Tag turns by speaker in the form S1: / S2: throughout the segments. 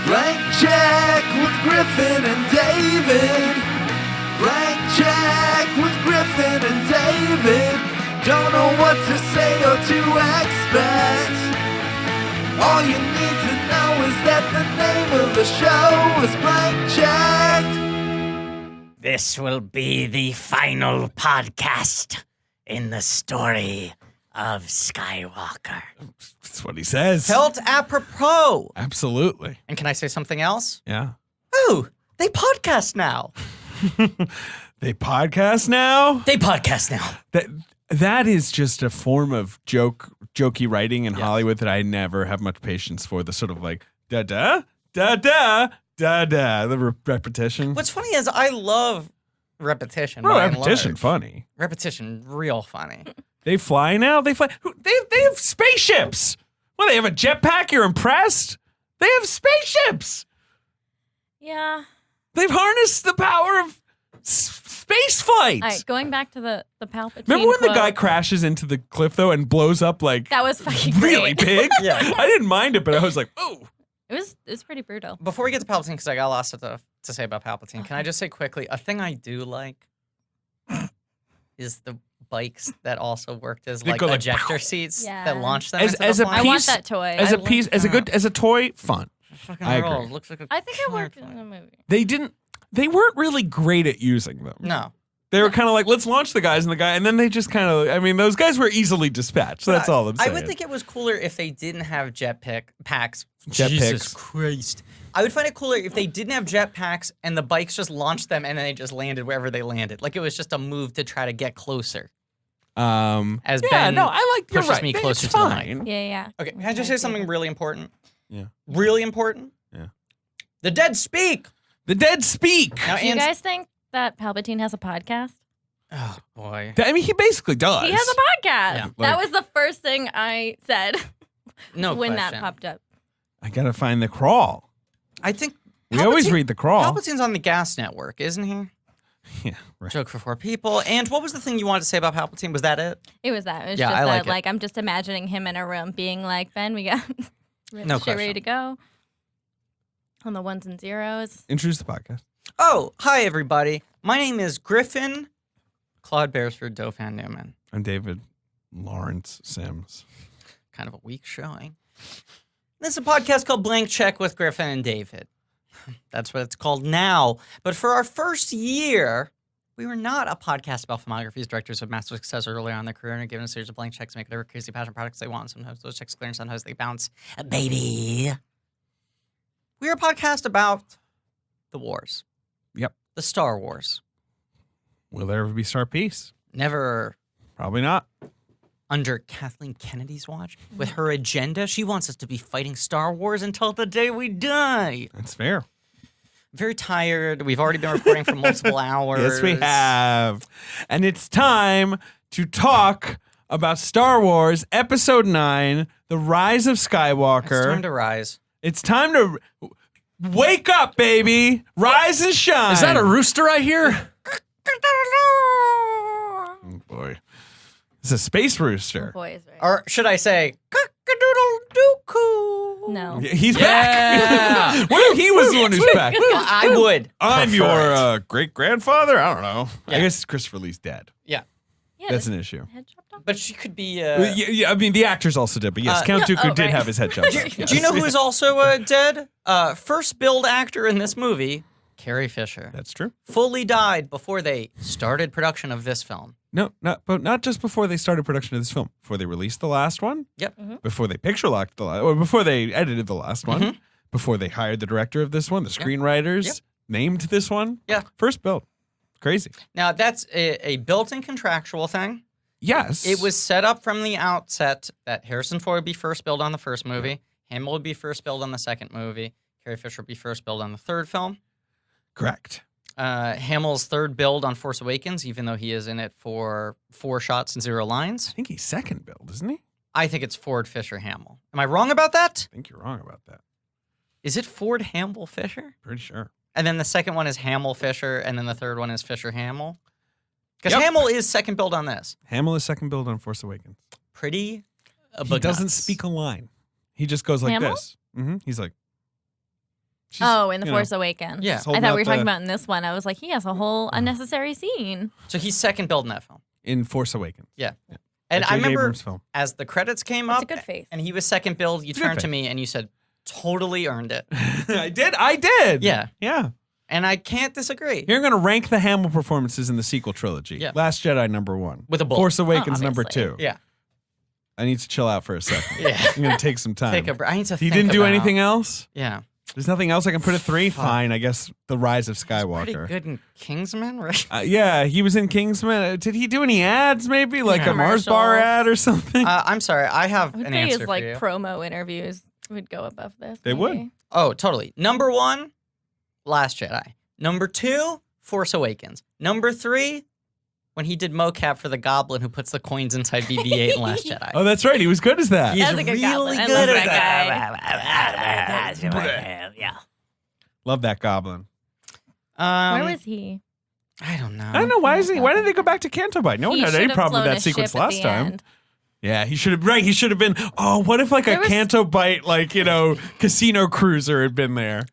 S1: Blank check with Griffin and David. Blank check with Griffin and David. Don't know what to say or to expect. All you need to know is that the name of the show is Blank Check.
S2: This will be the final podcast in the story of Skywalker.
S3: That's what he says.
S4: Felt apropos.
S3: Absolutely.
S4: And can I say something else?
S3: Yeah.
S4: Oh, they podcast now.
S3: They podcast now?
S2: They podcast now.
S3: That is just a form of jokey writing in Hollywood that I never have much patience for. The sort of like da-da, da-da, da-da, the repetition.
S4: What's funny is I love repetition.
S3: Bro,
S4: by and
S3: repetition
S4: large.
S3: funny.
S4: Repetition, real funny.
S3: They fly now? They fly. They have spaceships. Well, they have a jetpack? You're impressed? They have spaceships.
S5: Yeah.
S3: They've harnessed the power of space flight.
S5: All right, going back to the Palpatine
S3: Remember when the
S5: quote,
S3: guy crashes into the cliff, though, and blows up, like,
S5: that was fucking
S3: really
S5: great.
S3: big?
S4: Yeah.
S3: I didn't mind it, but I was like, oh.
S5: It was pretty brutal.
S4: Before we get to Palpatine, because I got lots to say about Palpatine, can I just say quickly, a thing I do like is the bikes that also worked as
S3: They
S4: like
S3: go like,
S4: ejector
S3: pow.
S4: seats
S5: Yeah.
S4: that launch them
S3: As
S4: into the
S3: a
S4: plane.
S5: I want
S3: piece-
S5: that toy.
S3: As
S5: I
S3: a
S5: like
S3: piece, as a
S4: that.
S3: good, as a toy, fun.
S4: Fucking
S3: I
S4: roll.
S3: agree.
S4: Looks like a
S5: I think it
S4: killer
S5: worked in
S4: toy.
S5: the movie.
S3: They weren't really great at using them.
S4: No.
S3: They were kind of like, let's launch the guys, and then they just kind of, I mean, those guys were easily dispatched. That's all I'm saying.
S4: I would think it was cooler if they didn't have packs.
S3: Jet
S4: Jesus
S3: picks.
S4: Christ. I would find it cooler if they didn't have jetpacks and the bikes just launched them and then they just landed wherever they landed. Like it was just a move to try to get closer. As
S3: yeah,
S4: Ben
S3: no, I like, you're
S4: pushes
S3: right.
S4: me
S3: It's
S4: closer to the mic.
S3: fine.
S5: Yeah.
S4: Okay, can I just say something really important?
S3: Yeah.
S4: Really important?
S3: Yeah.
S4: The dead speak.
S3: The dead speak.
S4: Now,
S5: Do you
S4: Anne's-
S5: guys think that Palpatine has a podcast?
S4: Oh, boy.
S3: I mean, he basically does.
S5: He has a podcast.
S4: Yeah,
S5: That was the first thing I said
S4: No
S5: when
S4: question.
S5: that popped up.
S3: I gotta find the crawl.
S4: I think
S3: We always
S4: Palpatine-
S3: read the crawl.
S4: Palpatine's on the Gas Network, isn't he?
S3: Yeah, right.
S4: Joke for 4 people. And what was the thing you wanted to say about Palpatine? Was that it?
S5: It was that. It was
S4: Yeah,
S5: just
S4: I
S5: that,
S4: like it.
S5: like, I'm just imagining him in a room being like, Ben, we got
S4: No
S5: shit ready
S4: question.
S5: to go. On the ones and zeros.
S3: Introduce the podcast.
S4: Oh, hi, everybody. My name is Griffin, Claude Beresford, Dauphin Newman.
S3: I'm David Lawrence Sims.
S4: Kind of a weak showing. This is a podcast called Blank Check with Griffin and David. That's what it's called now. But for our first year, we were not a podcast about filmographies, directors with massive success earlier on in their career and are given a series of blank checks to make whatever crazy passion products they want. Sometimes those checks clear and sometimes they bounce. Baby. We're a podcast about the wars.
S3: Yep.
S4: The Star Wars.
S3: Will there ever be Star Peace?
S4: Never
S3: Probably not.
S4: under Kathleen Kennedy's watch. With her agenda, she wants us to be fighting Star Wars until the day we die.
S3: That's fair.
S4: Very tired. We've already been recording for multiple hours.
S3: Yes, we have. And it's time to talk about Star Wars Episode 9, The Rise of Skywalker.
S4: It's time to rise.
S3: It's time to wake up, baby. Rise and shine.
S6: Is that a rooster I hear?
S3: Oh, boy. It's a space rooster.
S5: Boys, right?
S4: Or should I say, cock-a-doodle-doo-coo?
S5: No.
S3: He's
S6: Yeah.
S3: back. What if he was the one who's back?
S4: I would.
S3: I'm
S4: prefer it.
S3: your great-grandfather? I don't know. I
S4: Yeah.
S3: guess Christopher Lee's dead.
S4: Yeah.
S5: Yeah,
S3: That's
S5: the
S3: an issue.
S5: head chopped off?
S4: But she could be.
S3: Yeah, I mean, the actor's also dead, but yes, Count Dooku did
S5: right.
S3: have his head chopped off.
S4: Do you know who is also dead? First build actor in this movie, Carrie Fisher.
S3: That's true.
S4: Fully died before they started production of this film.
S3: No, but not just before they started production of this film. Before they released the last one.
S4: Yep.
S3: Before they picture locked the last, or before they edited the last one.
S4: Mhm.
S3: Before they hired the director of this one, the screenwriters
S4: Yep.
S3: named this one.
S4: Yeah.
S3: First build. Crazy.
S4: Now, that's a built-in contractual thing.
S3: Yes.
S4: It was set up from the outset that Harrison Ford would be first billed on the first movie, Hamill would be first billed on the second movie, Carrie Fisher would be first billed on the third film.
S3: correct.
S4: Hamill's third build on Force Awakens, even though he is in it for 4 shots and 0 lines.
S3: I think he's second build, isn't he?
S4: I think it's Ford, Fisher, Hamill. Am I wrong about that?
S3: I think you're wrong about that.
S4: Is it Ford, Hamill, Fisher?
S3: Pretty sure.
S4: And then the second one is Hamill, Fisher, and then the third one is Fisher, Hamill? Because
S3: Yep.
S4: Hamill is second build on this.
S3: Hamill is second build on Force Awakens. She's,
S5: in The
S3: you know,
S5: Force Awakens.
S4: Yeah.
S3: she's
S5: I
S3: holding
S5: thought we were
S3: out
S5: talking
S3: the-
S5: about in this one. I was like, he has a whole unnecessary scene.
S4: So he's second build in that film.
S3: in Force Awakens.
S4: Yeah. And
S3: J.J.
S4: I remember
S3: Abrams film.
S4: as the credits came
S5: That's
S4: up
S5: a good face.
S4: and he was second build, you
S3: It's a good
S4: turned to
S3: face.
S4: me and you said, totally earned it.
S3: I did.
S4: Yeah.
S3: Yeah.
S4: And I can't disagree.
S3: Here I'm going to rank the Hamill performances in the sequel trilogy.
S4: Yeah.
S3: Last Jedi, number 1.
S4: With a bullet.
S3: Force Awakens,
S5: Oh,
S3: number
S5: obviously.
S3: 2.
S4: Yeah.
S3: I need to chill out for a second.
S4: Yeah.
S3: I'm going to take some time.
S4: Take a break. I need to
S3: He
S4: think
S3: didn't do
S4: about-
S3: anything else?
S4: Yeah.
S3: There's nothing else I can put at 3?
S4: Fuck.
S3: Fine, I guess The Rise of
S4: Pretty
S3: Skywalker.
S4: good in Kingsman, right?
S3: Yeah, he was in Kingsman. Did he do any ads, maybe? Like a Mars bar
S5: Commercials.
S3: ad or something?
S4: I'm sorry. I have
S5: I would
S4: an
S5: say
S4: answer
S5: his like
S4: for you.
S5: promo interviews would go above this.
S3: They would.
S5: maybe.
S4: Oh, totally. Number 1, Last Jedi. Number 2, Force Awakens. Number 3, when he did mocap for the Goblin who puts the coins inside BB-8 in Last Jedi.
S3: Oh, that's right. He was good as that.
S4: He's
S5: That's a good
S4: really
S5: goblin. I
S4: good
S5: love
S4: at
S5: that guy.
S2: Yeah.
S3: Love that goblin.
S5: Where was he?
S4: I don't know.
S3: I don't know. Why did they go back to Canto Bight? No one
S5: He
S3: had any
S5: should have
S3: problem with
S5: flown
S3: that
S5: a
S3: sequence
S5: ship at
S3: last
S5: the
S3: time.
S5: end.
S3: Yeah, he should have. Right, he should have been. Oh, what if like
S5: There
S3: a
S5: was-
S3: Canto Bight, like casino cruiser had been there,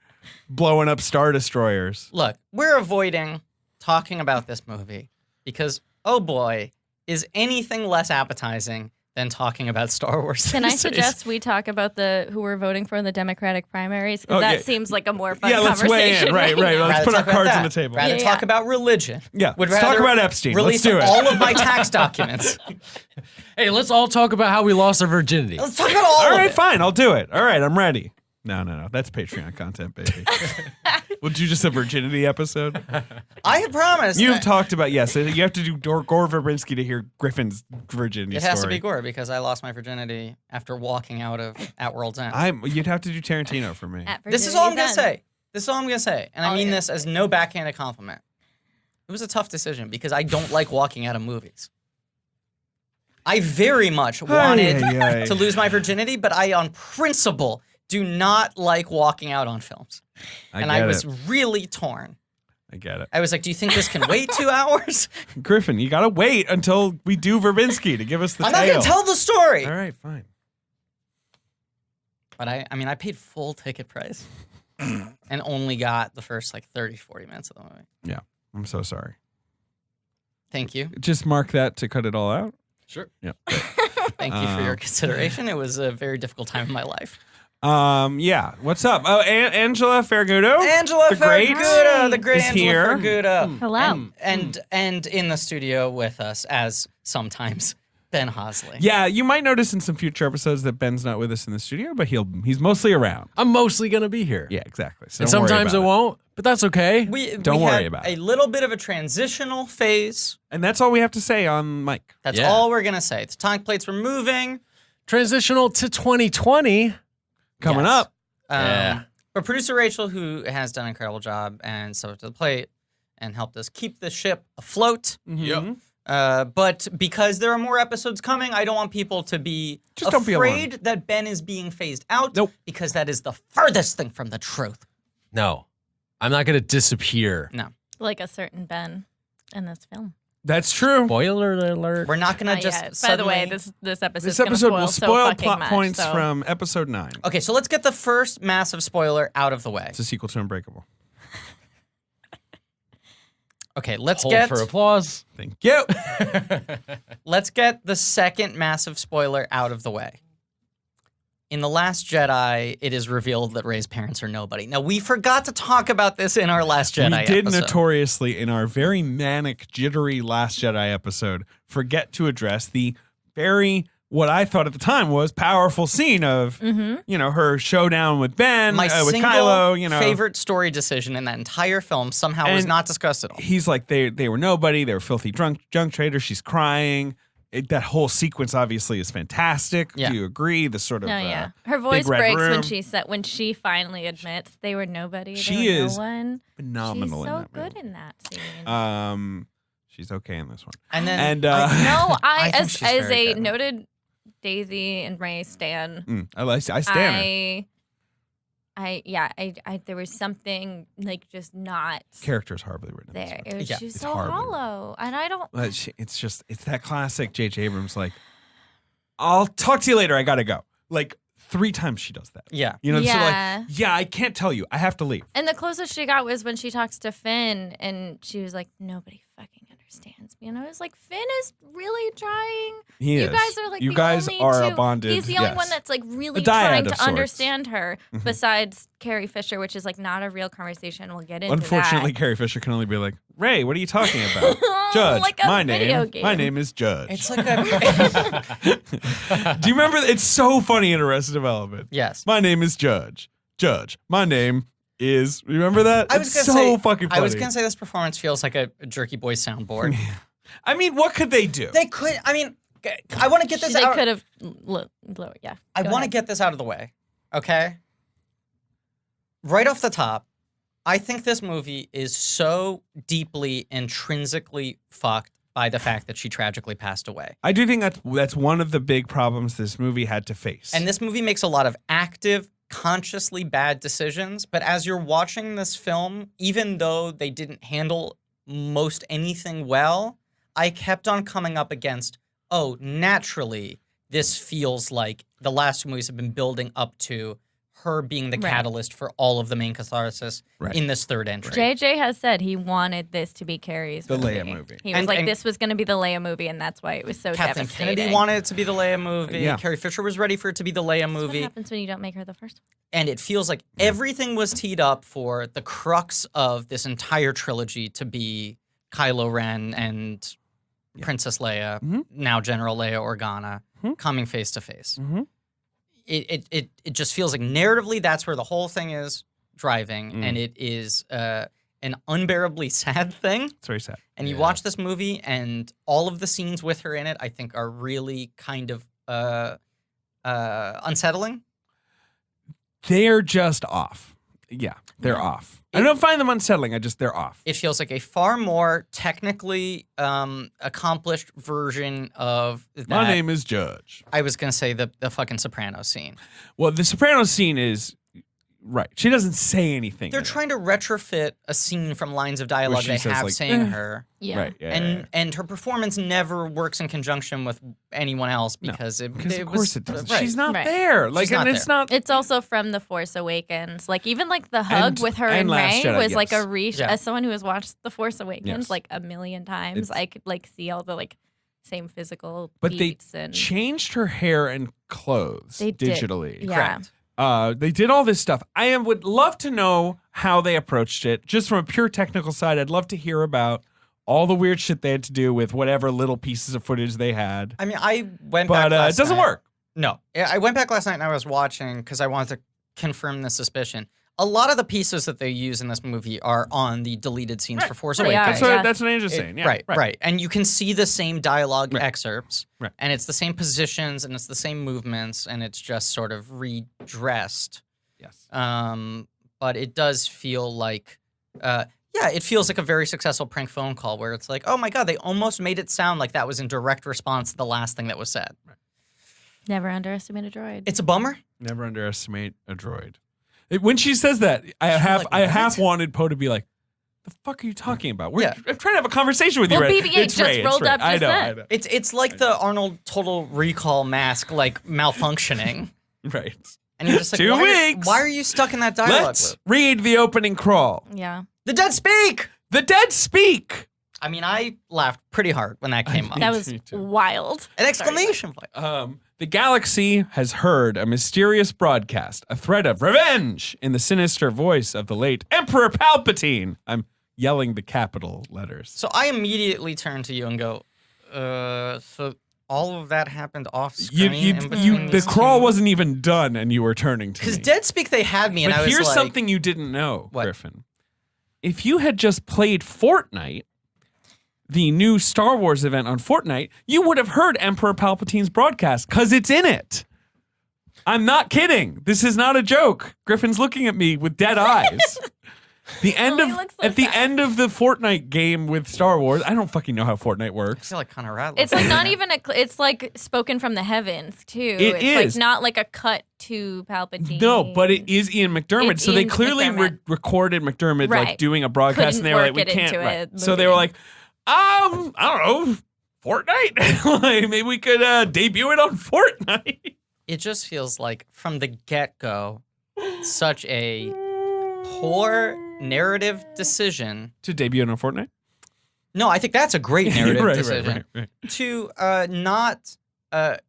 S3: blowing up Star Destroyers.
S4: Look, we're avoiding talking about this movie because, oh boy, is anything less appetizing than talking about Star Wars.
S5: Can I
S4: these days.
S5: suggest we talk about who we're voting for in the Democratic primaries? 'Cause
S3: Oh,
S5: that
S3: yeah.
S5: seems like a more fun
S3: Yeah, let's weigh
S5: conversation.
S3: in. Right.
S5: now.
S3: Let's
S4: Rather
S3: put our
S4: talk about
S3: cards on
S4: that.
S3: the table.
S4: Rather
S5: Yeah,
S4: talk
S5: yeah.
S4: about religion.
S3: Yeah,
S4: Would
S3: let's talk
S4: rather
S3: about Epstein. Let's
S4: Release
S3: do it.
S4: all of my tax documents.
S6: Hey, let's all talk about how we lost our virginity.
S4: Let's talk about all
S3: All
S4: of
S3: right,
S4: it.
S3: fine. I'll do it. All right, I'm ready. No. That's Patreon content, baby. We'll do just a virginity episode.
S4: I have promised.
S3: You've
S4: that-
S3: taled about, yes, you have to do Gore Verbinski to hear Griffin's virginity
S4: It
S3: story.
S4: has to be Gore because I lost my virginity after walking out of At World's End.
S3: You'd have to do Tarantino for me.
S5: At
S4: This is all I'm
S5: Virginity's
S4: gonna
S5: End.
S4: say. This is all I'm gonna say, and I
S5: Oh,
S4: mean
S5: yeah.
S4: this as no backhanded compliment. It was a tough decision because I don't like walking out of movies. I very much wanted
S3: Ay.
S4: to lose my virginity, but I, on principle, do not like walking out on films. And I was really torn.
S3: I get it.
S4: I was like, do you think this can wait 2 hours?
S3: Griffin, you gotta wait until we do Verbinski to give us the
S4: I'm
S3: tale.
S4: not going to tell the story.
S3: All right, fine.
S4: But I mean, I paid full ticket price and only got the first like 30, 40 minutes of the movie.
S3: Yeah, I'm so sorry.
S4: Thank you.
S3: Just mark that to cut it all out.
S6: Sure.
S3: Yeah.
S4: Thank you for your consideration. It was a very difficult time in my life.
S3: Yeah. What's up? Oh, Angela Ferraguto.
S4: Angela
S3: The great
S4: Ferraguto, the great
S3: is
S4: Angela
S3: here.
S4: Ferraguto.
S5: Hello.
S4: And in the studio with us as sometimes Ben Hosley.
S3: Yeah, you might notice in some future episodes that Ben's not with us in the studio, but he's mostly around.
S6: I'm mostly going to be here.
S3: Yeah, exactly. So
S6: And
S3: don't worry
S6: sometimes I
S3: about it.
S6: won't, but that's okay.
S3: Don't
S4: we
S3: worry
S4: had
S3: about
S4: a
S3: it.
S4: little bit of a transitional phase.
S3: And that's all we have to say on Mike.
S4: That's
S6: Yeah.
S4: all we're gonna say. The tonic plates were moving.
S6: Transitional to 2020.
S3: Coming
S4: Yes.
S3: up.
S6: Yeah.
S4: But producer Rachel, who has done an incredible job and stepped up to the plate and helped us keep the ship afloat.
S3: Mhm.
S4: But because there are more episodes coming, I don't want people to be
S3: Just don't be
S4: afraid that Ben is being phased out.
S3: Nope.
S4: Because that is the furthest thing from the truth.
S6: No, I'm not going to disappear.
S4: No.
S5: Like a certain Ben in this film.
S3: That's true.
S6: Spoiler alert.
S4: We're not going to
S5: Not
S4: just
S5: yet. By the way,
S4: suddenly-
S5: this episode
S3: This episode will
S5: so
S3: spoil
S5: fucking
S3: plot
S5: much,
S3: points
S5: so.
S3: from episode 9.
S4: Okay, so let's get the first massive spoiler out of the way.
S3: It's a sequel to Unbreakable.
S4: Okay, let's
S6: Hold
S4: get
S6: for applause.
S3: Thank you.
S4: let's get the second massive spoiler out of the way. In The Last Jedi, it is revealed that Rey's parents are nobody. Now, we forgot to talk about this in our Last Jedi
S3: we did
S4: episode.
S3: notoriously, in our very manic, jittery Last Jedi episode, forget to address the very, what I thought at the time was powerful scene of, her showdown with Ben,
S4: My
S3: with
S4: single
S3: Kylo,
S4: favorite story decision in that entire film somehow was
S3: And
S4: not discussed at all.
S3: He's like, they were nobody. They were filthy junk traders. She's crying. That whole sequence obviously is fantastic.
S4: Yeah.
S3: Do you agree? The sort of
S5: No, yeah. Her voice
S3: Big Red
S5: breaks
S3: Room.
S5: when she finally admits they were nobody.
S3: She
S5: they were
S3: is
S5: no one.
S3: phenomenal
S5: She's
S3: in
S5: so
S3: that
S5: good
S3: movie.
S5: in that scene.
S3: She's okay in this one.
S4: And then
S3: And
S5: no,
S4: I think
S5: as
S4: she's
S5: as
S4: very
S5: a
S4: good.
S5: noted Daisy and Ray stan,
S3: I stand her.
S5: I there was something like just not
S3: Character's horribly written. in this
S5: there.
S3: one.
S5: It was
S4: Yeah,
S5: just
S3: it's
S5: so
S3: horribly written.
S5: hollow, and I don't.
S3: But it's that classic J.J. Abrams, like, I'll talk to you later. I gotta go. Like 3 times she does that.
S4: Yeah.
S3: You know, so
S5: Yeah.
S3: like, yeah, I can't tell you. I have to leave.
S5: And the closest she got was when she talks to Finn, and she was like, "Nobody fucking understands me." And I was like, Finn is really trying.
S3: He
S5: You
S3: is.
S5: guys are like
S3: You
S5: the
S3: guys
S5: only
S3: are
S5: two.
S3: a bonded.
S5: He's the only
S3: yes.
S5: one that's like really
S3: A dyad
S5: trying
S3: of
S5: to
S3: sorts.
S5: understand her, besides Carrie Fisher, which is like not a real conversation. We'll get into
S3: Unfortunately,
S5: that.
S3: Carrie Fisher can only be like, Ray, what are you talking about? Judge,
S5: Like a
S3: my
S5: video
S3: name.
S5: game.
S3: My name is Judge.
S4: It's like a
S3: Do you remember? It's so funny in Arrested Development.
S4: yes.
S3: My name is Judge. Judge, my name is. Remember that?
S4: I was
S3: It's
S4: gonna
S3: so
S4: say,
S3: fucking funny.
S4: I was gonna say this performance feels like a Jerky Boy soundboard.
S3: I mean, what could they do?
S4: They could. I mean, I want to get this
S5: They
S4: out.
S5: could have, yeah.
S4: I
S5: Go
S4: want to
S5: ahead.
S4: get this out of the way. Okay. Right off the top, I think this movie is so deeply intrinsically fucked by the fact that she tragically passed away.
S3: I do think that's one of the big problems this movie had to face.
S4: And this movie makes a lot of active, consciously bad decisions. But as you're watching this film, even though they didn't handle most anything well, I kept on coming up against, oh, naturally, this feels like the last 2 movies have been building up to her being the
S5: Right.
S4: catalyst for all of the main catharsis
S3: Right.
S4: in this third entry.
S5: JJ has said he wanted this to be Carrie's
S3: The
S5: movie.
S3: Leia movie.
S5: He was
S4: And-
S5: like,
S4: and-
S5: this was going to be the Leia movie, and that's why it was so
S4: Kathleen
S5: devastating.
S4: Kennedy wanted it to be the Leia movie.
S3: Yeah.
S4: Carrie Fisher was ready for it to be the Leia
S5: That's
S4: movie.
S5: what happens when you don't make her the first one.
S4: And it feels like everything was teed up for the crux of this entire trilogy to be Kylo Ren and Princess Leia,
S3: Mhm.
S4: now General Leia Organa,
S3: Mhm.
S4: coming face to face.
S3: Mhm.
S4: It just feels like narratively that's where the whole thing is driving,
S3: Mm.
S4: and it is an unbearably sad thing.
S3: It's very sad.
S4: And you
S6: Yeah.
S4: watch this movie, and all of the scenes with her in it, I think, are really kind of unsettling.
S3: They're just off. Yeah, they're off. I don't find them unsettling. They're off.
S4: It feels like a far more technically accomplished version of that.
S3: My name is Judge.
S4: I was gonna say the fucking Sopranos scene.
S3: Well, the Sopranos scene is right. She doesn't say anything.
S4: They're
S3: in it.
S4: trying to retrofit a scene from lines of dialogue
S3: she
S4: they
S3: says,
S4: have
S3: like,
S4: saying her,
S5: Yeah.
S3: Right. Yeah,
S4: and
S3: yeah, yeah.
S4: and her performance never works in conjunction with anyone else
S3: No,
S4: because
S3: Because
S4: it
S3: of course
S4: was,
S3: it doesn't.
S4: Right.
S3: She's not
S5: Right.
S3: there. Like,
S4: She's
S3: and
S4: not
S3: it's
S4: there.
S3: not.
S5: It's also from The Force Awakens. Like, even like the hug
S3: And-
S5: with her
S3: and
S5: and
S3: Last
S5: Rey
S3: Jedi,
S5: was like
S3: yes.
S5: a reach.
S4: Yeah.
S5: As someone who has watched The Force Awakens
S3: Yes.
S5: like a million times,
S3: It's-
S5: I could like see all the like same physical
S3: But they
S5: beats and
S3: changed her hair and clothes
S5: They did.
S3: digitally.
S5: Yeah.
S4: Correct.
S3: They did all this stuff. Would love to know how they approached it, just from a pure technical side. I'd love to hear about all the weird shit they had to do with whatever little pieces of footage they had.
S4: I mean, I went
S3: But
S4: back last
S3: it doesn't
S4: night.
S3: work.
S4: No, I went back last night and I was watching because I wanted to confirm the suspicion. A lot of the pieces that they use in this movie are on the deleted scenes for Force
S5: They are,
S4: Awakens.
S3: That's what,
S5: yeah.
S3: that's what Angel's
S4: It-
S3: saying. Yeah,
S4: right. And you can see the same dialogue
S3: Right.
S4: excerpts,
S3: Right.
S4: and it's the same positions, and it's the same movements, and it's just sort of redressed.
S3: Yes.
S4: But it does feel like, it feels like a very successful prank phone call where it's like, oh my God, they almost made it sound like that was in direct response to the last thing that was said.
S5: never underestimate a droid.
S4: It's a bummer.
S3: Never underestimate a droid. When she says that, I
S4: like,
S3: half
S4: what?
S3: wanted Poe to be like, "The fuck are you talking about?
S4: Yeah.
S3: I'm trying to have a conversation with you."
S5: Well,
S3: Ray.
S5: BB-8
S3: It's
S5: just
S3: Ray, it's
S5: rolled
S3: Ray.
S5: up
S3: I
S5: just
S3: know.
S5: then.
S3: I know.
S4: It's like the Arnold Total Recall mask like malfunctioning.
S3: Right.
S4: And you're just like,
S3: 2
S4: why,
S3: weeks.
S4: Why are you stuck in that dialogue
S3: Let's
S4: loop?
S3: read the opening crawl.
S5: yeah.
S4: The dead speak!
S3: The dead speak.
S4: I mean, I laughed pretty hard when that came up.
S5: That
S3: Me
S5: was
S3: too.
S5: wild.
S4: An exclamation point.
S3: The galaxy has heard a mysterious broadcast, a threat of revenge in the sinister voice of the late Emperor Palpatine. I'm yelling the capital letters.
S4: So I immediately turn to you and go, so all of that happened off screen?
S3: The crawl wasn't even done, and you were turning to
S4: Because
S3: me.
S4: dead speak they had me, and
S3: But
S4: I was
S3: here's
S4: like,
S3: something you didn't know,
S4: What?
S3: Griffin. If you had just played Fortnite, the new Star Wars event on Fortnite, you would have heard Emperor Palpatine's broadcast because it's in it. I'm not kidding. This is not a joke. Griffin's looking at me with dead eyes. The end
S5: Oh,
S3: of
S5: he looks so
S3: at the
S5: sad.
S3: end of the Fortnite game with Star Wars. I don't fucking know how Fortnite
S4: I
S3: works.
S4: feel like Connor Radler.
S5: It's like not even it's like spoken from the heavens too.
S3: It
S5: it's
S3: is.
S5: like not like a cut to Palpatine.
S3: No, but it is Ian McDermott.
S5: It's
S3: So they
S5: Ian
S3: clearly
S5: McDermott.
S3: recorded McDermott like
S5: Right.
S3: doing a broadcast,
S5: Couldn't
S3: and they were like,
S5: work
S3: "We
S5: it
S3: can't."
S5: into
S3: Right.
S5: a
S3: So they
S5: movie.
S3: were like, I don't know, Fortnite. Like, maybe we could debut it on Fortnite.
S4: it just feels like from the get-go, such a poor narrative decision.
S3: To debut in a fortnight?
S4: No, I think that's a great narrative
S3: Right,
S4: decision.
S3: right.
S4: To not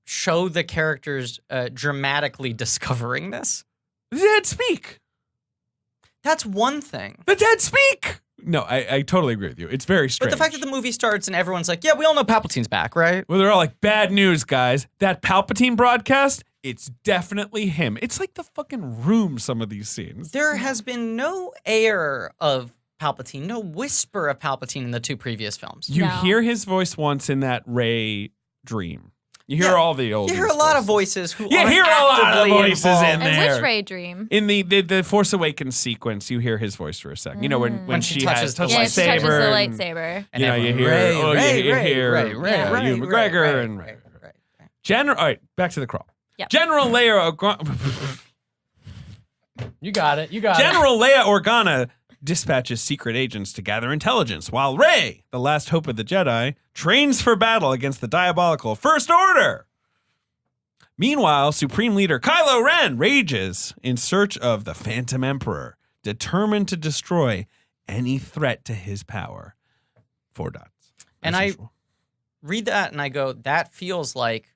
S4: show the characters dramatically discovering this.
S3: The dead speak.
S4: That's one thing.
S3: The dead speak. No, I totally agree with you. It's very strange.
S4: But the fact that the movie starts and everyone's like, yeah, we all know Palpatine's back, right?
S3: Well, they're all like, bad news, guys. That Palpatine broadcast, it's definitely him. It's like the fucking Room, some of these scenes.
S4: There has been no air of Palpatine, no whisper of Palpatine in the 2 previous films.
S3: You
S5: No.
S3: hear his voice once in that Rey dream. You hear
S4: Yeah,
S3: all the old.
S4: You hear a lot of voices who
S3: You
S4: aren't
S3: hear a lot of
S4: actively
S3: voices
S4: involved.
S3: in
S5: And
S3: there.
S5: which Ray dream?
S3: In the Force Awakens sequence, you hear his voice for a second. You know when
S4: she
S3: she
S4: touches
S3: has
S4: the
S3: the
S5: Yeah, she touches the
S3: lightsaber. and,
S5: lightsaber.
S4: And
S3: you know, you
S4: everyone,
S3: hear
S4: Ray,
S3: you hear
S4: Ray,
S3: Ewan
S4: Ray,
S3: McGregor and
S4: Ray.
S3: General. All right, back to the crawl.
S5: Yep.
S3: General Leia Organa.
S6: You got it.
S3: General Leia Organa dispatches secret agents to gather intelligence, while Rey, the last hope of the Jedi, trains for battle against the diabolical First Order. Meanwhile, Supreme Leader Kylo Ren rages in search of the Phantom Emperor, determined to destroy any threat to his power. 4 dots.
S4: And
S3: As
S4: I-
S3: usual.
S4: Read that and I go, that feels like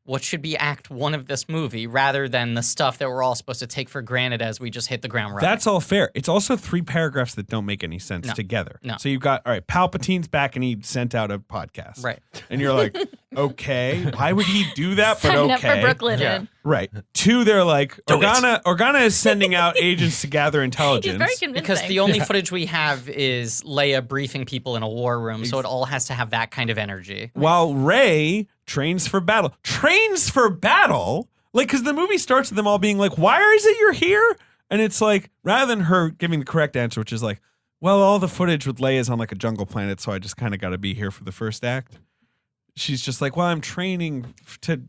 S4: what should be Act 1 of this movie rather than the stuff that we're all supposed to take for granted as we just hit the ground running.
S3: That's all fair. It's also 3 paragraphs that don't make any sense
S4: No.
S3: together.
S4: No.
S3: So you've got, all right, Palpatine's back and he sent out a podcast.
S4: Right.
S3: And you're like, okay, why would he do that? But
S5: Sign
S3: okay.
S5: up for Brooklyn.
S4: Yeah.
S3: Right. 2, they're like,
S4: Do it.
S3: Organa is sending out agents to gather
S5: He's
S3: intelligence.
S5: very convincing.
S4: Because the only footage we have is Leia briefing people in a war room, so it all has to have that kind of energy.
S3: While Rey trains for battle. Trains for battle? Like, because the movie starts with them all being like, why is it you're here? And it's like, rather than her giving the correct answer, which is like, well, all the footage with Leia is on like a jungle planet, so I just kind of got to be here for the first act. She's just like, well, I'm training to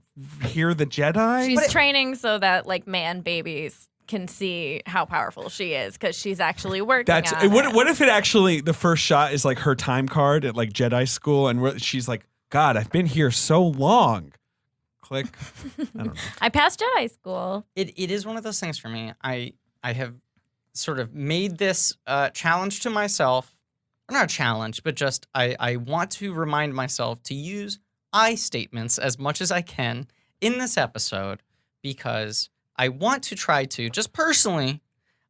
S3: hear the Jedi.
S5: She's training so that like man babies can see how powerful she is because she's actually working.
S3: That's
S5: on it.
S3: what if it actually the first shot is like her time card at like Jedi school, and she's like, God, I've been here so long. Click. I don't know.
S5: I passed Jedi school.
S4: It is one of those things for me. I have sort of made this challenge to myself. Not a challenge, but just I want to remind myself to use I statements as much as I can in this episode because I want to try to, just personally,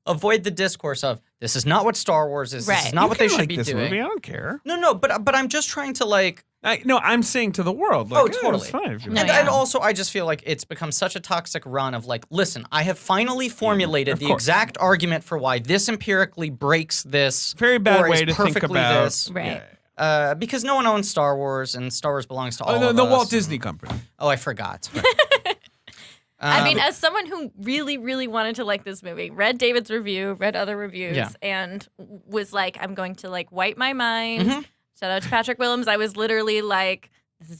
S4: avoid the discourse of this is not what Star Wars is. This is
S5: Right.
S4: not
S3: You
S4: what they
S3: can
S4: should
S3: like
S4: be
S3: this
S4: doing.
S3: movie. I don't care.
S4: No, but I'm just trying to like.
S3: No, I'm saying to the world. Like,
S4: Oh,
S3: yeah,
S4: totally.
S3: it's fine if you
S5: No,
S3: want.
S5: yeah.
S4: And also, I just feel like it's become such a toxic run of like, listen, I have finally formulated
S3: of
S4: the
S3: course.
S4: exact argument for why this empirically breaks this.
S3: Very bad
S4: or
S3: way
S4: is
S3: to think
S4: perfectly
S3: about.
S4: this.
S5: Right.
S4: Because no one owns Star Wars, and Star Wars belongs to all
S3: Oh,
S4: of
S3: the
S4: us.
S3: Walt Disney Company.
S4: Oh, I forgot.
S5: I mean, as someone who really, really wanted to like this movie, read David's review, read other reviews,
S4: Yeah.
S5: and was like, I'm going to like wipe my mind.
S4: Mhm.
S5: Shout out to Patrick Willems. I was literally like, this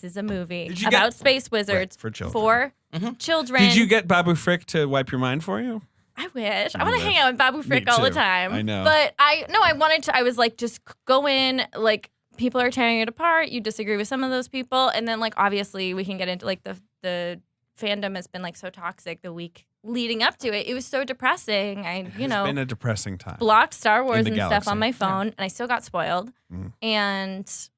S5: is a movie
S3: Did you
S5: about
S3: get-
S5: space wizards
S3: for children.
S5: For
S4: Mhm.
S5: children.
S3: Did you get Babu Frick to wipe your mind for you?
S5: I wish. I
S3: I
S5: want to
S3: wish.
S5: hang out with Babu Frick all the
S3: too.
S5: time.
S3: I know.
S5: But I wanted to. I was like, just go in. Like, people are tearing it apart. You disagree with some of those people, and then like obviously we can get into like the fandom has been like so toxic the week leading up to it. It was so depressing. I
S3: It's been a depressing time.
S5: blocked Star Wars
S3: the
S5: and stuff
S3: galaxy.
S5: on my phone, and I still got spoiled.
S3: Mhm.
S5: And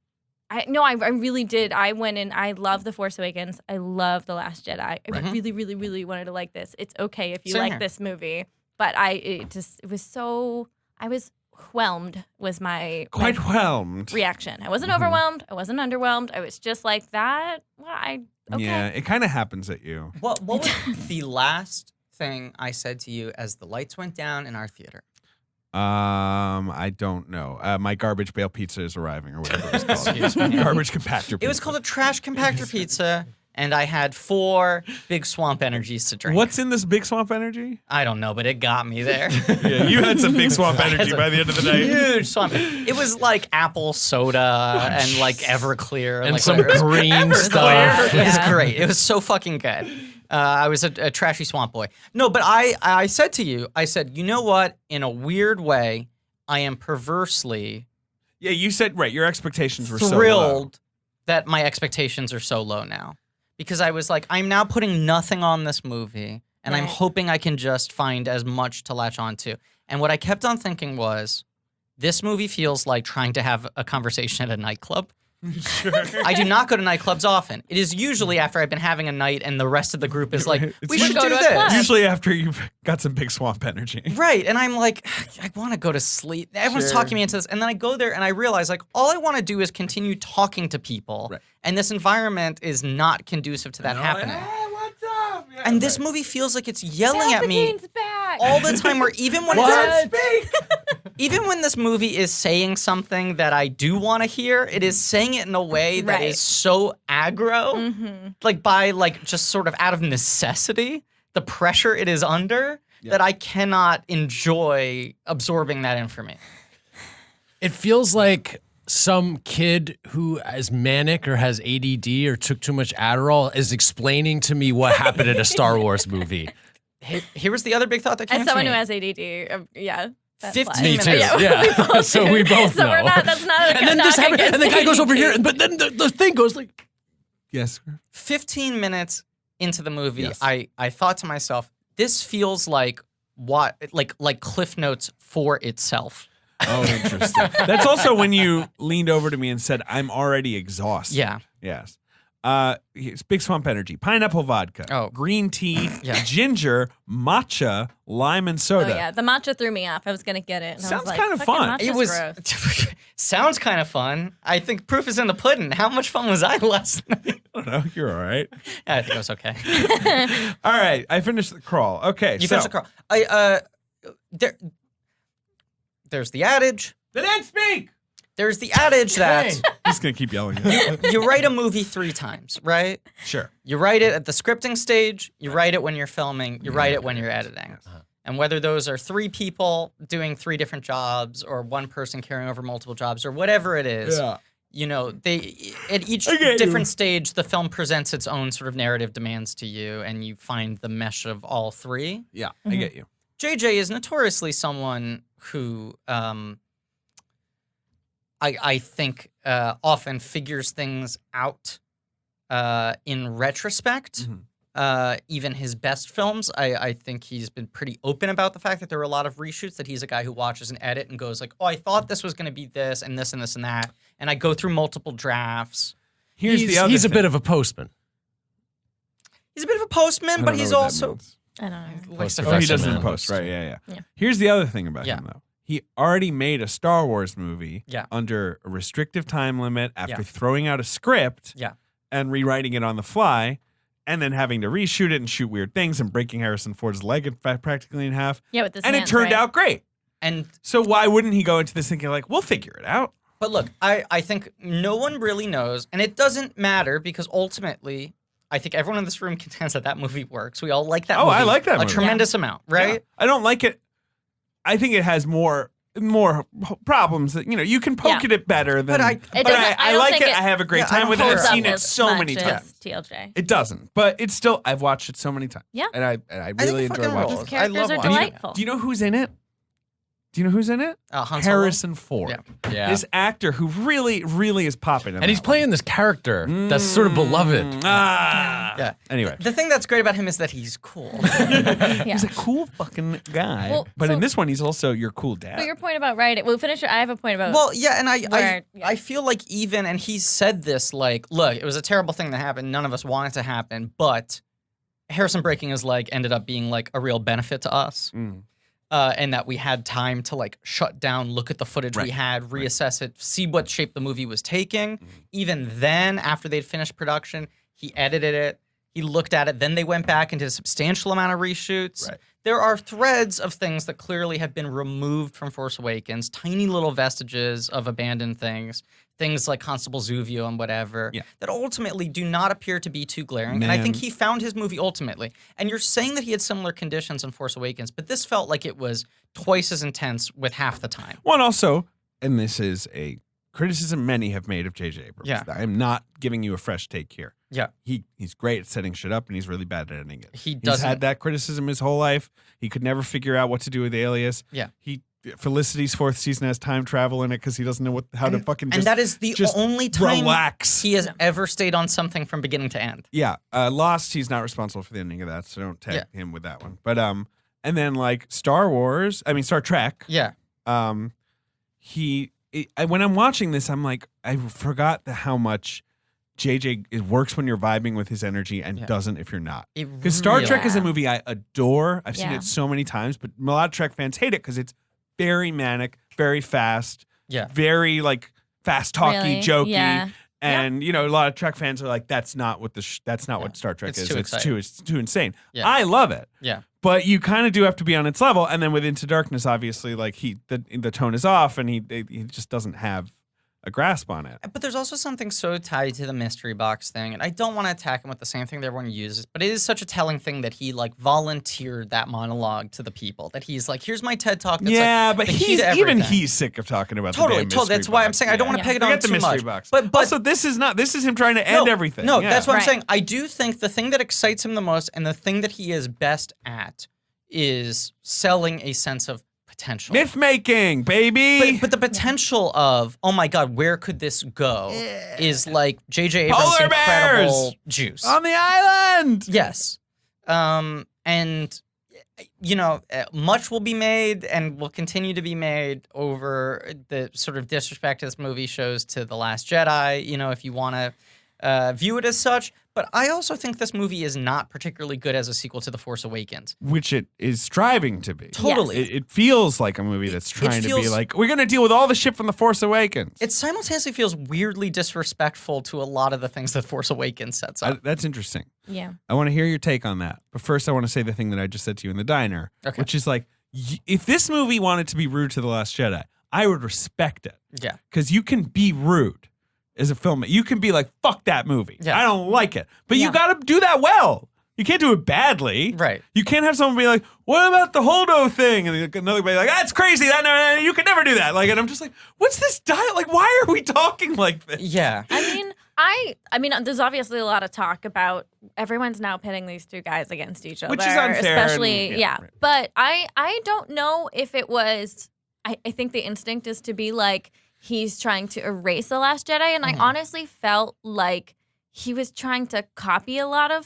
S5: I really did. I went in. I love The Force Awakens. I love The Last Jedi. I
S4: Right.
S5: really, really, really wanted to like this. It's okay if you
S4: Same
S5: like
S4: here.
S5: this movie, but it was so. I was whelmed. Was my
S3: Quite whelmed.
S5: reaction. I wasn't
S3: Mhm.
S5: overwhelmed. I wasn't underwhelmed. I was just like that. Well, okay.
S3: Yeah, it kind of happens at you.
S4: What was the last thing I said to you as the lights went down in our theater?
S3: I don't know. My garbage bale pizza is arriving, or whatever it's called.
S4: Excuse me.
S3: Garbage compactor pizza.
S4: It was called a trash compactor pizza, and I had 4 big swamp energies to drink.
S3: What's in this big swamp energy?
S4: I don't know, but it got me there.
S3: Yeah, you had some big swamp energy
S4: That's a
S3: by the end of the night.
S4: Huge swamp. It was like apple soda and like Everclear
S6: And
S4: like
S6: some
S4: whatever.
S6: green
S4: Everclear.
S6: stuff.
S4: It was
S5: Yeah.
S4: great. It was so fucking good. I was a trashy swamp boy. No, but I said to you, I said, you know what? In a weird way, I am perversely
S3: Yeah, you said right. Your expectations were so low.
S4: thrilled that my expectations are so low now. because I was like, I'm now putting nothing on this movie, and I'm
S5: Right.
S4: hoping I can just find as much to latch onto. And what I kept on thinking was, this movie feels like trying to have a conversation at a nightclub.
S3: Sure.
S4: I do not go to nightclubs often. It is usually after I've been having a night and the rest of the group is like,
S3: It's
S4: we
S3: usually-
S4: should
S5: Go
S4: do
S5: to a
S4: this.
S5: club.
S3: Usually after you've got some big swamp energy.
S4: Right. And I'm like, I want to go to sleep. Everyone's
S3: Sure.
S4: talking me into this. And then I go there and I realize, like, all I want to do is continue talking to people.
S3: Right.
S4: And this environment is not conducive to that happening.
S3: Hey, what's up? Yeah,
S4: And this
S3: right.
S4: movie feels like it's yelling at me
S5: Palpatine's back.
S4: all the time, where even when
S6: What?
S4: even when this movie is saying something that I do want to hear, it is saying it in a way that
S5: Right.
S4: is so aggro,
S5: Mm-hmm.
S4: like by like just sort of out of necessity, the pressure it is under, that I cannot enjoy absorbing that information.
S6: It feels like some kid who is manic or has ADD or took too much Adderall is explaining to me what happened in a Star Wars movie.
S4: Here was the other big thought that came
S5: As someone
S4: to
S5: who
S4: me.
S5: has ADD, yeah. that
S4: 15
S5: applies.
S6: Me too.
S4: minutes.
S6: Yeah.
S5: we both
S6: So
S5: do.
S6: we both
S5: So
S6: know.
S5: we're not. That's not.
S6: And then this happened, and the guy goes over here, but then the thing goes like,
S3: Yes.
S4: 15 minutes into the movie,
S3: Yes.
S4: I thought to myself, this feels like what like Cliff Notes for itself.
S3: Oh, interesting. That's also when you leaned over to me and said, I'm already exhausted.
S4: Yeah.
S3: Yes. It's Big Swamp Energy, pineapple vodka,
S4: Oh.
S3: green tea,
S4: Yeah.
S3: ginger, matcha, lime, and
S5: Oh
S3: soda.
S5: yeah, the matcha threw me off. I was gonna get it. And I
S3: Sounds
S5: was like,
S3: kinda
S5: "Fucking
S3: fun."
S5: matcha's
S4: It was
S5: gross."
S4: sounds kind of fun. I think proof is in the pudding. How much fun was I last night?
S3: I don't know. You're all right.
S4: I think it was okay.
S3: All right. I finished the crawl. Okay.
S4: You
S3: so,
S4: finished the crawl. There's the adage.
S3: They didn't speak.
S4: There's the adage that
S6: hey,
S3: He's going to keep yelling. At me.
S4: you write a movie 3 times, right?
S3: Sure.
S4: You write it at the scripting stage, you write it when you're filming, you write it when you're editing. And whether those are 3 people doing 3 different jobs or 1 person carrying over multiple jobs or whatever it is,
S3: Yeah.
S4: you know, they at each
S3: I get
S4: different
S3: you.
S4: stage, the film presents its own sort of narrative demands to you, and you find the mesh of all 3.
S3: Yeah. I get you.
S4: JJ is notoriously someone who I think often figures things out in retrospect.
S3: Mhm.
S4: Even his best films, I think he's been pretty open about the fact that there were a lot of reshoots, that he's a guy who watches an edit and goes like, oh, I thought this was going to be this and this and this and that. And I go through multiple drafts.
S3: Here's the other
S6: he's a
S3: thing.
S6: bit of a postman.
S4: He's a bit of a postman,
S3: I don't
S4: but
S3: know
S4: he's
S3: what that
S4: also
S3: means.
S5: I don't know.
S4: likes to
S3: Oh, he
S6: Professor
S3: doesn't
S6: Man.
S3: post, right? Yeah,
S5: Yeah.
S3: Here's the other thing about
S4: Yeah.
S3: him, though. He already made a Star Wars movie
S4: Yeah.
S3: under a restrictive time limit after
S4: Yeah.
S3: throwing out a script
S4: Yeah.
S3: and rewriting it on the fly, and then having to reshoot it and shoot weird things and breaking Harrison Ford's leg practically in half.
S5: Yeah, with this.
S3: And it turned out great.
S4: And
S3: So why wouldn't he go into this thinking like, we'll figure it out?
S4: but look, I think no one really knows, and it doesn't matter because ultimately, I think everyone in this room contends that that movie works. We all like that
S3: Oh,
S4: movie
S3: I like that
S4: a
S3: movie.
S4: tremendous amount, right?
S3: Yeah. I don't like it. I think it has more problems that, you can poke
S5: Yeah.
S3: at it better than.
S4: But I-
S5: It
S3: but
S5: doesn't-
S3: I
S5: don't
S3: like
S5: think
S3: it. I have a great
S4: Yeah, I
S3: time
S4: don't
S3: with it.
S4: hold
S3: I've
S4: up
S3: seen it
S5: as
S3: so
S5: much
S3: many
S5: as
S3: times.
S5: TLJ.
S3: It doesn't, but it's still. I've watched it so many times.
S5: Yeah.
S3: and I
S4: I think
S3: really
S4: it
S3: enjoy
S4: fucking
S3: watching.
S4: rolls.
S3: it.
S5: These characters
S4: I love
S5: are
S4: watching it.
S5: delightful.
S3: Do you know who's in it? Do you know who's in it?
S4: Han Solo?
S3: Harrison Ford.
S4: Yeah.
S6: Yeah.
S3: This actor who really, really is popping. In
S6: And he's
S3: that
S6: playing this character that's sort of beloved.
S3: one. Ah.
S4: Yeah.
S3: Anyway,
S4: The thing that's great about him is that he's cool.
S5: Yeah.
S3: he's a cool fucking guy.
S5: Well,
S3: but in
S5: so-
S3: this one, he's also your cool dad.
S5: But your point about writing. We'll finish. I have a point about.
S4: Well, yeah, and
S5: Where-
S4: I feel like even, and he said this, like, look, it was a terrible thing that happened. None of us want it to happen, but Harrison breaking his leg ended up being like a real benefit to us.
S3: Mm.
S4: And that we had time to like shut down, look at the footage we
S3: Right.
S4: had, reassess it, see what shape the movie was taking. Even then, after they'd finished production, he edited it, he looked at it, then they went back and did a substantial amount of reshoots.
S3: Right.
S4: There are threads of things that clearly have been removed from Force Awakens, tiny little vestiges of abandoned things like Constable Zuvio and whatever,
S3: Yeah.
S4: that ultimately do not appear to be too glaring. And I think
S3: Man.
S4: he found his movie ultimately. And you're saying that he had similar conditions in Force Awakens, but this felt like it was twice as intense with half the time.
S3: One also, and this is a criticism many have made of J.J. Abrams.
S4: Yeah.
S3: I'm not giving you a fresh take here.
S4: Yeah.
S3: He's great at setting shit up, and he's really bad at editing it.
S4: He
S3: He's
S4: doesn't.
S3: had that criticism his whole life. He could never figure out what to do with Alias.
S4: Yeah.
S3: He Felicity's 4th season has time travel in it because he doesn't know how to fucking just,
S4: and that is the
S3: just
S4: only time
S3: relax.
S4: he has ever stayed on something from beginning to end.
S3: Yeah, Lost, he's not responsible for the ending of that, so don't tag him with that one. But and then like Star Trek.
S4: Yeah.
S3: When I'm watching this, I'm like, I forgot how much JJ it works when you're vibing with his energy and doesn't if you're not. Because Star Trek is a movie I adore. I've seen it so many times, but a lot of Trek fans hate it because it's very manic, very fast, very like fast talky, jokey. And a lot of Trek fans are like, "That's not what what Star Trek is. It's too insane." Yeah. I love it.
S4: Yeah,
S3: but you kind of do have to be on its level. And then with Into Darkness, obviously, like the tone is off, and he just doesn't have a grasp on it.
S4: But there's also something so tied to the mystery box thing, and I don't want to attack him with the same thing that everyone uses, but it is such a telling thing that he like volunteered that monologue to the people. That he's like, "Here's my TED talk." That's
S3: but he's sick of talking about
S4: totally.
S3: The damn mystery
S4: That's why I'm
S3: box.
S4: saying I don't want to peg it on
S3: Forget the
S4: too
S3: mystery
S4: much.
S3: box.
S4: But
S3: also, this is him trying to end everything.
S4: No, that's what I'm saying. I do think the thing that excites him the most, and the thing that he is best at, is selling a sense of potential.
S3: Myth making, baby.
S4: But the potential of, oh my God, where could this go? Is like J.J. Abrams'
S3: Polar
S4: incredible
S3: bears
S4: juice.
S3: on the island.
S4: Yes. And, much will be made and will continue to be made over the sort of disrespect this movie shows to The Last Jedi, if you want to view it as such. But I also think this movie is not particularly good as a sequel to The Force Awakens.
S3: Which it is striving to be.
S4: Totally.
S3: It feels like a movie that's trying to be like, we're going to deal with all the shit from The Force Awakens.
S4: It simultaneously feels weirdly disrespectful to a lot of the things that Force Awakens sets up.
S3: That's interesting.
S5: Yeah.
S3: I want to hear your take on that. But first, I want to say the thing that I just said to you in the diner, which is like, if this movie wanted to be rude to The Last Jedi, I would respect it.
S4: Yeah.
S3: Because you can be rude. As a filmmaker, you can be like, fuck that movie. Yeah. I don't like it. But you got to do that well. You can't do it badly.
S4: Right.
S3: You can't have someone be like, what about the Holdo thing? And another be like, that's crazy. You can never do that. Like, and I'm just like, what's this dialogue? Like, why are we talking like this?
S4: Yeah.
S5: I mean, there's obviously a lot of talk about everyone's now pitting these two guys against each other.
S3: Which is unfair.
S5: Especially, right. But I don't know if it was, I think the instinct is to be like, he's trying to erase The Last Jedi, and I honestly felt like he was trying to copy a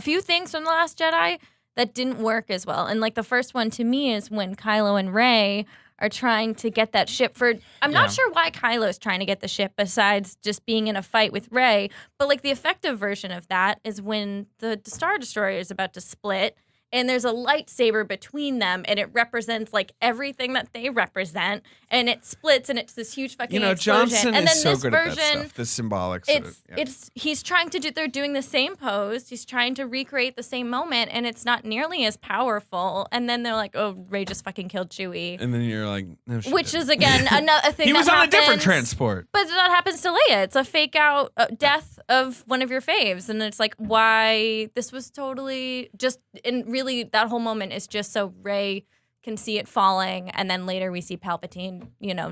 S5: few things from The Last Jedi that didn't work as well. And like the first one to me is when Kylo and Rey are trying to get that ship I'm not sure why Kylo's trying to get the ship besides just being in a fight with Rey, but like the effective version of that is when the Star Destroyer is about to split and there's a lightsaber between them, and it represents like everything that they represent, and it splits, and it's this huge fucking explosion.
S3: Johnson
S5: and
S3: is
S5: then
S3: so good at that stuff. The symbolics.
S5: He's trying to do. They're doing the same pose. He's trying to recreate the same moment, and it's not nearly as powerful. And then they're like, "Oh, Rey just fucking killed Chewie,"
S3: and then you're like, "No shit."
S5: Which is again a thing.
S3: He was
S5: on
S3: a different transport,
S5: but that happens to Leia. It's a fake out death of one of your faves, and it's like, why this was totally just and really that whole moment is just so Rey can see it falling, and then later we see Palpatine,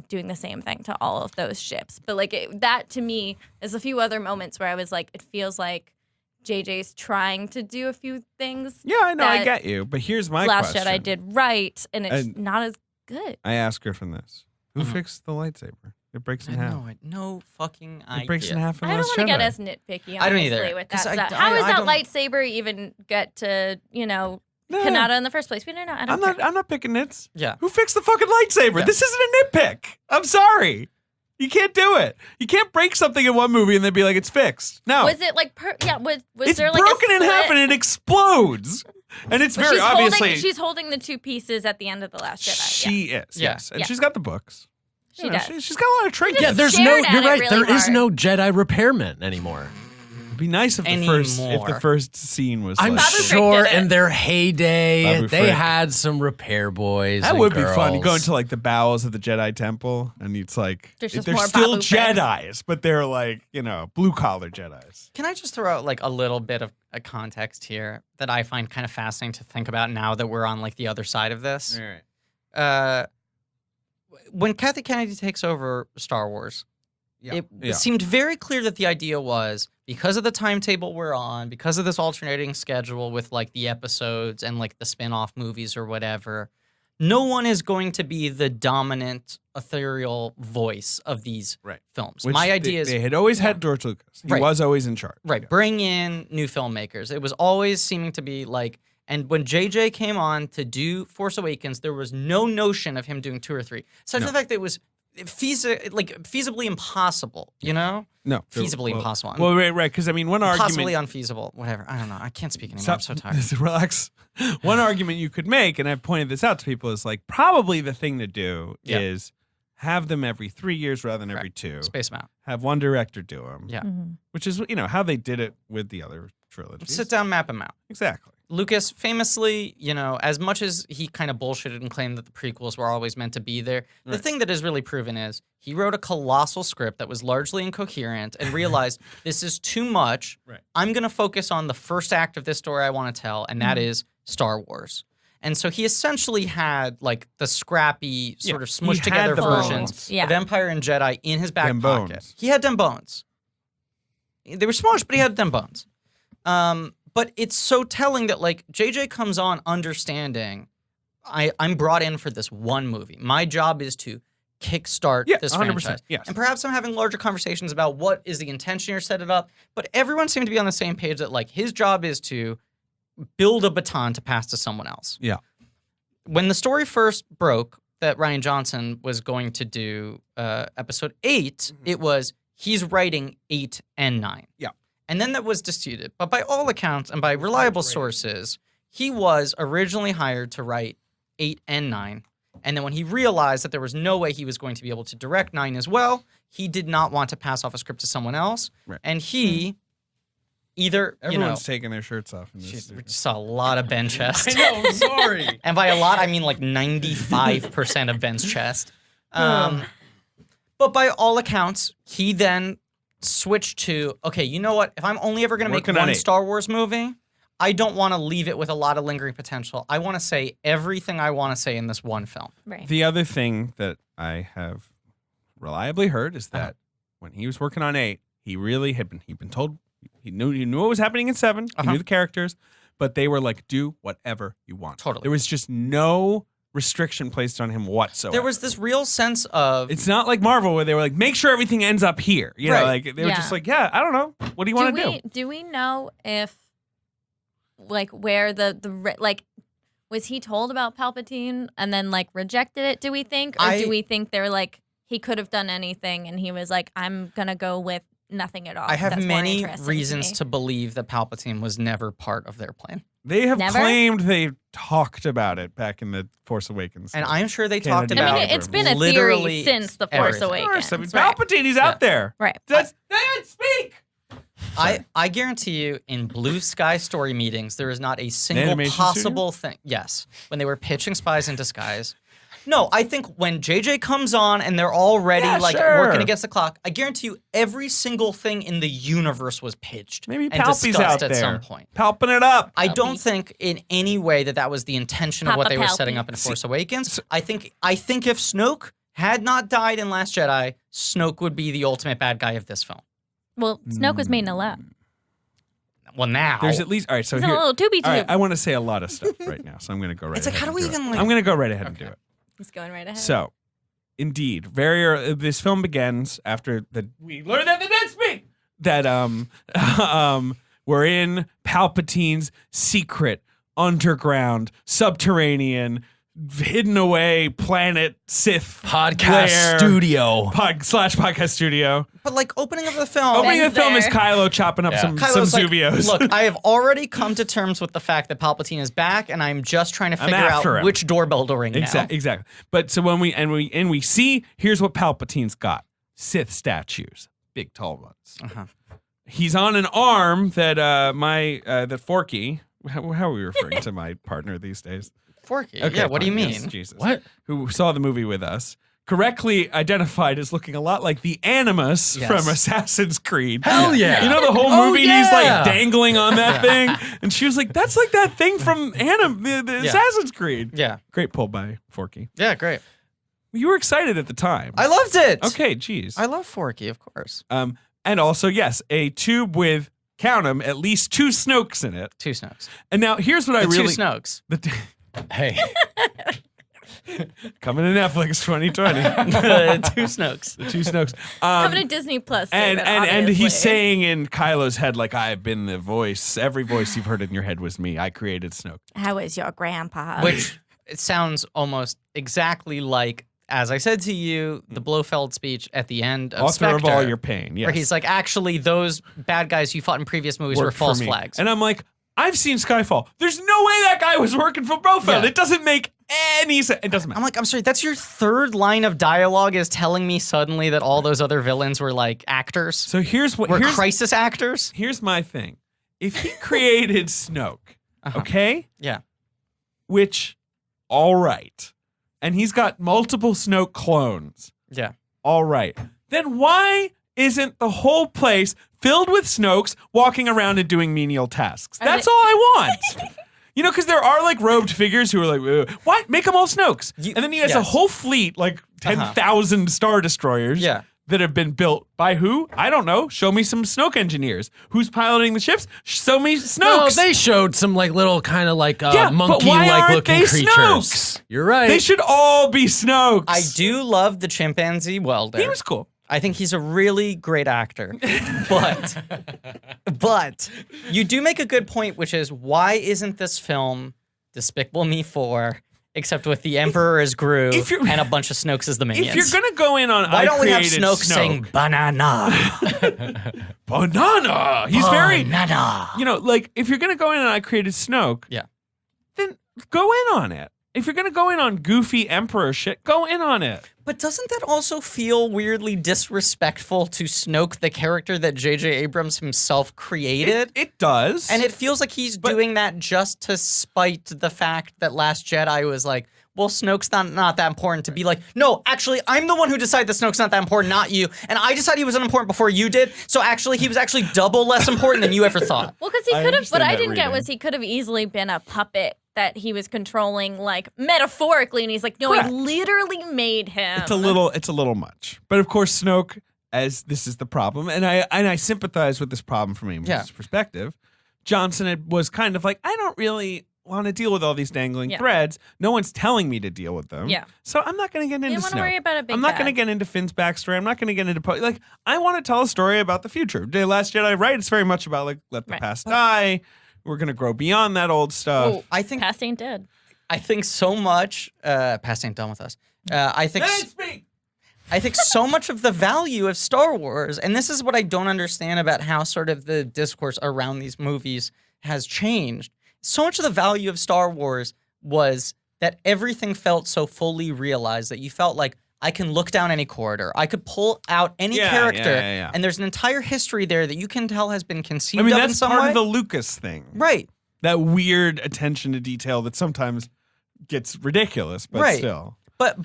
S5: doing the same thing to all of those ships. But like that to me is a few other moments where I was like, it feels like JJ's trying to do a few things.
S3: Yeah, I know, I get you. But here's my
S5: Last
S3: question.
S5: Jedi did right, and it's not as good.
S3: I asked Griffin this: who fixed the lightsaber? It breaks in half.
S4: No fucking idea.
S3: It breaks in half in
S5: I don't
S3: want
S5: to get as nitpicky, honestly,
S4: I don't either,
S5: with that stuff. How does that lightsaber even get to, Kanata in the first place? We don't know.
S3: I'm not picking nits.
S4: Yeah.
S3: Who fixed the fucking lightsaber?
S4: Yeah.
S3: This isn't a nitpick. I'm sorry. You can't do it. You can't break something in one movie and then be like, it's fixed. No.
S5: Was it like, was
S3: it's
S5: there like
S3: broken
S5: a
S3: in half and it explodes. And it's very obviously.
S5: She's holding the two pieces at the end of The Last Jedi.
S3: She is, yes. And she's got the books.
S5: She does.
S3: She's got a lot of trinkets.
S6: Yeah, you're right. There is no Jedi repairman anymore.
S3: It'd be nice if the first scene was.
S6: I'm
S3: like,
S6: sure in their heyday
S3: Babu
S6: they
S3: Frick.
S6: had some repair boys.
S3: That
S6: and
S3: would
S6: girls.
S3: be fun. You go into like the bowels of the Jedi Temple, and it's like
S5: There's just
S3: they're
S5: more
S3: still
S5: Babu Fricks.
S3: Jedis, but they're like blue collar Jedis.
S4: Can I just throw out like a little bit of a context here that I find kind of fascinating to think about now that we're on like the other side of this?
S3: All right.
S4: When Kathy Kennedy takes over Star Wars, it seemed very clear that the idea was, because of the timetable we're on, because of this alternating schedule with like the episodes and like the spin-off movies or whatever, no one is going to be the dominant ethereal voice of these films.
S3: Which
S4: My idea is
S3: they had always had George Lucas. He
S4: Right.
S3: was always in charge.
S4: right, bring in new filmmakers. It was always seeming to be like, and when JJ came on to do Force Awakens, there was no notion of him doing 2 or 3. So the fact that it was feasibly impossible, you know?
S3: No.
S4: Feasibly impossible.
S3: Well, right. Because, I mean, one
S4: Possibly
S3: argument...
S4: unfeasible. Whatever. I don't know. I can't speak anymore. I'm so tired.
S3: Relax. One argument you could make, and I've pointed this out to people, is like probably the thing to do is have them every 3 years rather than every 2.
S4: Space them out.
S3: Have one director do them.
S4: Yeah.
S3: Which is, how they did it with the other trilogies.
S4: Sit down, map them out.
S3: Exactly.
S4: Lucas famously, as much as he kind of bullshitted and claimed that the prequels were always meant to be there, the thing that is really proven is he wrote a colossal script that was largely incoherent and realized this is too much.
S3: Right.
S4: I'm going to focus on the first act of this story I want to tell, and that is Star Wars. And so he essentially had like the scrappy, sort of smushed together versions of Empire and Jedi in his back pocket.
S3: Bones.
S4: He had them bones. They were smushed, but he had them bones. But it's so telling that like JJ comes on understanding I'm brought in for this one movie. My job is to kickstart this
S3: 100%,
S4: franchise.
S3: yes.
S4: And perhaps I'm having larger conversations about what is the intention here, set it up. But everyone seemed to be on the same page that like his job is to build a baton to pass to someone else.
S3: Yeah.
S4: When the story first broke that Rian Johnson was going to do episode 8, it was he's writing 8 and 9.
S3: Yeah.
S4: And then that was disputed. But by all accounts and by reliable sources, he was originally hired to write 8 and 9. And then when he realized that there was no way he was going to be able to direct 9 as well, he did not want to pass off a script to someone else.
S3: Right.
S4: And he either,
S3: Everyone's taking their shirts off in this.
S4: we just saw a lot of Ben chest.
S3: I know, I'm sorry.
S4: And by a lot, I mean like 95% of Ben's chest. But by all accounts, he then switched to, okay, you know what? If I'm only ever going to make one Star Wars movie, I don't want to leave it with a lot of lingering potential. I want to say everything I want to say in this one film.
S5: Right.
S3: The other thing that I have reliably heard is that when he was working on 8, he really he'd been told he knew what was happening in 7. He knew the characters, but they were like, do whatever you want.
S4: Totally.
S3: There was just no restriction placed on him whatsoever.
S4: There was this real sense of
S3: It's not like Marvel where they were like, make sure everything ends up here. You know, like they were just like, I don't know. What do you want to do?
S5: Do we know if like where the like was he told about Palpatine and then like rejected it, do we think? Or do we think they're like he could have done anything and he was like, I'm gonna go with nothing at all?
S4: I have
S5: That's
S4: many
S5: more interesting
S4: reasons
S5: me.
S4: to believe that Palpatine was never part of their plan.
S3: They have
S5: Never?
S3: claimed they talked about it back in the Force Awakens.
S4: And
S3: stuff.
S4: I'm sure they
S3: Canada
S4: talked
S3: did
S4: about
S5: I mean, it's been a
S4: literally
S5: theory since The Force
S4: everything.
S3: Of course,
S5: Awakens.
S3: I mean,
S5: Right.
S3: Palpatine, he's out there.
S5: Right.
S3: That's speak.
S4: I guarantee you, in blue sky story meetings, there is not a single
S3: Animation
S4: possible thing. Yes, when they were pitching Spies in Disguise. No, I think when JJ comes on and they're already working against the clock, I guarantee you every single thing in the universe was pitched
S3: Maybe
S4: and
S3: Palpy's
S4: discussed
S3: out
S4: at
S3: there.
S4: some point.
S3: Palping it up.
S4: I don't think in any way that was the intention of what they were setting up in Force Awakens. I think if Snoke had not died in Last Jedi, Snoke would be the ultimate bad guy of this film.
S5: Well, Snoke was made in a lab.
S4: Well, now
S3: There's at least, all right, so
S5: He's
S3: here.
S5: a little tube-tube.
S3: All right, I want to say a lot of stuff right now, so I'm going to go right
S4: It's like,
S3: ahead.
S4: how do we even, like-
S3: I'm going to go right ahead and do it.
S5: He's going right ahead.
S3: So, indeed, very early, this film begins after we learned that the dead speak. That we're in Palpatine's secret underground subterranean hidden away planet Sith
S6: Podcast
S3: lair,
S6: studio.
S3: podcast studio.
S4: But like opening of the film,
S3: Opening of
S5: Ben's
S3: the film is
S5: there.
S3: Kylo chopping up some
S4: Kylo's like,
S3: Zuvios.
S4: look, I have already come to terms with the fact that Palpatine is back, and I'm just trying to figure
S3: after
S4: out
S3: him.
S4: which doorbell to ring now.
S3: Exactly. But so when we see, here's what Palpatine's got: Sith statues, big tall ones.
S4: Uh-huh.
S3: He's on an arm that that Forky. How are we referring to my partner these days?
S4: Forky.
S3: Okay,
S4: Yeah, what do you
S3: fine.
S4: mean?
S3: Yes, Jesus.
S6: What?
S3: Who saw the movie with us? Correctly identified as looking a lot like the Animus
S4: Yes.
S3: from Assassin's Creed.
S6: Hell yeah.
S3: You know the whole
S6: Oh,
S3: movie
S6: yeah.
S3: he's like dangling on that thing? And she was like, that's like that thing from the Assassin's Creed.
S4: Yeah.
S3: Great pull by Forky.
S4: Yeah, great.
S3: You were excited at the time.
S4: I loved it.
S3: Okay, geez.
S4: I love Forky, of course.
S3: And also, yes, a tube with, count 'em, at least 2 Snokes in it.
S4: 2 Snokes.
S3: And now here's what I
S4: The
S3: really...
S4: 2 Snokes.
S3: The
S6: Hey,
S3: Coming to Netflix 2020.
S4: Two Snokes.
S3: The two Snokes.
S5: Coming to Disney Plus.
S3: And
S5: David,
S3: and he's
S5: obviously.
S3: saying in Kylo's head, like, I've been the voice. Every voice you've heard in your head was me. I created Snoke.
S5: How is your grandpa?
S4: Which it sounds almost exactly like, as I said to you, the Blofeld speech at the end of
S3: Author
S4: Spectre,
S3: of all your pain. Yes.
S4: where he's like, actually, those bad guys you fought in previous movies were
S3: Worked for
S4: false
S3: me.
S4: flags.
S3: And I'm like, I've seen Skyfall. There's no way that guy was working for Blofeld.
S4: Yeah.
S3: It doesn't make any sense. It doesn't matter.
S4: I'm like, I'm sorry, that's your third line of dialogue is telling me suddenly that all those other villains were like actors?
S3: So here's what
S4: Were
S3: here's,
S4: crisis actors?
S3: here's my thing. If he created Snoke, okay?
S4: Yeah.
S3: Which, all right. And he's got multiple Snoke clones.
S4: Yeah.
S3: All right. Then why isn't the whole place filled with Snokes walking around and doing menial tasks? That's all I want. You know, because there are like robed figures who are like, what? Make them all Snokes. And then he has a
S4: yes.
S3: whole fleet, like 10,000 Star Destroyers.
S4: Yeah.
S3: That have been built by who? I don't know. Show me some Snoke engineers. Who's piloting the ships? Show me Snokes.
S6: No, they showed some like little kind of like
S3: Yeah, but why
S6: monkey-like
S3: aren't
S6: looking
S3: they
S6: creatures.
S3: Snokes?
S6: You're right.
S3: They should all be Snokes.
S4: I do love the chimpanzee welder.
S3: He was cool.
S4: I think he's a really great actor. But you do make a good point, which is why isn't this film Despicable Me 4, except with the Emperor as Gru
S3: If you're-
S4: and a bunch of Snokes as the minions?
S3: If you're gonna go in on,
S4: why
S3: I
S4: don't we have
S3: created
S4: Snoke saying banana?
S3: banana? He's very,
S4: Banana.
S3: you know, like if you're gonna go in and I created Snoke,
S4: Yeah.
S3: then go in on it. If you're gonna go in on goofy Emperor shit, go in on it.
S4: But doesn't that also feel weirdly disrespectful to Snoke, the character that J.J. Abrams himself created?
S3: It does,
S4: And it feels like he's doing that just to spite the fact that Last Jedi was like, well, Snoke's not that important, to be like, no, actually, I'm the one who decided that Snoke's not that important, not you. And I decided he was unimportant before you did. So actually, he was actually double less important than you ever thought.
S5: Well, because he
S3: I
S5: could have. What
S3: understand
S5: I
S3: that
S5: didn't get
S3: reading.
S5: was he could have easily been a puppet that he was controlling, like metaphorically, and he's like, no,
S3: Correct.
S5: I literally made him.
S3: it's a little much. But of course, Snoke, as this is the problem, and I sympathize with this problem from Abrams' perspective. Johnson was kind of like, I don't really want to deal with all these dangling threads. No one's telling me to deal with them.
S5: Yeah.
S3: So I'm not going to get into
S5: You don't want
S3: Snoke.
S5: to worry about a big
S3: I'm not
S5: bad.
S3: going to get into Finn's backstory. I'm not going to get into like I want to tell a story about the future. The Last Jedi, right? It's very much about like let the
S5: Right.
S3: past die. We're going to grow beyond that old stuff.
S4: Oh, I think
S5: Past ain't dead.
S4: so much. Past ain't done with us. I think so much of the value of Star Wars, and this is what I don't understand about how sort of the discourse around these movies has changed. So much of the value of Star Wars was that everything felt so fully realized that you felt like I can look down any corridor. I could pull out any character,
S3: yeah.
S4: and there's an entire history there that you can tell has been conceived
S3: I mean,
S4: of in
S3: that's
S4: some
S3: part
S4: way.
S3: of the Lucas thing.
S4: Right.
S3: That weird attention to detail that sometimes gets ridiculous, but
S4: Right.
S3: still.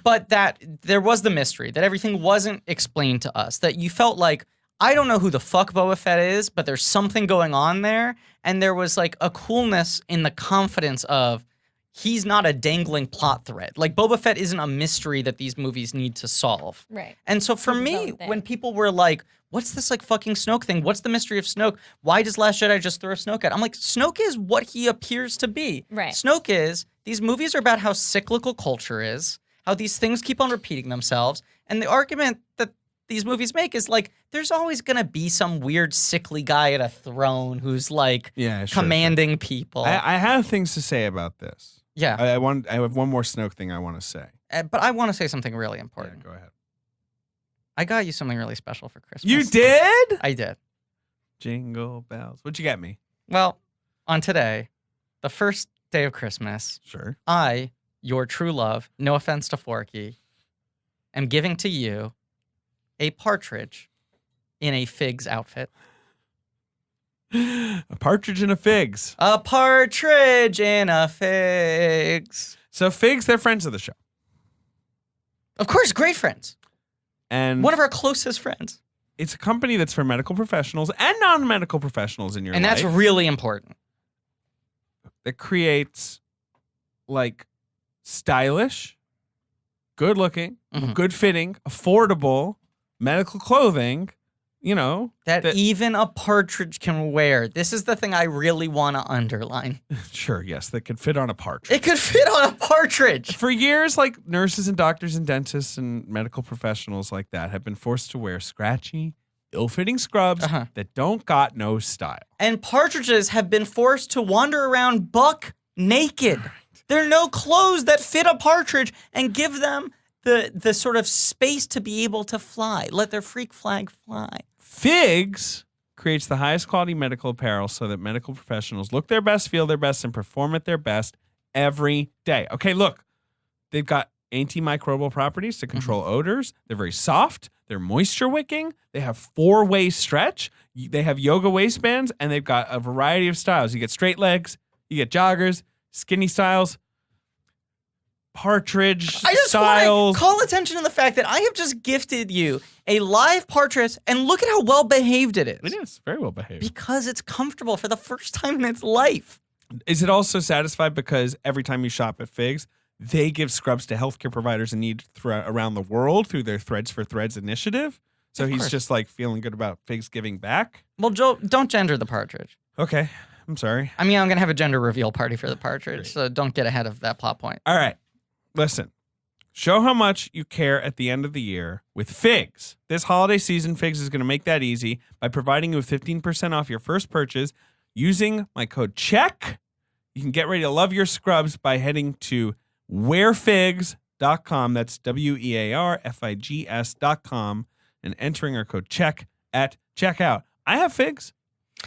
S4: But that there was the mystery, that everything wasn't explained to us, that you felt like, I don't know who the fuck Boba Fett is, but there's something going on there. And there was like a coolness in the confidence of, he's not a dangling plot thread. Like Boba Fett isn't a mystery that these movies need to solve.
S5: Right.
S4: And so for
S5: He's his
S4: me,
S5: own thing.
S4: when people were like, what's this like fucking Snoke thing? What's the mystery of Snoke? Why does Last Jedi just throw Snoke at? I'm like, Snoke is what he appears to be.
S5: Right.
S4: Snoke is, these movies are about how cyclical culture is, how these things keep on repeating themselves. And the argument that these movies make is like, there's always going to be some weird sickly guy at a throne who's like commanding people.
S3: I have things to say about this.
S4: Yeah.
S3: I have one more Snoke thing I want to say.
S4: But I want to say something really important.
S3: Go ahead.
S4: I got you something really special for Christmas.
S3: You did?
S4: I did.
S3: Jingle bells. What'd you get me?
S4: Well, on today, the first day of Christmas,
S3: Sure.
S4: I, your true love, no offense to Forky, am giving to you a partridge in a figs outfit.
S3: A partridge in a figs.
S4: A partridge in a figs.
S3: So figs, they're friends of the show.
S4: Of course, great friends.
S3: And
S4: One of our closest friends.
S3: it's a company that's for medical professionals and non-medical professionals in your
S4: And
S3: life.
S4: that's really important.
S3: That creates like stylish, good looking,
S4: Mhm.
S3: good fitting, affordable medical clothing, you know.
S4: That even a partridge can wear. This is the thing I really want to underline.
S3: Sure, yes, that could fit on a partridge.
S4: It could fit on a partridge.
S3: For years, like nurses and doctors and dentists and medical professionals like that have been forced to wear scratchy, ill-fitting scrubs that don't got no style.
S4: And partridges have been forced to wander around buck naked. There are no clothes that fit a partridge and give them the sort of space to be able to fly. Let their freak flag fly.
S3: Figs creates the highest quality medical apparel so that medical professionals look their best, feel their best, and perform at their best every day. Okay, look, they've got antimicrobial properties to control odors. They're very soft. They're moisture wicking. They have 4-way stretch. They have yoga waistbands, and they've got a variety of styles. You get straight legs, you get joggers, skinny styles, partridge
S4: I just
S3: styles.
S4: want to call attention to the fact that I have just gifted you a live partridge, and look at how well behaved it is.
S3: It is very well behaved.
S4: Because it's comfortable for the first time in its life.
S3: Is it also satisfied because every time you shop at Figs, they give scrubs to healthcare providers in need around the world through their Threads for Threads initiative? So he's just like feeling good about Figs giving back?
S4: Well, Joe, don't gender the partridge.
S3: Okay, I'm sorry.
S4: I mean, I'm going to have a gender reveal party for the partridge, so don't get ahead of that plot point.
S3: All right, listen. Show how much you care at the end of the year with Figs. This holiday season, Figs is going to make that easy by providing you with 15% off your first purchase using my code CHECK. You can get ready to love your scrubs by heading to wearfigs.com. That's wearfigs.com and entering our code CHECK at checkout. I have Figs.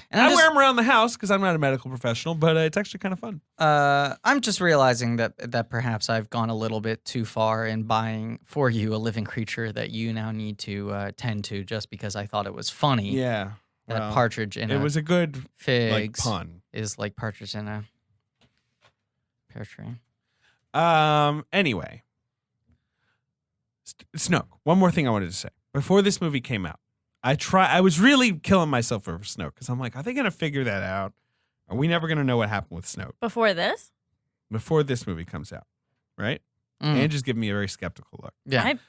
S4: And
S3: I wear them around the house because I'm not a medical professional, but it's actually kind of fun.
S4: I'm just realizing that perhaps I've gone a little bit too far in buying for you a living creature that you now need to tend to just because I thought it was funny.
S3: Yeah.
S4: That partridge in
S3: it was a good
S4: figs
S3: pun.
S4: Is like partridge in a pear tree.
S3: Anyway. Snoke. One more thing I wanted to say. Before this movie came out, I was really killing myself over Snoke because I'm like, are they going to figure that out? Are we never going to know what happened with Snoke?
S5: Before this?
S3: Before this movie comes out, right? And just give me a very skeptical look.
S4: Yeah.
S5: I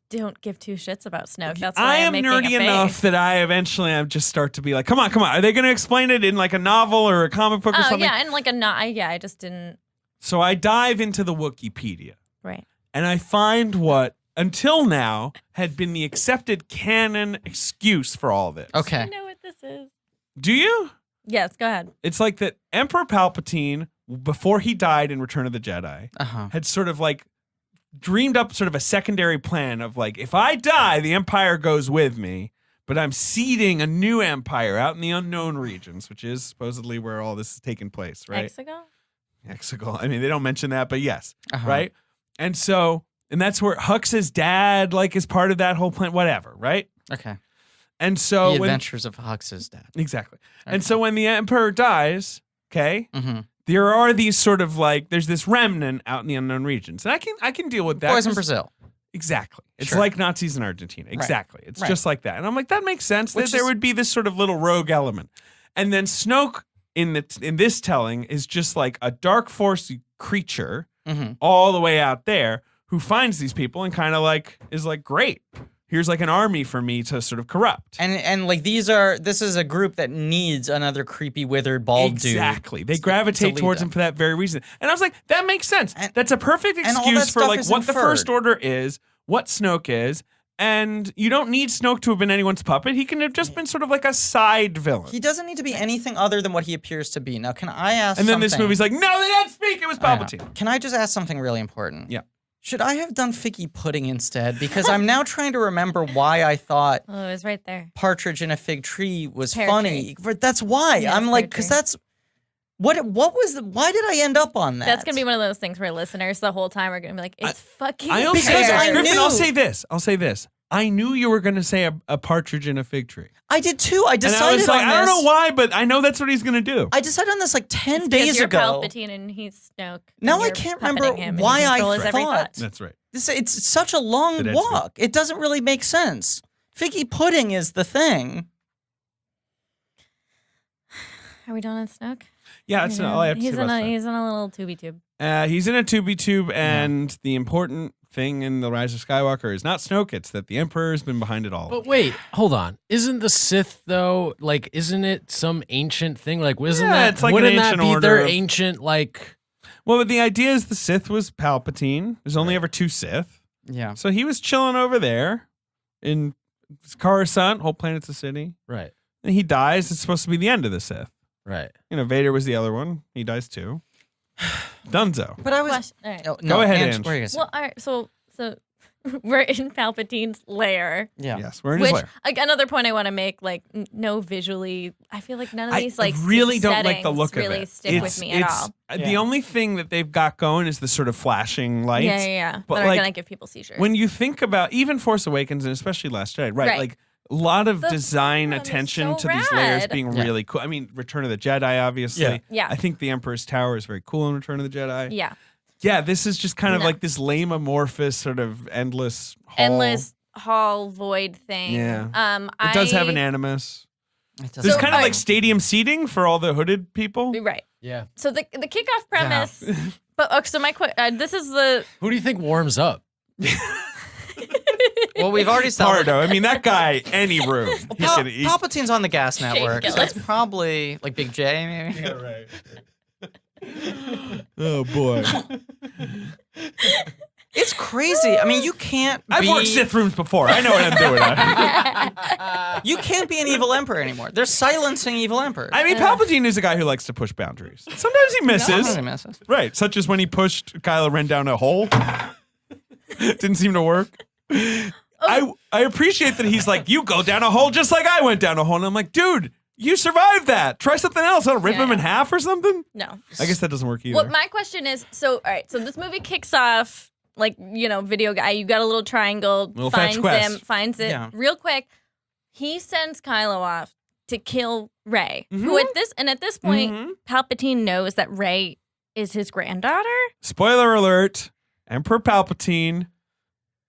S5: don't give two shits about Snoke. That's why
S3: I
S5: I'm
S3: am
S5: making
S3: nerdy
S5: a face.
S3: enough that I eventually just start to be like, come on. Are they going to explain it in like a novel or a comic book or something?
S5: Yeah, and like I just didn't.
S3: So I dive into the Wikipedia.
S5: Right.
S3: And I find what, until now, had been the accepted canon excuse for all this.
S4: Okay.
S5: I know what this is.
S3: Do you?
S5: Yes, go ahead.
S3: It's like that Emperor Palpatine, before he died in Return of the Jedi, had sort of like dreamed up sort of a secondary plan of like, if I die, the Empire goes with me, but I'm seeding a new empire out in the unknown regions, which is supposedly where all this is taking place, right? Exegol. I mean, they don't mention that, but yes, right? And so, and that's where Hux's dad, like, is part of that whole plan, whatever, right?
S4: Okay.
S3: And so
S4: The Adventures of Hux's dad.
S3: Exactly.
S4: Okay.
S3: And so when the Emperor dies, okay, there are these sort of like, there's this remnant out in the unknown regions. And I can deal with that.
S4: Boys in Brazil.
S3: Exactly. It's
S4: Sure.
S3: like Nazis in Argentina. Exactly. It's just like that. And I'm like, that makes sense.
S4: Which
S3: There
S4: is-
S3: would be this sort of little rogue element. And then Snoke in this telling is just like a dark force creature all the way out there who finds these people and kind of like is like, great. Here's like an army for me to sort of corrupt.
S4: And like this is a group that needs another creepy withered bald dude.
S3: Exactly. They gravitate towards him for that very reason. And I was like, that makes sense. That's a perfect
S4: and all
S3: excuse
S4: that
S3: for
S4: stuff
S3: like
S4: is
S3: what the First
S4: inferred.
S3: Order is, what Snoke is, and you don't need Snoke to have been anyone's puppet. He can have just been sort of like a side villain.
S4: He doesn't need to be anything other than what he appears to be. Now, can I ask
S3: And then this
S4: something?
S3: movie's like, no, they didn't speak. It was
S4: I know.
S3: Palpatine.
S4: Can I just ask something really important?
S3: Yeah.
S4: Should I have done figgy pudding instead? Because I'm now trying to remember why I thought
S5: Oh, it was right there.
S4: partridge in a fig tree was
S5: Pear
S4: funny. That's why.
S5: Yeah,
S4: I'm
S5: it's
S4: like,
S5: pear
S4: because
S5: tree.
S4: that's what was the, why did I end up on that?
S5: That's gonna be one of those things where listeners the whole time are gonna be like, "It's fucking."
S3: I also
S4: Because I
S3: Griffin,
S4: knew-
S3: I'll say this. I knew you were going to say a partridge in a fig tree.
S4: I did too. I
S3: And
S4: decided
S3: I was like,
S4: on
S3: I don't
S4: this.
S3: know why, but I know that's what he's going to do.
S4: I decided on this like 10
S5: Because
S4: days
S5: you're
S4: ago.
S5: Palpatine and he's Snoke.
S4: Now
S5: and
S4: I
S5: you're
S4: can't
S5: puppeting
S4: remember
S5: him and he
S4: why I
S5: controls every
S4: thought.
S5: thought.
S3: That's right.
S4: It's such a long
S3: The dead
S4: walk. It doesn't really make sense. Figgy pudding is the thing.
S5: Are we done on Snoke?
S3: Yeah, that's all I have to say about Snoke.
S5: He's in a little tubey tube.
S3: He's in a tubey tube, and the important thing in the Rise of Skywalker is not Snoke; it's that the Emperor has been behind it all.
S6: But wait, hold on. Isn't the Sith though? Like, isn't it some ancient thing? Like, isn't that?
S3: It's like
S6: wouldn't
S3: an
S6: that
S3: ancient
S6: be
S3: order
S6: their
S3: of-
S6: ancient like?
S3: Well, but the idea is the Sith was Palpatine. There's only ever 2 Sith,
S4: Yeah.
S3: so he was chilling over there in Coruscant. Whole planet's a city.
S6: Right.
S3: And he dies. It's supposed to be the end of the Sith.
S6: Right.
S3: Vader was the other one. He dies too. Dunzo.
S4: But I was.
S5: Question. All right.
S4: Oh,
S3: Go ahead,
S4: Ange,
S3: Ange.
S4: what are you gonna say?
S5: Well, all right. So we're in Palpatine's lair.
S4: Yeah.
S3: Yes, we're in his
S5: Which,
S3: lair.
S5: like, another point I want to make, like, no visually. I feel like none of these, like,
S3: really don't like the
S5: settings
S3: look
S5: really
S3: of it.
S5: stick with me at all.
S3: The only thing that they've got going is the sort of flashing lights.
S5: Yeah.
S3: But
S5: that are
S3: like,
S5: gonna give people seizures.
S3: when you think about even Force Awakens and especially Last Jedi, right?
S5: Right.
S3: Like a lot of
S5: The
S3: design
S5: forum is
S3: attention
S5: so
S3: to these layers
S5: rad.
S3: being
S4: Yeah.
S3: really cool. I mean, Return of the Jedi, obviously.
S5: Yeah.
S3: I think the Emperor's Tower is very cool in Return of the Jedi.
S5: yeah,
S3: Yeah, this is just kind of
S5: No.
S3: like this lame amorphous sort of endless hall.
S5: endless hall void thing.
S3: Yeah.
S5: It
S3: It does have an animus.
S4: It doesn't-
S3: There's
S5: So,
S3: kind of
S5: alright.
S3: like stadium seating for all the hooded people.
S5: Right.
S6: Yeah.
S5: So the kickoff premise. But so this is the
S6: Who do you think warms up?
S4: Well, we've already established.
S3: Pardo. I mean, that guy, any room. He could eat.
S4: Palpatine's on the Gas Network, so
S5: Gillis.
S4: it's probably like Big J, maybe.
S3: Yeah, right. Oh, boy.
S4: It's crazy. I mean, you can't.
S3: I've worked Sith rooms before. I know what I'm doing.
S4: You can't be an evil emperor anymore. They're silencing evil emperors.
S3: I mean, Palpatine is a guy who likes to push boundaries. Sometimes he misses.
S4: He misses.
S3: Right, such as when he pushed Kylo Ren down a hole. Didn't seem to work. I appreciate that he's like, you go down a hole just like I went down a hole. And I'm like, dude, you survived that. Try something else. I'll rip him in half or something.
S5: no.
S3: I guess that doesn't work either.
S5: Well, my question is, so all right, so this movie kicks off like, video guy, you got a little triangle,
S3: Little fetch
S5: finds
S3: quest.
S5: him, finds it
S4: Yeah.
S5: real quick. He sends Kylo off to kill Rey, who at this point, Palpatine knows that Rey is his granddaughter.
S3: Spoiler alert, Emperor Palpatine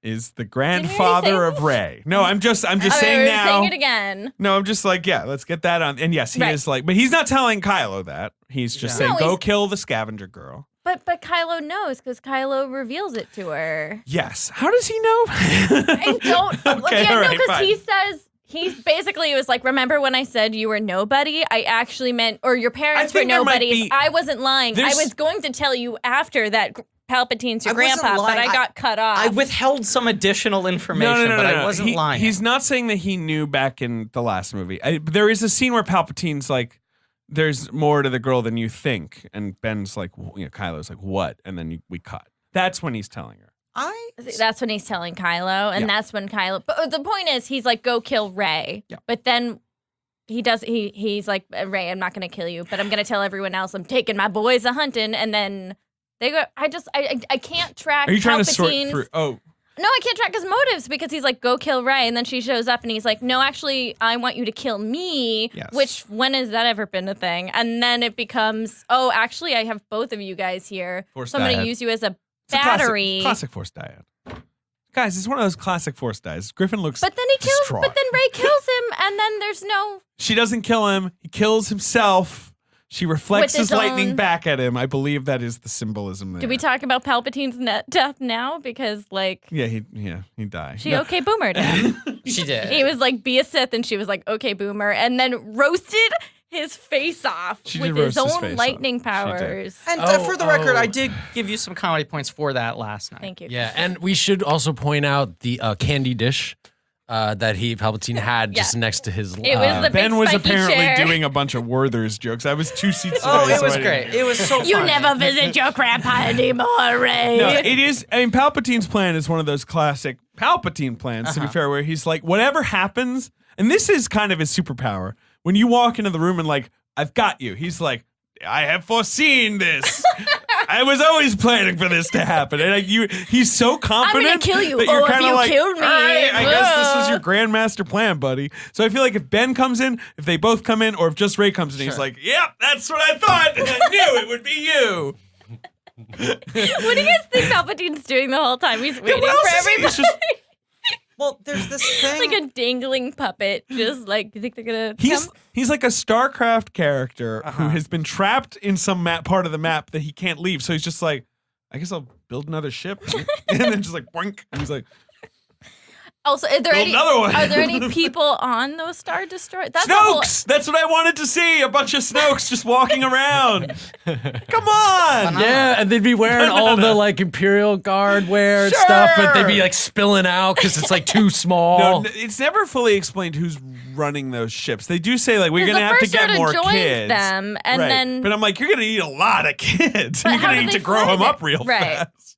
S3: is the grandfather of Rey. No, I'm just saying
S5: we're
S3: now.
S5: saying it again.
S3: No, I'm just like, yeah, let's get that on. And yes, he
S5: Right.
S3: is like, but he's not telling Kylo that. He's just
S4: Yeah.
S3: saying,
S5: No,
S3: go
S5: he's-
S3: kill the scavenger girl.
S5: But Kylo knows because Kylo reveals it to her.
S3: Yes. How does he know?
S5: I don't.
S3: Okay,
S5: yeah,
S3: all
S5: no,
S3: right,
S5: because
S3: fine.
S5: he says he was like, remember when I said you were nobody? I actually meant, or your parents were
S3: think there might
S5: nobodies.
S3: be-
S5: I wasn't lying. I
S3: There's-
S5: was going to tell you after that Palpatine's your
S4: I wasn't
S5: grandpa, but
S4: lying.
S5: I got cut off.
S4: I withheld some additional information, but I wasn't lying.
S3: He's not saying that he knew back in the last movie. There is a scene where Palpatine's like, there's more to the girl than you think. And Ben's like, Kylo's like, what? And then we cut. That's when he's telling her.
S5: That's when he's telling Kylo, and
S3: Yeah.
S5: that's when Kylo. But the point is, he's like, "Go kill Rey."
S3: Yeah.
S5: But then he's like, "Rey, I'm not going to kill you, but I'm going to tell everyone else I'm taking my boys a hunting." And then they go. I can't track.
S3: Are you trying to sort
S5: Palpatine's-
S3: through? Oh,
S5: No, I can't track his motives because he's like, "Go kill Rey," and then she shows up and he's like, "No, actually, I want you to kill me."
S3: Yes.
S5: Which when has that ever been a thing? And then it becomes, "Oh, actually, I have both of you guys here,
S3: Force
S5: so I'm going
S3: dyad.
S5: to use you as a
S3: it's a classic-
S5: battery."
S3: classic Force dyad. Guys, it's one of those classic Force dyes. Griffin looks
S5: But then he kills.
S3: distraught.
S5: But then Rey kills him, and then there's no.
S3: She doesn't kill him. He kills himself. She reflects
S5: With
S3: his
S5: his
S3: lightning
S5: own-
S3: back at him. I believe that is the symbolism there.
S5: Did we talk about Palpatine's death now? Because like,
S3: Yeah, he died.
S5: she
S3: No,
S5: okay boomered him.
S4: She did.
S5: He was like, "Be a Sith," and she was like, "Okay, boomer," and then roasted his face off
S3: She
S5: with
S3: did
S5: his
S3: roast his
S5: own
S3: face
S5: lightning
S3: off. She did.
S5: powers.
S4: And
S6: Oh,
S4: for the record,
S6: oh.
S4: I did give you some comedy points for that last night.
S5: Thank you.
S6: Yeah, and we should also point out the candy dish that Palpatine had just
S5: Yeah.
S6: next to his.
S5: It was the
S3: Ben
S5: big
S3: was
S5: spiky
S3: apparently
S5: chair.
S3: doing a bunch of Werther's jokes. I was 2 seats
S4: Oh,
S3: away.
S4: it
S3: so
S4: was
S3: I didn't-
S4: great. It was so
S5: You
S4: fun.
S5: never visit your grandpa anymore, Rey.
S3: No, it is. I mean, Palpatine's plan is one of those classic Palpatine plans, to be fair, where he's like, whatever happens, and this is kind of his superpower. When you walk into the room and like, I've got you, he's like, I have foreseen this. I was always planning for this to happen. And like, he's so confident.
S5: I'm gonna kill you.
S3: That you're
S5: Oh, if
S3: kinda
S5: you
S3: like,
S5: killed me.
S3: All right, I guess this was
S5: Whoa.
S3: your grandmaster plan, buddy. So I feel like if Ben comes in, if they both come in, or if just Rey comes in, he's like, yep, that's what I thought. And I knew it would be you.
S5: What do you guys think Palpatine's doing the whole time? He's waiting
S3: what else
S5: for
S3: is he?
S5: everybody.
S3: It's just-
S4: Well, there's this thing.
S5: Like a dangling puppet, just like, you think they're gonna
S3: He's
S5: come?
S3: he's like a StarCraft character who has been trapped in some part of the map that he can't leave. So he's just like, I guess I'll build another ship. And then just like, boink. And he's like,
S5: Also, are there
S3: Build another one.
S5: Are there any people on those Star Destroyers? That's the whole-
S3: Snoke's! That's what I wanted to see. A bunch of Snokes just walking around. Come on.
S6: Yeah, and they'd be wearing all the like Imperial Guard wear and stuff, but they'd be like spilling out because it's like too small.
S3: No, it's never fully explained who's running those ships. They do say like we're
S5: 'Cause
S3: gonna
S5: the
S3: have to
S5: first
S3: get
S5: Yoda
S3: more
S5: joins
S3: kids.
S5: them, and
S3: Right.
S5: then-
S3: But I'm like, you're gonna need a lot of kids.
S5: But
S3: You're
S5: how
S3: gonna
S5: do
S3: need
S5: they
S3: to grow
S5: fly
S3: them up
S5: them?
S3: real
S5: Right.
S3: fast.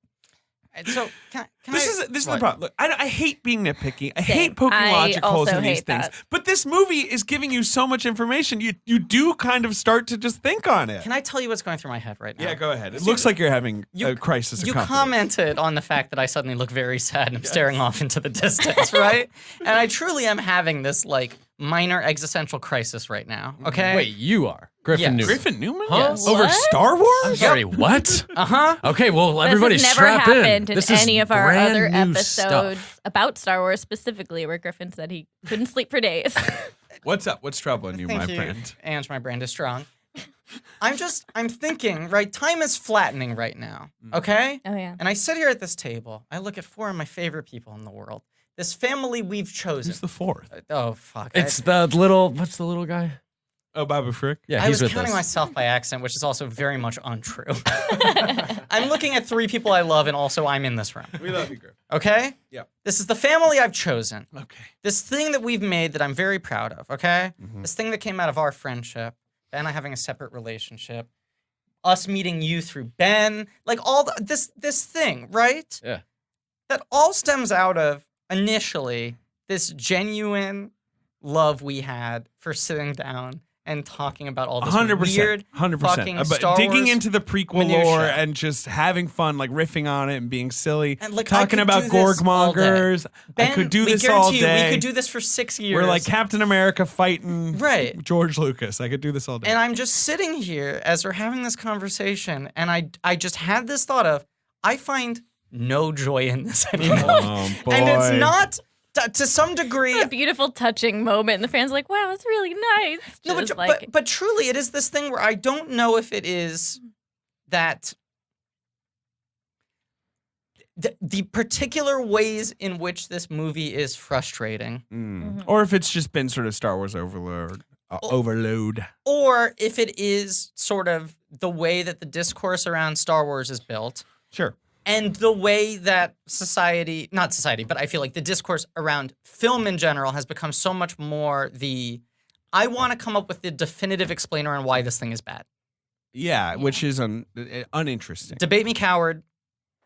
S4: So can
S3: This
S4: I,
S3: is the
S4: what?
S3: problem. Look, I hate being nitpicky. I
S5: Same.
S3: hate poking
S5: I
S3: logic holes
S5: also
S3: in these
S5: hate
S3: things.
S5: that.
S3: But this movie is giving you so much information. You do kind of start to just think on it.
S4: Can I tell you what's going through my head right now?
S3: Yeah, go ahead. It looks like you're having a crisis of
S4: You
S3: confidence.
S4: commented on the fact that I suddenly look very sad and I'm staring off into the distance, right? And I truly am having this like minor existential crisis right now. Okay.
S6: Wait, you are Griffin
S4: Yes.
S6: Newman.
S3: Griffin Newman?
S6: Huh?
S4: Yes.
S3: Over
S5: What?
S3: Star Wars?
S6: I'm sorry, what?
S4: Uh huh.
S6: Okay, well,
S5: This
S6: everybody
S5: has never
S6: strap in.
S5: happened in
S6: This is
S5: any of our
S6: brand
S5: other
S6: new
S5: episodes
S6: stuff.
S5: about Star Wars specifically, where Griffin said he couldn't sleep for days.
S3: What's up? What's troubling you, my
S4: Thank you,
S3: friend?
S4: Ange. My brand is strong. I'm thinking, right? Time is flattening right now. Okay.
S5: Oh yeah.
S4: And I sit here at this table. I look at four of my favorite people in the world. This family we've chosen.
S3: Who's the fourth?
S4: Oh fuck!
S6: It's the little, what's the little guy?
S3: Oh, Babu Frick?
S6: Yeah,
S4: I
S6: he's
S4: was
S6: with
S4: counting
S6: us.
S4: myself by accident, which is also very much untrue. I'm looking at three people I love, and also I'm in this room.
S3: We love you, Griff.
S4: Okay?
S3: Yep.
S4: This is the family I've chosen.
S3: Okay.
S4: This thing that we've made that I'm very proud of, okay?
S3: Mm-hmm.
S4: This thing that came out of our friendship, Ben and I having a separate relationship, us meeting you through Ben, like all this thing, right?
S6: Yeah.
S4: That all stems out of, initially, this genuine love we had for sitting down and talking about all this
S3: 100%.
S4: weird
S3: 100%.
S4: fucking
S3: But
S4: Star
S3: digging
S4: Wars
S3: into the prequel
S4: minutia.
S3: lore and just having fun, like riffing on it and being silly,
S4: And, like, I
S3: talking
S4: could
S3: about
S4: do this all day.
S3: Gorgmongers.
S4: Ben,
S3: I could do
S4: we
S3: this all
S4: guarantee you,
S3: day.
S4: we could do this for 6 years.
S3: We're like Captain America fighting
S4: Right.
S3: George Lucas. I could do this all day.
S4: And I'm just sitting here as we're having this conversation, and I just had this thought of, I find no joy in this anymore.
S3: Oh, boy.
S4: And it's not, to some degree,
S5: A beautiful, touching moment, and the fans are like, "Wow, it's really nice."
S4: no,
S5: Just
S4: but truly, it is this thing where I don't know if it is that the particular ways in which this movie is frustrating,
S3: Or if it's just been sort of Star Wars overload. Overload.
S4: or if it is sort of the way that the discourse around Star Wars is built.
S3: Sure.
S4: And the way that not society, but I feel like the discourse around film in general has become so much more I want to come up with the definitive explainer on why this thing is bad.
S3: Yeah, which is uninteresting.
S4: Debate me, coward.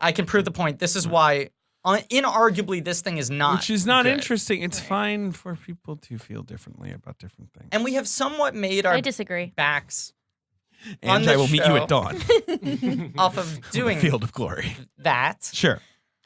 S4: I can prove the point. This is why, inarguably, this thing is not
S3: Which is not
S4: good.
S3: interesting. It's fine for people to feel differently about different things.
S4: And we have somewhat made our
S5: I disagree.
S4: backs
S3: And
S4: this
S3: I will meet you
S4: show-
S3: at dawn.
S4: off of doing
S3: Field of Glory.
S4: that.
S3: Sure.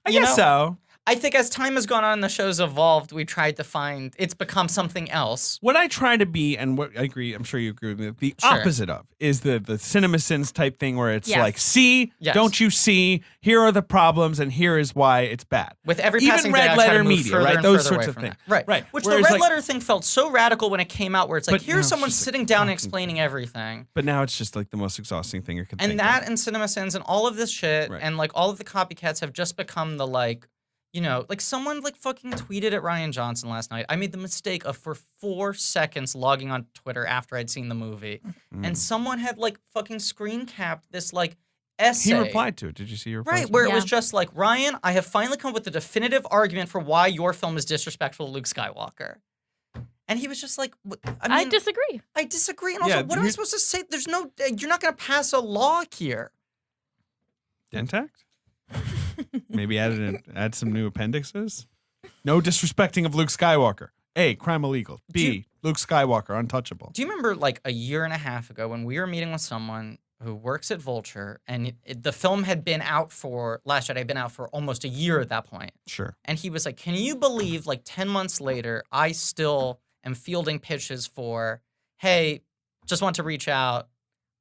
S3: I
S4: You
S3: guess so.
S4: I think as time has gone on and the show's evolved, we tried to find it's become something else.
S3: What I try to be, and what I agree, I'm sure you agree with me, the
S4: Sure.
S3: opposite of is the CinemaSins type thing where it's
S5: Yes.
S3: like, see,
S4: Yes.
S3: don't you see? Here are the problems, and here is why it's bad.
S4: With every
S3: Even
S4: passing
S3: red
S4: day, I try
S3: letter
S4: to move
S3: media,
S4: further
S3: right?
S4: and
S3: Those
S4: further
S3: sorts
S4: away
S3: of
S4: from
S3: things.
S4: that. Right.
S3: Right.
S4: Which
S3: Whereas,
S4: the red
S3: like-
S4: letter thing felt so radical when it came out, where it's like,
S3: But now
S4: here's
S3: it's
S4: someone
S3: just like
S4: sitting down and
S3: constantly-
S4: explaining everything.
S3: But now it's just like the most exhausting thing you could think
S4: And that
S3: of.
S4: and CinemaSins and all of this shit
S3: Right.
S4: and like all of the copycats have just become the like, you know, like someone like fucking tweeted at Ryan Johnson last night. I made the mistake of for 4 seconds logging on Twitter after I'd seen the movie. And someone had like fucking screen capped this like essay.
S3: He replied to it. Did you see your reply?
S4: Right, where it was
S5: Yeah.
S4: just like, Ryan, I have finally come up with the definitive argument for why your film is disrespectful to Luke Skywalker. And he was just like,
S5: I disagree.
S4: I disagree. And also,
S3: Yeah,
S4: what am I supposed to say? There's no, you're not going to pass a law here.
S3: Dentact? Maybe add some new appendixes? No disrespecting of Luke Skywalker. A, crime illegal. B, Luke Skywalker, untouchable.
S4: Do you remember like a year and a half ago when we were meeting with someone who works at Vulture and the film had been out Last Jedi had been out for almost a year at that point.
S3: Sure.
S4: And he was like, can you believe like 10 months later, I still am fielding pitches for, hey, just want to reach out.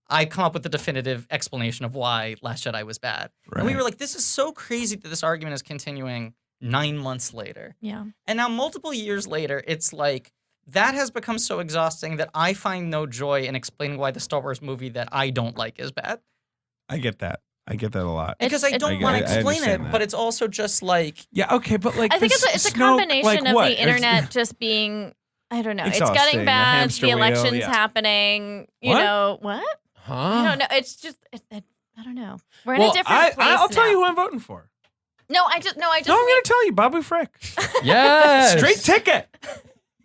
S4: I come up with the definitive explanation of why Last Jedi was bad. And we
S3: Right.
S4: were like, this is so crazy that this argument is continuing 9 months later.
S5: Yeah.
S4: And now multiple years later, it's like, that has become so exhausting that I find no joy in explaining why the Star Wars movie that I don't like is bad.
S3: I get that. I get that a lot.
S4: Because I don't
S3: I
S4: want to explain
S3: understand
S4: it,
S3: that.
S4: but it's also just like
S3: Yeah, okay, but like
S5: I think
S3: this
S5: it's a
S3: Snoke,
S5: combination
S3: like,
S5: of
S3: what?
S5: the internet just being, I don't know, it's
S3: Exhausting,
S5: getting
S3: the
S5: bad,
S3: hamster
S5: the
S3: wheel,
S5: elections
S3: yeah.
S5: happening, you
S3: What?
S5: know, what?
S6: Huh?
S5: I don't know. It's just, I don't know. We're in
S6: Well,
S5: a different place
S3: I'll tell
S5: now.
S3: you who I'm voting for.
S5: No, I just
S3: No, I'm going to tell you, Babu Frick.
S6: Yes.
S3: Straight ticket.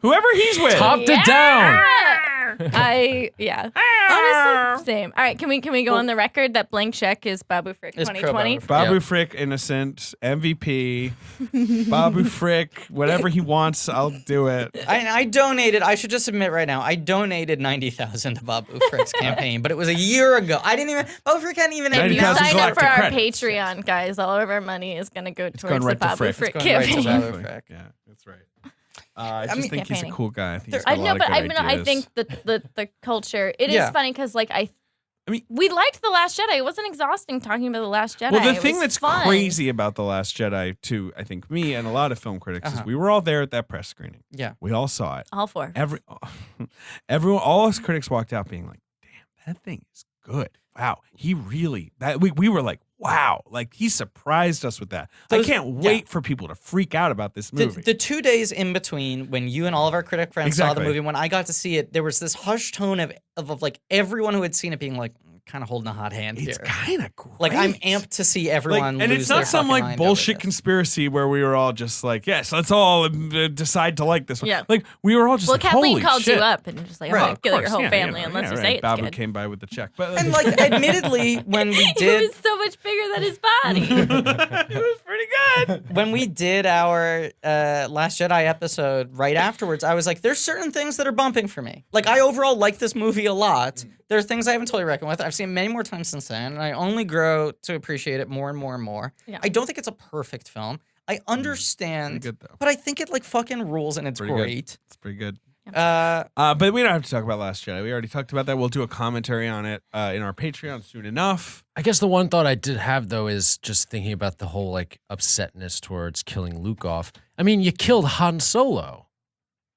S3: Whoever he's with.
S6: Top to down.
S5: Honestly, same. All right, can we go on the record that blank check is Babu Frick
S4: It's pro
S5: 2020?
S4: Babu
S3: Babu
S4: Yep.
S3: Frick, innocent, MVP. Babu Frick, whatever he wants, I'll do it.
S4: I donated. I should just admit right now, I donated 90,000 to Babu Frick's campaign, but it was a year ago. I didn't even. Babu Frick hadn't even.
S5: If you
S3: 90,000
S5: sign up for
S3: galactic
S5: our
S3: credits.
S5: Patreon, guys, all of our money is going to go
S3: going
S5: towards the
S3: right to
S5: Babu
S3: Frick.
S5: Frick
S4: It's going right to
S5: campaign.
S4: Babu Frick.
S3: Yeah, that's right. I just
S4: mean-
S3: think he's a
S5: Campaigning.
S3: cool guy. I think he's
S5: I
S3: got a
S5: know,
S3: lot
S5: but
S3: of
S5: I
S3: good
S5: mean, I
S3: ideas.
S5: think the culture. It is
S4: Yeah.
S5: funny because like
S3: I mean-
S5: we liked the Last Jedi. It wasn't exhausting talking about the Last Jedi.
S3: Well, the
S5: It
S3: thing
S5: was
S3: that's
S5: fun.
S3: crazy about The Last Jedi, to I think me and a lot of film critics, is we were all there at that press screening.
S4: Yeah.
S3: We all saw it.
S5: All four.
S3: Everyone, all us critics walked out being like, "Damn, that thing is good. Wow, he really." We were like, "Wow!" Like he surprised us with that. I
S4: Those-
S3: can't wait for people to freak out about this movie.
S4: The 2 days in between when you and all of our critic friends saw
S3: Exactly.
S4: the movie, when I got to see it, there was this hushed tone of like everyone who had seen it being like, kind of holding a hot hand
S3: it's
S4: here.
S3: kind of great.
S4: Like I'm amped to see
S3: Like,
S4: everyone
S3: and
S4: lose
S3: it's
S4: their
S3: not some
S4: fucking
S3: like
S4: mind over
S3: bullshit
S4: this.
S3: conspiracy where we were all just like, yes, let's all decide to like this one.
S5: Yeah.
S3: Like we were all just
S5: Well,
S3: like,
S5: Kathleen
S3: holy
S5: called
S3: shit.
S5: you up and just like,
S4: Right,
S5: oh,
S4: of
S5: kill your
S3: course,
S5: whole
S3: yeah,
S5: family
S3: you know,
S5: unless
S3: yeah,
S5: you
S3: right.
S5: say it's
S3: Babu
S5: good.
S3: came by with the check, but
S4: And like, admittedly, when we
S5: It
S4: did
S5: was so much bigger than his body.
S3: it was pretty good.
S4: when we did our Last Jedi episode right afterwards, I was like, there's certain things that are bumping for me. Like, I overall like this movie a lot. There are things I haven't totally reckoned with. I've seen it many more times since then, and I only grow to appreciate it more and more and more.
S5: Yeah.
S4: I don't think it's a perfect film. I
S3: Pretty
S4: understand,
S3: good though.
S4: but I think it like fucking rules and it's
S3: Pretty good.
S4: great.
S3: It's pretty good.
S4: But
S3: We don't have to talk about Last Jedi. We already talked about that. We'll do a commentary on it in our Patreon soon enough.
S6: I guess the one thought I did have though is just thinking about the whole like upsetness towards killing Luke off. I mean, you killed Han Solo.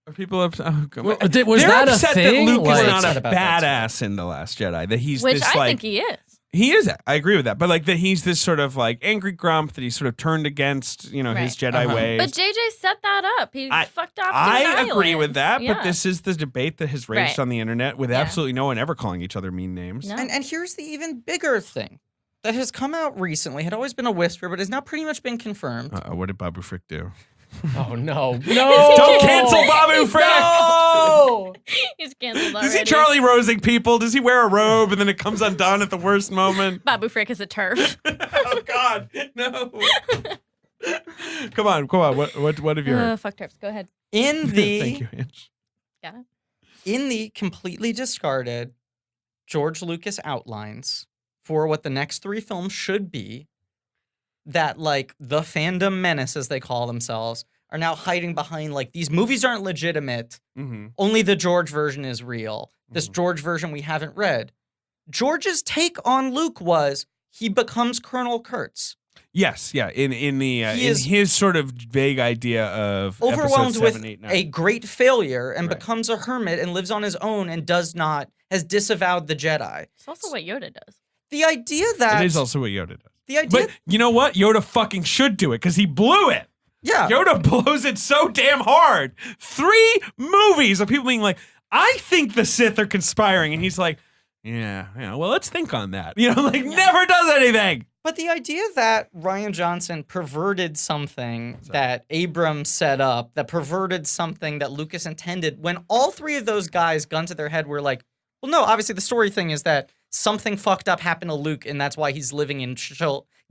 S3: Are people upset? Oh, come on.
S6: Was
S3: They're
S6: that a
S3: upset
S6: thing?
S3: that Luke
S6: Like-
S3: is not
S4: Upset
S3: a
S4: about that,
S3: badass in The Last Jedi. That he's
S5: Which
S3: this
S5: I
S3: like
S5: think he is.
S3: he is. I agree with that. But like that he's this sort of like angry grump that he's sort of turned against his
S5: Right.
S3: Jedi ways.
S5: But JJ set that up. He
S3: I-
S5: fucked off to an
S3: I agree
S5: island.
S3: with that,
S5: Yeah.
S3: but this is the debate that has raged
S5: Right.
S3: on the internet with
S5: Yeah.
S3: absolutely no one ever calling each other mean names.
S5: No.
S4: and here's the even bigger thing that has come out recently. Had always been a whisper, but has now pretty much been confirmed.
S3: What did Babu Frick do?
S6: Oh no, no!
S3: Don't cancel Babu Frick!
S4: No!
S5: He's canceled already.
S3: Is he Charlie Rosing people? Does he wear a robe and then it comes undone at the worst moment?
S5: Babu Frick is a turf.
S3: Oh God, no! Come on! What have you heard?
S5: Fuck turfs. Go ahead.
S4: In the
S3: Thank you, Ange.
S5: Yeah.
S4: in the completely discarded George Lucas outlines for what the next 3 films should be, that like the fandom menace, as they call themselves, are now hiding behind like these movies aren't legitimate.
S3: Mm-hmm.
S4: Only the George version is real. This George version we haven't read. George's take on Luke was he becomes Colonel Kurtz,
S3: Yes, yeah. In
S4: He
S3: in
S4: is
S3: his sort of vague idea of
S4: overwhelmed
S3: episode
S4: with
S3: 7, 8, 9.
S4: a great failure and
S3: Right.
S4: becomes a hermit and lives on his own and has disavowed the Jedi.
S5: It's also what Yoda does.
S4: The idea that
S3: It is also what Yoda does.
S4: the idea,
S3: But you know what? Yoda fucking should do it because he blew it.
S4: yeah,
S3: Yoda blows it so damn hard. 3 movies of people being like, I think the Sith are conspiring. And he's like, yeah, well, let's think on that. Never does anything.
S4: But the idea that Rian Johnson perverted something that Abrams set up, that perverted something that Lucas intended, when all 3 of those guys, gun to their head, were like, well, no, obviously the story thing is that something fucked up happened to Luke, and that's why he's living in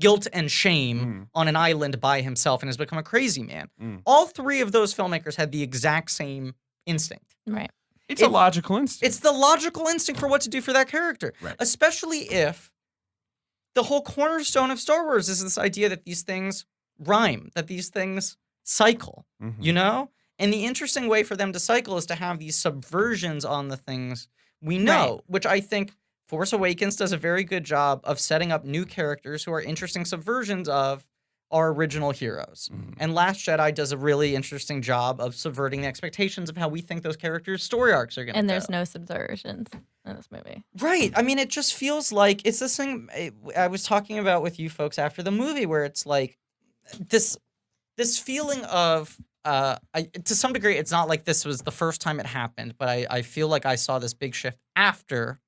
S4: guilt and shame on an island by himself and has become a crazy man. All 3 of those filmmakers had the exact same instinct.
S5: Right.
S3: It's a logical instinct.
S4: It's the logical instinct for what to do for that character.
S3: Right.
S4: Especially if the whole cornerstone of Star Wars is this idea that these things rhyme, that these things cycle, you know? And the interesting way for them to cycle is to have these subversions on the things we know,
S5: Right.
S4: which I think Force Awakens does a very good job of setting up new characters who are interesting subversions of our original heroes. And Last Jedi does a really interesting job of subverting the expectations of how we think those characters' story arcs are going to go.
S5: And there's no subversions in this movie.
S4: Right. I mean, it just feels like it's this thing I was talking about with you folks after the movie where it's like this feeling of, to some degree, it's not like this was the first time it happened, but I feel like I saw this big shift after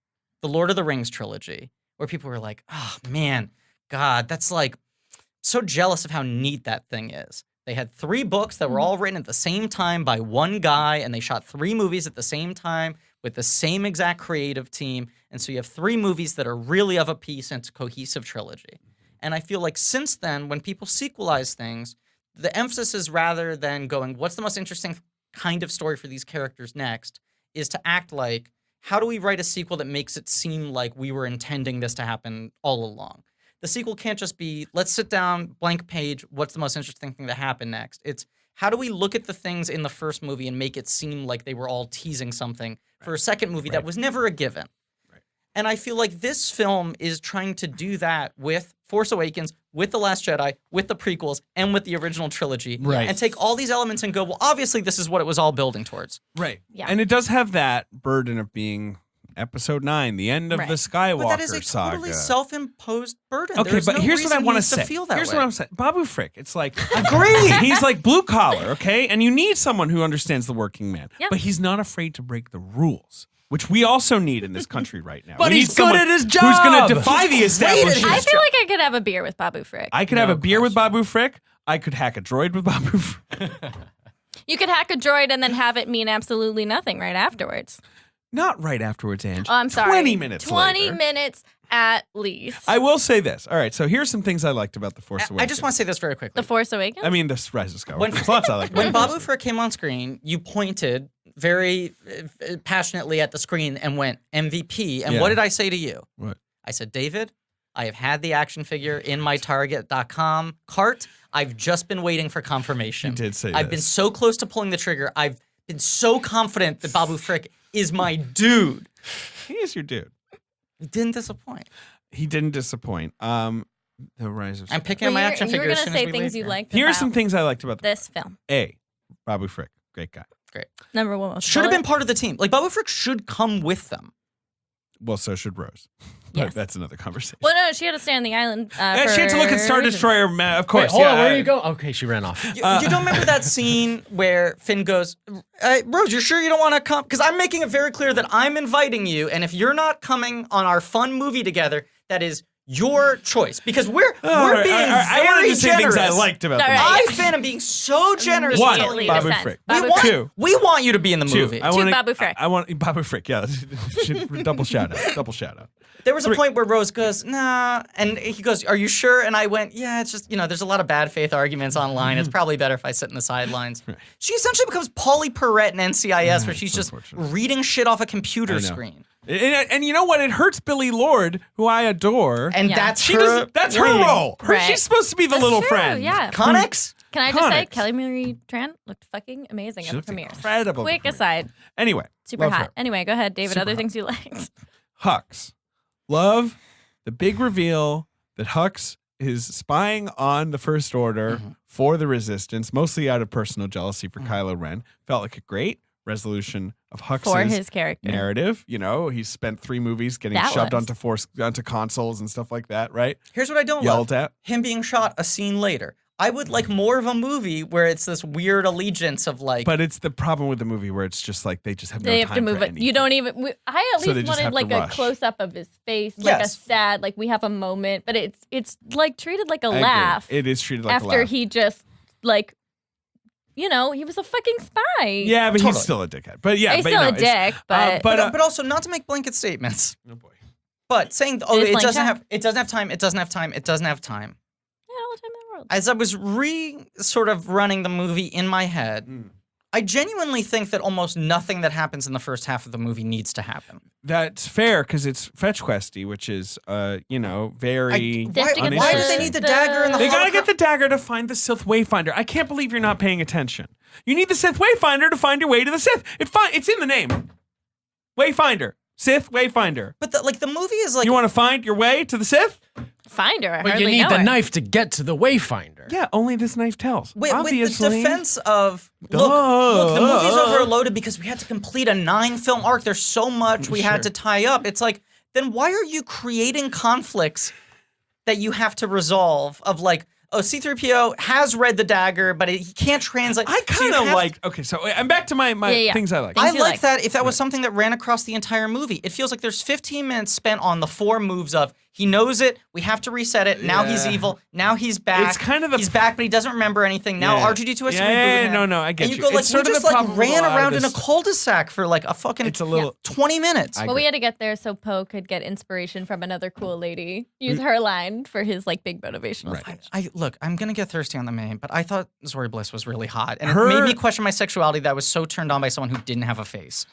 S4: the Lord of the Rings trilogy where people were like, oh, man, God, that's like so jealous of how neat that thing is. They had 3 books that were all written at the same time by one guy, and they shot 3 movies at the same time with the same exact creative team. And so you have 3 movies that are really of a piece and it's a cohesive trilogy. And I feel like since then, when people sequelize things, the emphasis is rather than going, what's the most interesting kind of story for these characters next, is to act like, how do we write a sequel that makes it seem like we were intending this to happen all along? The sequel can't just be, let's sit down, blank page, what's the most interesting thing to happen next? It's, how do we look at the things in the first movie and make it seem like they were all teasing something for a second movie that was never a given? Right. And I feel like this film is trying to do that with Force Awakens, with The Last Jedi, with the prequels, and with the original trilogy.
S3: Right.
S4: And take all these elements and go, well, obviously this is what it was all building towards.
S3: Right.
S5: Yeah.
S3: And it does have that burden of being Episode 9, the end of the Skywalker
S4: But that is a
S3: saga.
S4: totally self-imposed burden.
S3: Okay,
S4: There's
S3: but
S4: no
S3: here's what I
S4: reason
S3: want
S4: he
S3: to say.
S4: feel that
S3: Here's
S4: way.
S3: what I'm saying. Babu Frick, it's like,
S4: Agreed.
S3: he's like blue collar, okay? And you need someone who understands the working man.
S5: Yep.
S3: But he's not afraid to break the rules, which we also need in this country right now.
S6: But
S3: We need
S6: he's good
S3: someone
S6: at his
S3: Who's going
S6: job.
S3: to defy the establishment.
S5: I feel like I could have a beer with Babu Frick.
S3: I could have a beer with Babu Frick. I could hack a droid with Babu Frick.
S5: You could hack a droid and then have it mean absolutely nothing right afterwards.
S3: Not right afterwards, Ange.
S5: Oh, I'm sorry.
S3: 20 minutes
S5: 20
S3: later.
S5: minutes at least.
S3: I will say this. All right, so here's some things I liked about The Force Awakens.
S4: I just want to say this very quickly.
S5: The Force Awakens?
S3: I mean, this Rise of Skywalker.
S4: When-
S3: There's lots I like.
S4: When Babu Frick came on screen, you pointed very passionately at the screen and went, MVP. And
S3: Yeah.
S4: what did I say to you?
S3: What?
S4: I said, David, I have had the action figure in my Target.com cart. I've just been waiting for confirmation.
S3: You did say
S4: I've been
S3: this.
S4: so close to pulling the trigger. I've been so confident that Babu Frick is my dude.
S3: He is your dude.
S4: He didn't disappoint.
S3: He didn't disappoint. The Rise of
S4: I'm
S3: Skywalker.
S4: picking up my action
S5: you were
S4: figure as
S5: going
S4: soon
S5: to
S4: as
S5: say
S4: we
S5: things
S4: leave
S5: you
S4: here.
S5: liked
S3: Here's
S5: about
S3: some things I liked about
S5: this film.
S3: Babu Frick, great guy.
S4: Great.
S5: Number one most
S4: Should have been
S5: bullet.
S4: part of the team. Like, Babu Frick should come with them.
S3: Well, so should Rose.
S5: Yes.
S3: But that's another conversation.
S5: Well, no, she had to stay on the island.
S3: And she had to look at Star
S5: for
S3: Destroyer, of course.
S6: Wait, hold on,
S3: yeah,
S6: where do you go? Okay, she ran off.
S4: You don't remember that scene where Finn goes, Rose, you're sure you don't want to come? Because I'm making it very clear that I'm inviting you, and if you're not coming on our fun movie together, that is your choice. Because we're being
S3: I wanted
S4: very
S3: to say
S4: generous.
S3: things I liked about
S5: All
S3: the
S5: right.
S3: movie.
S4: I, Finn, am being so generous.
S3: One,
S4: telling you
S3: Babu
S5: dissent.
S3: Frick.
S5: Babu
S4: we,
S5: Frick.
S4: want, we want you to be in the movie.
S3: I wanna-
S5: Babu Frick.
S3: I want Babu Frick, yeah. Double shout out. Double shout out.
S4: There was a point where Rose goes, nah, and he goes, are you sure? And I went, yeah, it's just, there's a lot of bad faith arguments online. It's probably better if I sit in the sidelines. She essentially becomes Polly Perrette in NCIS, where she's
S3: it's
S4: just
S3: unfortunate.
S4: reading shit off a computer
S3: I know.
S4: screen.
S3: And you know what? It hurts Billy Lord, who I adore.
S4: And
S5: Yeah.
S4: that's
S3: she
S4: her.
S3: does, that's her
S4: lane.
S3: role.
S5: Right.
S3: She's supposed to be the
S5: That's
S3: little
S5: true,
S3: friend.
S5: Yeah.
S4: Conics?
S5: Can I just say,
S3: Conics.
S5: Kelly Marie Tran looked fucking amazing
S3: She
S5: at the
S3: looked
S5: premiere.
S3: incredible.
S5: Quick aside.
S3: Anyway,
S5: Super
S3: love
S5: hot.
S3: her.
S5: Anyway, go ahead, David.
S3: Super
S5: Other
S3: hot.
S5: things you liked.
S3: Hux. Love the big reveal that Hux is spying on the First Order for the Resistance, mostly out of personal jealousy for Kylo Ren. Felt like a great resolution of Hux's
S5: For his character.
S3: narrative. He's spent 3 movies getting
S5: That
S3: shoved
S5: was.
S3: onto consoles and stuff like that, right?
S4: Here's what I don't
S3: Yelled
S4: love.
S3: at.
S4: Him being shot a scene later. I would like more of a movie where it's this weird allegiance of like.
S3: But it's the problem with the movie where it's just like they just have no
S5: They
S3: time
S5: have to move
S3: for
S5: it. You
S3: anything.
S5: don't even. I at
S3: So they
S5: least
S3: just have
S5: wanted
S3: to
S5: like a
S3: rush.
S5: close up of his face, like a
S4: Yes.
S5: sad, like we have a moment, but it's like treated like a
S3: I agree.
S5: laugh.
S3: It is treated like a
S5: after
S3: laugh.
S5: he just like, he was a fucking spy.
S3: Yeah, but
S4: Totally.
S3: he's still a dickhead. But yeah,
S5: He's
S3: but
S5: still
S3: no,
S5: a
S3: it's-
S5: dick, but
S4: but also not to make blanket statements.
S3: Oh boy.
S4: But saying,
S5: It is
S4: it
S5: blank
S4: doesn't
S5: check.
S4: have, it doesn't have time, it doesn't have time, it doesn't have time.
S5: yeah, all the time in the world.
S4: As I was sort of running the movie in my head, I genuinely think that almost nothing that happens in the first half of the movie needs to happen.
S3: That's fair because it's fetch questy, which is very
S5: They have to
S4: Why
S5: get
S4: do they
S3: uninteresting.
S4: need the dagger and the
S3: They gotta
S4: holocaust?
S3: get the dagger to find the Sith Wayfinder. I can't believe you're not paying attention. You need the Sith Wayfinder to find your way to the Sith. It's in the name. Wayfinder. Sith Wayfinder.
S4: But the movie is like
S3: You want to find your way to the Sith?
S5: Find her. I
S6: But you
S5: hardly
S6: need
S5: know
S6: the
S5: her.
S6: knife to get to the Wayfinder.
S3: Yeah, only this knife tells.
S4: With
S3: Obviously.
S4: the defense of look, the movie's overloaded because we had to complete a 9-film arc. There's so much we had to tie up. It's like, then why are you creating conflicts that you have to resolve? Of like, oh, C-3PO has read the dagger, but he can't translate.
S3: I kind of like. Okay, so I'm back to my things I like.
S4: I like that if that was something that ran across the entire movie. It feels like there's 15 minutes spent on the 4 moves of he knows it, we have to reset it, now he's evil, now he's back.
S3: It's kind of
S4: he's back, but he doesn't remember anything. Now R2-D2 has to reboot him.
S3: No, I get
S4: and
S3: you.
S4: you go like,
S3: It's
S4: we
S3: sort of
S4: just
S3: the
S4: like
S3: problem with
S4: ran
S3: a lot of
S4: around in a
S3: this-
S4: cul-de-sac for like a fucking
S3: It's a little
S4: 20 minutes.
S5: Well, we had to get there so Poe could get inspiration from another cool lady. Use her line for his like big motivational speech.
S4: Look, I'm gonna get thirsty on the main, but I thought Zori Bliss was really hot, and
S3: Her-
S4: it made me question my sexuality that I was so turned on by someone who didn't have a face.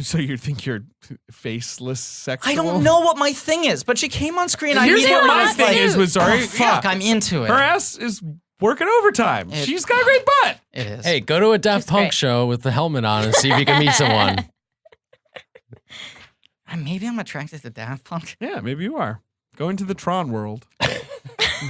S3: So you think you're faceless sexual?
S4: I don't know what my thing is, but she came on screen.
S3: Here's
S4: I
S3: what my
S5: hot
S3: thing is with Zori.
S4: Oh, fuck, I'm into it.
S3: Her ass is working overtime.
S4: It-
S3: She's got a great butt.
S4: It is.
S6: Hey, go to a Daft
S5: She's
S6: Punk
S5: great.
S6: show with the helmet on and see if you can meet someone.
S4: Maybe I'm attracted to Daft Punk.
S3: Yeah, maybe you are. Go into the Tron world.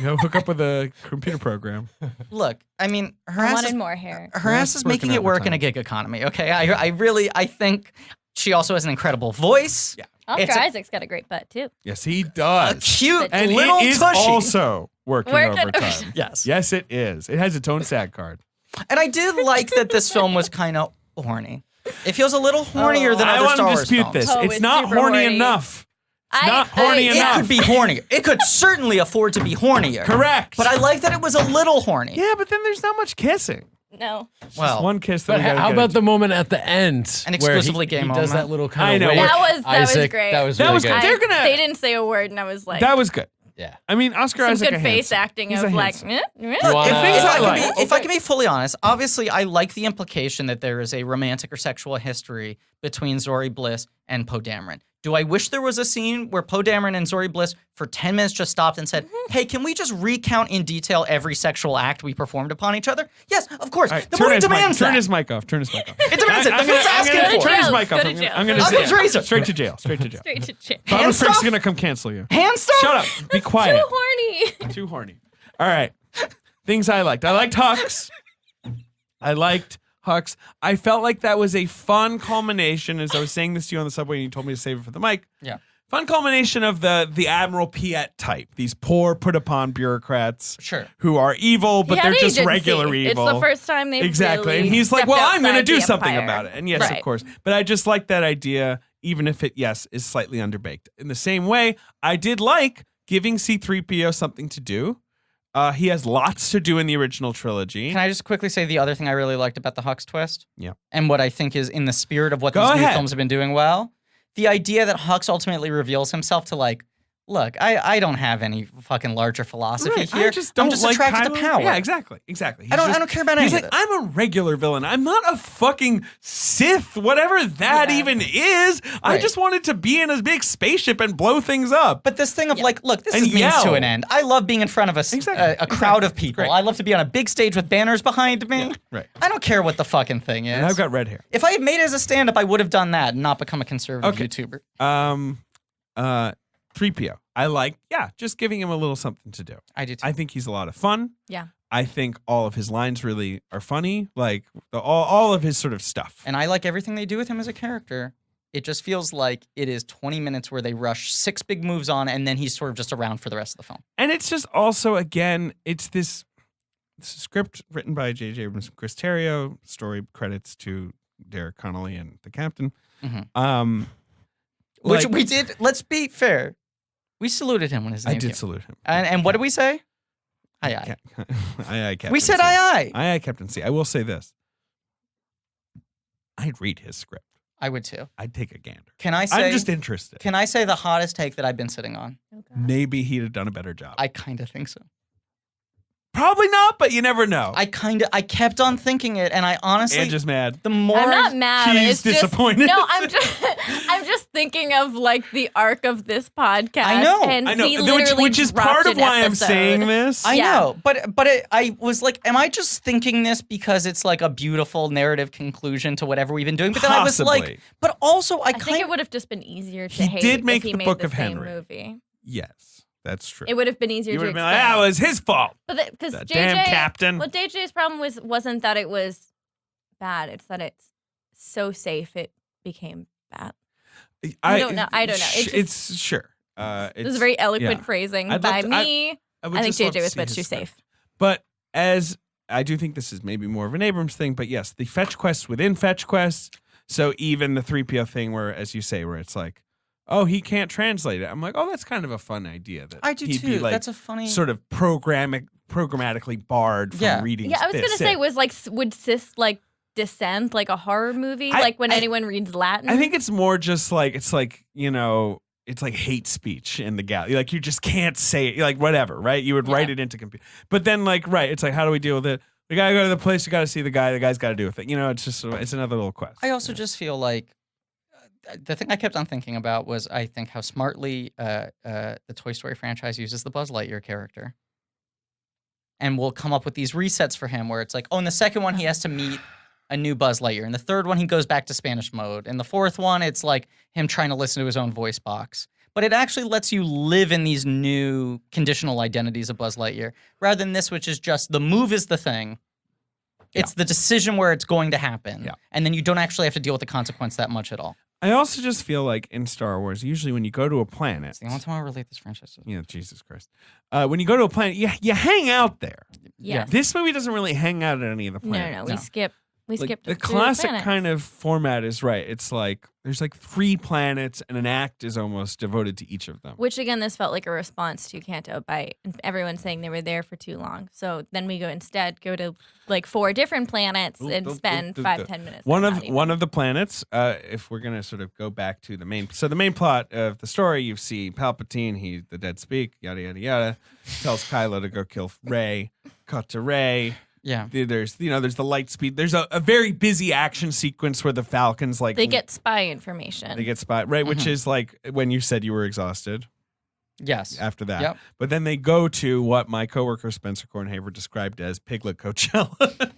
S3: Go hook up with a computer program.
S4: Look, I mean, her
S5: I
S4: ass
S5: wanted
S4: is,
S5: more hair.
S4: her ass is making
S3: working
S4: it work in
S3: overtime.
S4: a gig economy. Okay, I think she also has an incredible voice. Yeah,
S5: Oscar
S4: it's a-
S5: Isaac's got a great butt too.
S3: Yes, he
S4: a
S3: does.
S4: cute
S3: And
S4: little
S3: it is
S4: tushy.
S3: also working overtime.
S4: Yes.
S3: Yes, it is. It has its own SAG card.
S4: And I did like that this film was kind of horny. It feels a little hornier than
S3: I
S4: other
S3: want
S4: Star
S3: to
S4: Wars
S3: dispute
S4: films.
S3: this.
S5: Oh,
S3: It's
S5: it's
S3: not
S5: super
S3: horny
S5: horny.
S3: enough. It's not horny
S4: It
S3: enough.
S4: could be hornier. It could certainly afford to be hornier.
S3: Correct.
S4: But I like that it was a little horny.
S3: Yeah, but then there's not much kissing.
S5: No.
S4: Well,
S3: One kiss that
S6: But
S3: we gotta
S6: how
S3: get
S6: about
S3: into.
S6: the moment at the end?
S4: An
S6: where
S4: exclusively gay
S6: he does
S4: moment?
S6: that little
S3: I
S6: kind
S3: know.
S6: of
S3: That
S5: was great.
S6: That was
S3: That
S6: really
S3: was
S6: good.
S3: good. They're gonna-
S5: They didn't say a word, and I was like,
S3: That was good.
S6: Yeah.
S3: I mean, Oscar
S5: some
S3: Isaac
S5: good
S3: a
S5: face
S3: handsome.
S5: acting
S3: He's
S5: of
S3: a
S5: like,
S3: handsome.
S6: You wanna-
S4: If I can be fully honest, obviously I like the implication that there is a romantic or sexual history between Zori Bliss and Poe Dameron. Do I wish there was a scene where Poe Dameron and Zori Bliss for 10 minutes just stopped and said, hey, can we just recount in detail every sexual act we performed upon each other? Yes, of course.
S3: All right,
S4: The
S3: turn
S4: movie
S3: his mic-
S4: demands
S3: Turn
S4: that.
S3: his mic off. Turn his mic off.
S4: It demands it.
S3: I'm
S4: That's what it's
S3: gonna
S4: asking for.
S3: turn his
S5: Jail.
S3: mic off.
S5: Go to jail.
S3: I'm gonna
S5: Go to
S3: say
S4: jail. Razor.
S3: straight to jail. Straight to jail.
S5: straight to jail.
S3: Barbara
S4: Hand
S3: Frick's
S4: stuff?
S3: gonna come cancel you.
S4: Hand stuff?
S3: Shut up. Be quiet.
S5: Too horny.
S3: Too horny. All right. Things I liked. I liked Hux. I felt like that was a fun culmination, as I was saying this to you on the subway and you told me to save it for the mic.
S4: Yeah.
S3: Fun culmination of the Admiral Piet type. These poor put upon bureaucrats
S4: Sure.
S3: who are evil, but
S5: He
S3: they're
S5: had
S3: just
S5: agency.
S3: regular evil.
S5: It's the first time they
S3: Exactly.
S5: really
S3: And he's like,
S5: stepped
S3: well, I'm going to
S5: outside
S3: do
S5: the
S3: something
S5: empire.
S3: about it. And yes, of
S5: Right.
S3: course. But I just like that idea, even if it, yes, is slightly underbaked. In the same way, I did like giving C-3PO something to do. He has lots to do in the original trilogy.
S4: Can I just quickly say the other thing I really liked about the Hux twist?
S3: Yeah.
S4: And what I think is in the spirit of what
S3: Go
S4: these new
S3: ahead.
S4: films have been doing well? The idea that Hux ultimately reveals himself to like, look, I don't have any fucking larger philosophy
S3: Right,
S4: here.
S3: I just don't
S4: I'm just
S3: like
S4: attracted
S3: Kylo.
S4: to power.
S3: Yeah, exactly. He's
S4: I don't care about
S3: He's
S4: any
S3: like,
S4: of this.
S3: I'm a regular villain. I'm not a fucking Sith, whatever that even is. I
S4: Right.
S3: just wanted to be in a big spaceship and blow things up.
S4: But this thing of like, look, this
S3: And
S4: is means to
S3: yell.
S4: an end. I love being in front of a
S3: Exactly.
S4: crowd of people.
S3: Great.
S4: I love to be on a big stage with banners behind me.
S3: right.
S4: I don't care what the fucking thing is.
S3: And I've got red hair.
S4: if I had made it as a stand-up, I would have done that and not become a conservative
S3: Okay.
S4: YouTuber.
S3: 3PO. I like, just giving him a little something to do.
S4: I do too.
S3: I think he's a lot of fun.
S5: Yeah.
S3: I think all of his lines really are funny, like all of his sort of stuff.
S4: And I like everything they do with him as a character. It just feels like it is 20 minutes where they rush 6 big moves on, and then he's sort of just around for the rest of the film.
S3: And it's just also, again, it's this script written by J.J. Abrams and Chris Terrio, story credits to Derek Connolly and the captain.
S4: Mm-hmm. Which
S3: Like-
S4: we did, let's be fair, we saluted him when his
S3: I
S4: name
S3: did
S4: came.
S3: salute him.
S4: And what did we say? Aye, aye.
S3: Aye, Captain
S4: We said
S3: C.
S4: aye, aye.
S3: Aye, Captain C. I will say this. I'd read his script.
S4: I would too.
S3: I'd take a gander.
S4: Can I say?
S3: I'm just interested.
S4: Can I say the hottest take that I've been sitting on?
S3: Maybe he'd have done a better job.
S4: I kind of think so.
S3: Probably not, but you never know.
S4: I kept on thinking it, and I honestly,
S3: Angela's mad.
S4: the more
S5: I'm not mad.
S3: She's
S5: it's just-
S3: disappointed.
S5: no, I'm just thinking of like the arc of this podcast.
S4: I know.
S5: And
S3: I know,
S5: he literally
S3: which is
S5: dropped
S3: part of
S5: an
S3: why I'm
S5: episode.
S3: saying this.
S4: I
S5: Yeah.
S4: know, but I was like, am I just thinking this because it's like a beautiful narrative conclusion to whatever we've been doing? But then I was
S3: Possibly.
S4: like, but also I
S5: I think
S4: kind
S5: it
S4: of
S5: would have just been easier to
S3: He
S5: hate
S3: did make
S5: if he
S3: the
S5: made
S3: Book
S5: the
S3: of
S5: same
S3: Henry.
S5: movie.
S3: Yes, That's true.
S5: It would have been easier
S3: You
S5: to
S3: would have been
S5: explain.
S3: like, that was his fault.
S5: But because
S3: That
S5: JJ,
S3: damn captain.
S5: Well, JJ's problem wasn't that it was bad. It's that it's so safe it became bad. I don't know.
S3: It's sure.
S5: This is very eloquent phrasing by me. I think JJ was much too safe.
S3: But as I do think this is maybe more of an Abrams thing, but yes, the fetch quests within fetch quests. So even the 3PO thing where, as you say, where it's like, oh, he can't translate it. I'm like, oh, that's kind of a fun idea. That
S4: I do
S3: he'd
S4: too.
S3: Be like
S4: That's a funny
S3: sort of programmatically barred from reading.
S5: Yeah, I was gonna say, would Sith like descend like a horror movie, like when anyone reads Latin?
S3: I think it's more just like it's like hate speech in the galley. Like you just can't say it. Like whatever, right? You would write it into computer, but then like it's like how do we deal with it? We gotta go to the place. You gotta see the guy. The guy's got to do with it. It's another little quest.
S4: I also just feel like the thing I kept on thinking about was I think how smartly the Toy Story franchise uses the Buzz Lightyear character. And we'll come up with these resets for him where it's like, oh, in the second one, he has to meet a new Buzz Lightyear. In the third one, he goes back to Spanish mode. In the fourth one, it's like him trying to listen to his own voice box. But it actually lets you live in these new conditional identities of Buzz Lightyear rather than this, which is just the move is the thing. It's the decision where it's going to happen. Yeah. And then you don't actually have to deal with the consequence that much at all.
S3: I also just feel like in Star Wars, usually when you go to a planet,
S4: it's the only time I relate this franchise to.
S3: Jesus Christ. When you go to a planet, you hang out there.
S5: Yeah.
S3: This movie doesn't really hang out at any of the planets.
S5: No. We skipped. We skipped
S3: the classic kind of format is right. It's like there's like 3 planets and an act is almost devoted to each of them.
S5: Which again, this felt like a response to Canto by everyone saying they were there for too long. So then we go to like 4 different planets and spend 5-10 minutes.
S3: One of the planets, if we're gonna sort of go back to the main plot of the story, you see Palpatine, he's the dead speak, yada yada yada, tells Kylo to go kill Rey. Cut to Rey.
S4: Yeah.
S3: There's the light speed. There's a very busy action sequence where the Falcons
S5: they get spy information.
S3: They get spy, right? Which is like when you said you were exhausted.
S4: Yes.
S3: After that.
S4: Yep.
S3: But then they go to what my coworker Spencer Cornhaver described as Piglet Coachella.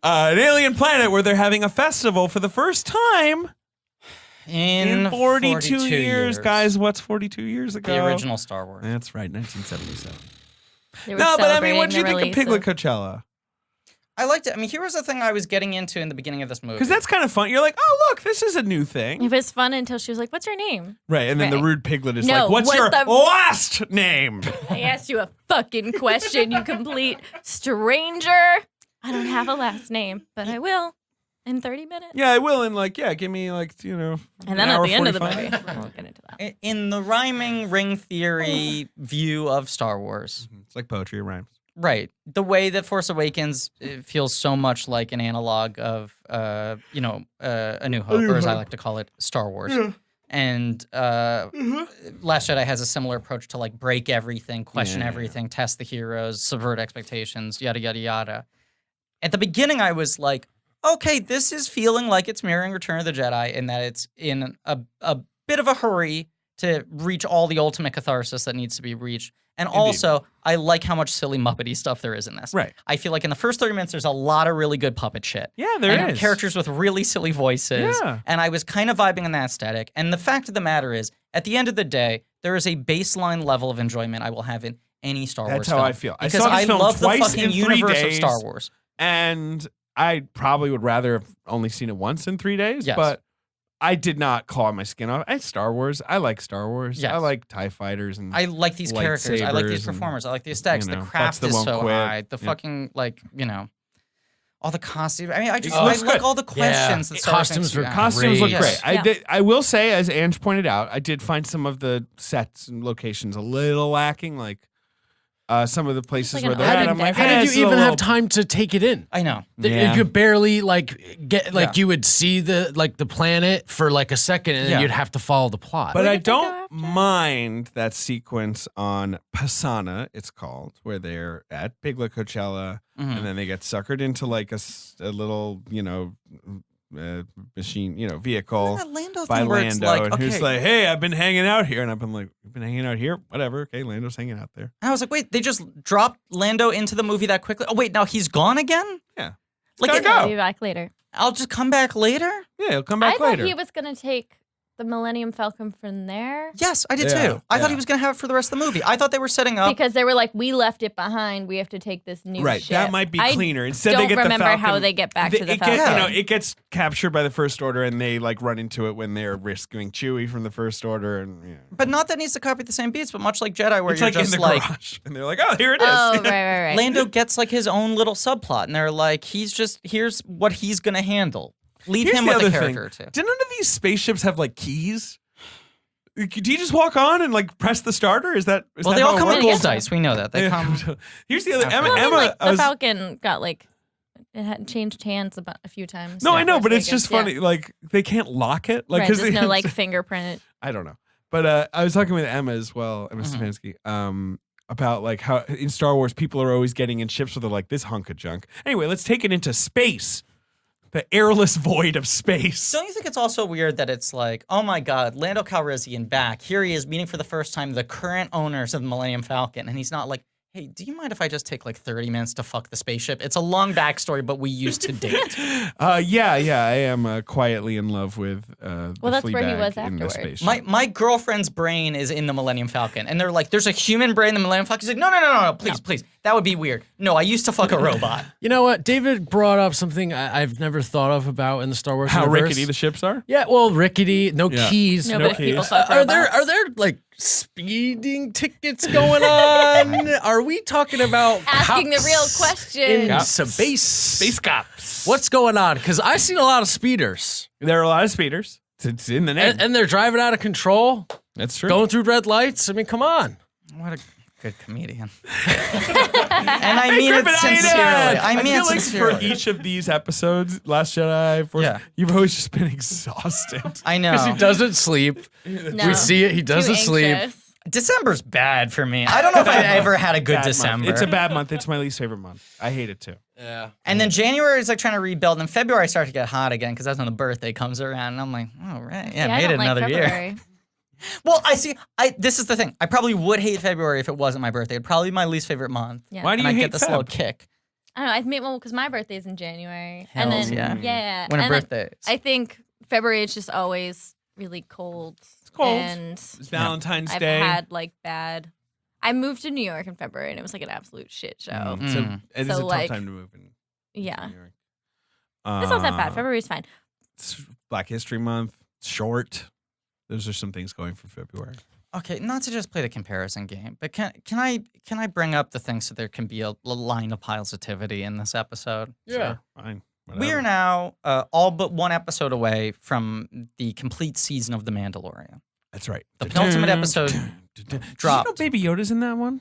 S3: An alien planet where they're having a festival for the first time. In 42 years. Guys, what's 42 years ago?
S4: The original Star Wars.
S3: That's right, 1977. No, but I mean, what did you think of Piglet Coachella?
S4: I liked it. I mean, here was the thing I was getting into in the beginning of this movie.
S3: Because that's kind of fun. You're like, oh, look, this is a new thing.
S5: It was fun until she was like, what's your name?
S3: Right, and then the rude piglet is like, what's your last name?
S5: I asked you a fucking question, you complete stranger. I don't have a last name, but I will in 30 minutes.
S3: Yeah, I will. And give me
S5: And then at the end of the movie, we'll get into that.
S4: In the rhyming ring theory view of Star Wars.
S3: It's like poetry, it rhymes.
S4: Right. The way that Force Awakens feels so much like an analog of, A New Hope, or as I like to call it, Star Wars. Yeah. And Last Jedi has a similar approach to break everything, question everything, test the heroes, subvert expectations, yada, yada, yada. At the beginning, I was like, okay, this is feeling like it's mirroring Return of the Jedi in that it's in a bit of a hurry to reach all the ultimate catharsis that needs to be reached. And also, I like how much silly Muppety stuff there is in this.
S3: Right.
S4: I feel like in the first 30 minutes, there's a lot of really good puppet shit.
S3: Yeah, there is.
S4: Characters with really silly voices.
S3: Yeah.
S4: And I was kind of vibing in that aesthetic. And the fact of the matter is, at the end of the day, there is a baseline level of enjoyment I will have in any Star Wars film.
S3: That's how I feel.
S4: Because
S3: I saw this
S4: love
S3: film
S4: the
S3: twice
S4: fucking
S3: in 3
S4: universe
S3: days,
S4: of Star Wars.
S3: And I probably would rather have only seen it once in 3 days.
S4: Yes.
S3: But I did not claw my skin off. It's Star Wars. I like All Wars.
S4: Yes.
S3: I like TIE fighters. And
S4: I like these characters. I like these performers. I like the aesthetics. The craft is so high. The fucking, all the costumes. I mean, I like all the questions that Star Wars
S6: costumes were
S4: makes you
S3: Costumes look great.
S5: Yeah.
S3: I will say, as Ange pointed out, I did find some of the sets and locations a little lacking. Some of the places where they're at, I'm like,
S6: how did you even have time to take it in?
S4: I know.
S3: Yeah.
S6: You could barely get you would see the planet for a second, and then you'd have to follow the plot.
S3: But I don't mind that sequence on Pasana, it's called, where they're at Piglet Coachella, and then they get suckered into a little, machine, vehicle by Lando, and who's like, hey, I've been hanging out here, and I've been like, you've been hanging out here? Whatever, okay, Lando's hanging out there.
S4: And I was like, wait, they just dropped Lando into the movie that quickly? Oh, wait, now he's gone again?
S3: Yeah.
S5: I'll be back later.
S4: I'll just come back later?
S3: Yeah, he'll come back later.
S5: I thought he was going to take the Millennium Falcon from there?
S4: Yes, I did
S3: Yeah,
S4: too. I thought he
S3: yeah.
S4: was going to have it for the rest of the movie. I thought they were setting up.
S5: Because they were like, we left it behind. We have to take this new
S3: Right,
S5: ship.
S3: that might be
S5: I
S3: cleaner. Instead,
S5: don't
S3: they get
S5: remember
S3: the Falcon.
S5: how they get back to the
S3: it
S5: Falcon.
S3: Gets, it gets captured by the First Order, and they like run into it when they're rescuing Chewie from the First Order, and
S4: But not that needs to copy the same beats, but much like Jedi, where
S3: it's
S4: you're
S3: like in
S4: just
S3: the
S4: like.
S3: garage, and they're like, "Oh, here it is."
S5: Oh, right.
S4: Lando gets like his own little subplot, and they're like, here's what he's going to handle. Leave
S3: Here's
S4: him
S3: the
S4: with a
S3: other
S4: character or two.
S3: thing. Do none of these spaceships have like keys? Do you just walk on and like press the starter? Is that
S4: Well,
S3: that
S4: they
S3: how
S4: all
S3: it
S4: come with
S3: works?
S4: gold dice. We know that. They come.
S3: Here's the other.
S4: Okay.
S3: Emma.
S5: Well, I mean,
S3: Emma
S5: like,
S3: I
S5: the
S3: was-
S5: Falcon got like, it had changed hands a few times.
S3: No,
S5: in
S3: I know,
S5: Force
S3: but it's
S5: Awakens,
S3: just funny. Like they can't lock it. Like
S5: Right,
S3: 'cause
S5: there's
S3: they-
S5: no like fingerprint.
S3: I don't know. But I was talking with Emma as well, Emma
S4: Mhm.
S3: Stefanski, about like how in Star Wars people are always getting in ships where they're like this hunk of junk. Anyway, let's take it into space. The airless void of space.
S4: Don't you think it's also weird that it's like, oh my God, Lando Calrissian back. Here he is meeting for the first time the current owners of the Millennium Falcon. And he's not like, hey, do you mind if I just take like 30 minutes to fuck the spaceship? It's a long backstory, but we used to date.
S3: Yeah, I am quietly in love with the
S5: that's where he
S3: Fleabag
S5: was
S3: in the
S5: afterwards.
S3: spaceship.
S4: My girlfriend's brain is in the Millennium Falcon. And they're like, there's a human brain in the Millennium Falcon. She's like, no, please. That would be weird. No, I used to fuck a robot.
S6: You know what? David brought up something I've never thought of about in the Star Wars
S3: How
S6: universe.
S3: rickety the ships are?
S6: Yeah, well, rickety, no
S3: Yeah.
S6: keys.
S5: No,
S3: No
S5: but if people
S3: keys.
S5: fuck
S6: Are there
S5: robots.
S6: like speeding tickets going on? Are we talking about
S5: Asking the real
S6: cops
S5: question.
S6: in
S3: Yep.
S6: space?
S3: Space cops.
S6: What's going on? Because I seen a lot of speeders,
S3: There are a lot of speeders. It's in the name.
S6: and they're driving out of control,
S3: That's true.
S6: going through red lights. I mean, come on.
S4: What a good comedian. And I mean it
S3: Griffin,
S4: sincerely. I mean
S3: feel
S4: it
S3: like
S4: sincerely.
S3: for each of these episodes, Last Jedi, Force,
S4: Yeah.
S3: you've always just been exhausted.
S4: I know.
S6: Because he doesn't sleep.
S5: No.
S6: We see it. He
S5: Too
S6: doesn't sleep.
S5: anxious.
S4: December's bad for me. I don't know if I ever had a good
S3: Bad month.
S4: December.
S3: It's a bad month. It's my least favorite month. I hate it too.
S6: Yeah.
S4: And then January is like trying to rebuild. And then February I start to get hot again because that's when the birthday comes around. And I'm like, all right, yeah,
S5: I
S4: made
S5: don't
S4: it
S5: like
S4: another year.
S5: February.
S4: Well, this is the thing. I probably would hate February if it wasn't my birthday. It'd probably be my least favorite month.
S5: Yeah.
S3: Why do
S4: And
S3: you
S4: I
S3: hate
S4: get this
S3: Feb?
S4: little kick.
S5: I don't know. I mean, well, because my birthday's in January.
S4: Hells
S5: and then,
S4: yeah. When a
S5: and
S4: birthday is.
S5: I think February is just always really cold. It's
S3: cold.
S5: And
S3: It's Valentine's
S5: I've
S3: Day.
S5: had like bad. I moved to New York in February and it was like an absolute shit show.
S3: Mm. So it is
S5: So,
S3: a tough
S5: like,
S3: time to move in
S5: Yeah.
S3: New York.
S5: It's not that bad. February's fine.
S3: It's Black History Month. It's short. Those are some things going for February.
S4: Okay, not to just play the comparison game, but can I bring up the thing so there can be a line of positivity in this episode?
S3: Sure, fine.
S4: We are now all but one episode away from the complete season of The Mandalorian.
S3: That's right.
S4: The penultimate episode dropped.
S3: Did you know Baby Yoda's in that one?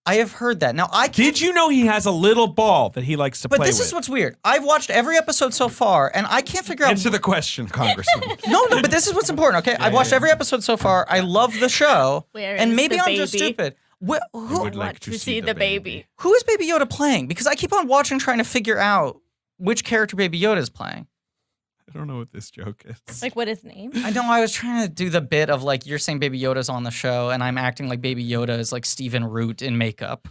S4: I have heard that. Now I can't.
S3: Did you know he has a little ball that he likes to
S4: But
S3: play
S4: this
S3: with?
S4: is what's weird. I've watched every episode so far, and I can't figure out.
S3: Answer the question, Congressman.
S4: No, but this is what's important. Okay, I've watched every episode so far. I love the show,
S5: Where
S4: and
S5: is
S4: maybe
S5: the
S4: I'm just
S5: baby?
S4: stupid.
S3: I
S4: Who
S3: would like
S5: Want to see the baby.
S4: who is Baby Yoda playing? Because I keep on watching, trying to figure out which character Baby Yoda is playing.
S3: I don't know what this joke is.
S5: Like, what is name?
S4: I know I was trying to do the bit of like you're saying Baby Yoda's on the show, and I'm acting like Baby Yoda is like Stephen Root in makeup.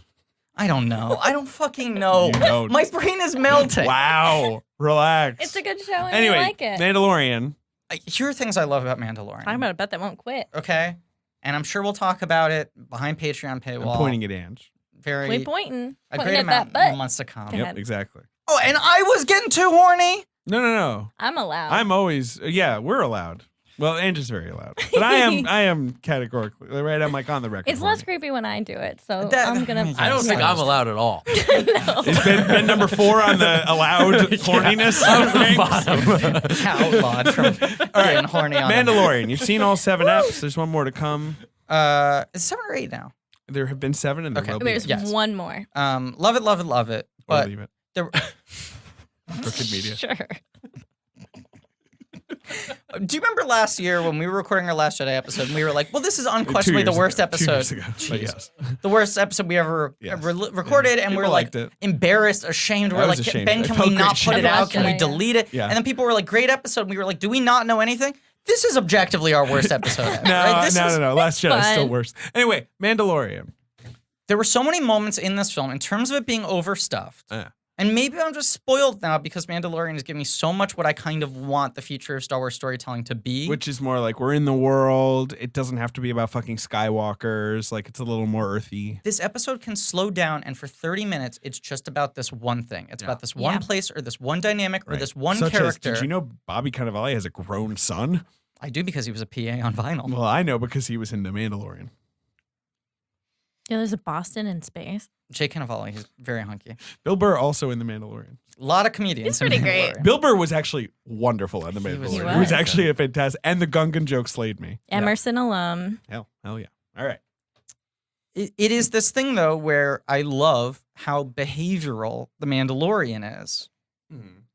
S4: I don't know. I don't fucking know.
S3: You don't.
S4: My brain is melting.
S3: Wow. Relax.
S5: It's a good show and
S3: anyway,
S5: I like it.
S3: Mandalorian.
S4: Here are things I love about Mandalorian.
S5: I'm about to bet that won't quit.
S4: Okay, and I'm sure we'll talk about it behind Patreon paywall.
S3: I'm pointing at Ange.
S4: Very
S5: Quit pointing.
S4: a
S5: Pointing
S4: great
S5: at
S4: amount
S5: that butt.
S4: in months to come.
S5: Okay.
S3: Yep,
S5: ahead.
S3: exactly.
S4: Oh, and I was getting too horny.
S3: No.
S5: I'm allowed.
S3: I'm always we're allowed. Well, Ange is very allowed. But I am categorically right. I'm like on the record.
S5: It's less creepy when I do it, so
S4: That-
S5: I'm gonna.
S6: I don't think I'm allowed at all.
S3: It's been number 4 on the allowed horniness. ranks.
S4: Outlawed from getting horny on
S3: Mandalorian. You've seen all 7 eps. There's one more to come.
S4: It's 7 or 8 now.
S3: There have been 7, and there
S4: Okay.
S3: will be.
S5: There's
S4: Yes.
S5: one more.
S4: Love it.
S3: Or
S4: But
S3: leave it.
S4: there,
S3: Crooked Media.
S5: Sure.
S4: do you remember last year when we were recording our Last Jedi episode and we were like, well, this is
S3: 2
S4: unquestionably the
S3: years
S4: worst
S3: ago. 2
S4: episode.
S3: years ago. But yes.
S4: The worst episode we ever
S3: Yes.
S4: recorded, and we
S3: People
S4: were like
S3: liked it.
S4: embarrassed, ashamed.
S3: I
S4: We're
S3: was
S4: like,
S3: ashamed.
S4: Ben,
S3: I
S4: can
S3: felt
S4: we
S3: great
S4: not put it
S3: shame.
S4: out? Can we
S5: Yeah.
S4: delete it?
S3: Yeah.
S4: And then people were like, great episode. And we were like, do we not know anything? This is objectively our worst episode ever.
S3: No,
S4: right? This is-
S3: no. Last Jedi is still
S5: fun.
S3: worse. Anyway, Mandalorian.
S4: There were so many moments in this film, in terms of it being overstuffed,
S3: Yeah.
S4: And maybe I'm just spoiled now because Mandalorian is giving me so much what I kind of want the future of Star Wars storytelling to be.
S3: Which is more like we're in the world. It doesn't have to be about fucking Skywalkers. Like it's a little more earthy.
S4: This episode can slow down, and for 30 minutes, it's just about this one thing. It's about this one place or this one dynamic or this one
S3: Such
S4: character.
S3: As, did you know Bobby Cannavale has a grown son?
S4: I do because he was a PA on vinyl.
S3: Well, I know because he was in The Mandalorian.
S5: Yeah, there's a Boston in space.
S4: Jay Cannavale, he's very hunky.
S3: Bill Burr also in The Mandalorian.
S4: A lot of comedians.
S5: He's pretty
S4: in
S5: great.
S4: Mandalorian.
S3: Bill Burr was actually wonderful on The
S4: He was
S3: Mandalorian.
S5: He
S3: He was
S5: was.
S3: actually a fantastic, and the Gungan joke slayed me.
S5: Emerson alum.
S3: Hell yeah. All right.
S4: It is this thing, though, where I love how behavioral The Mandalorian is.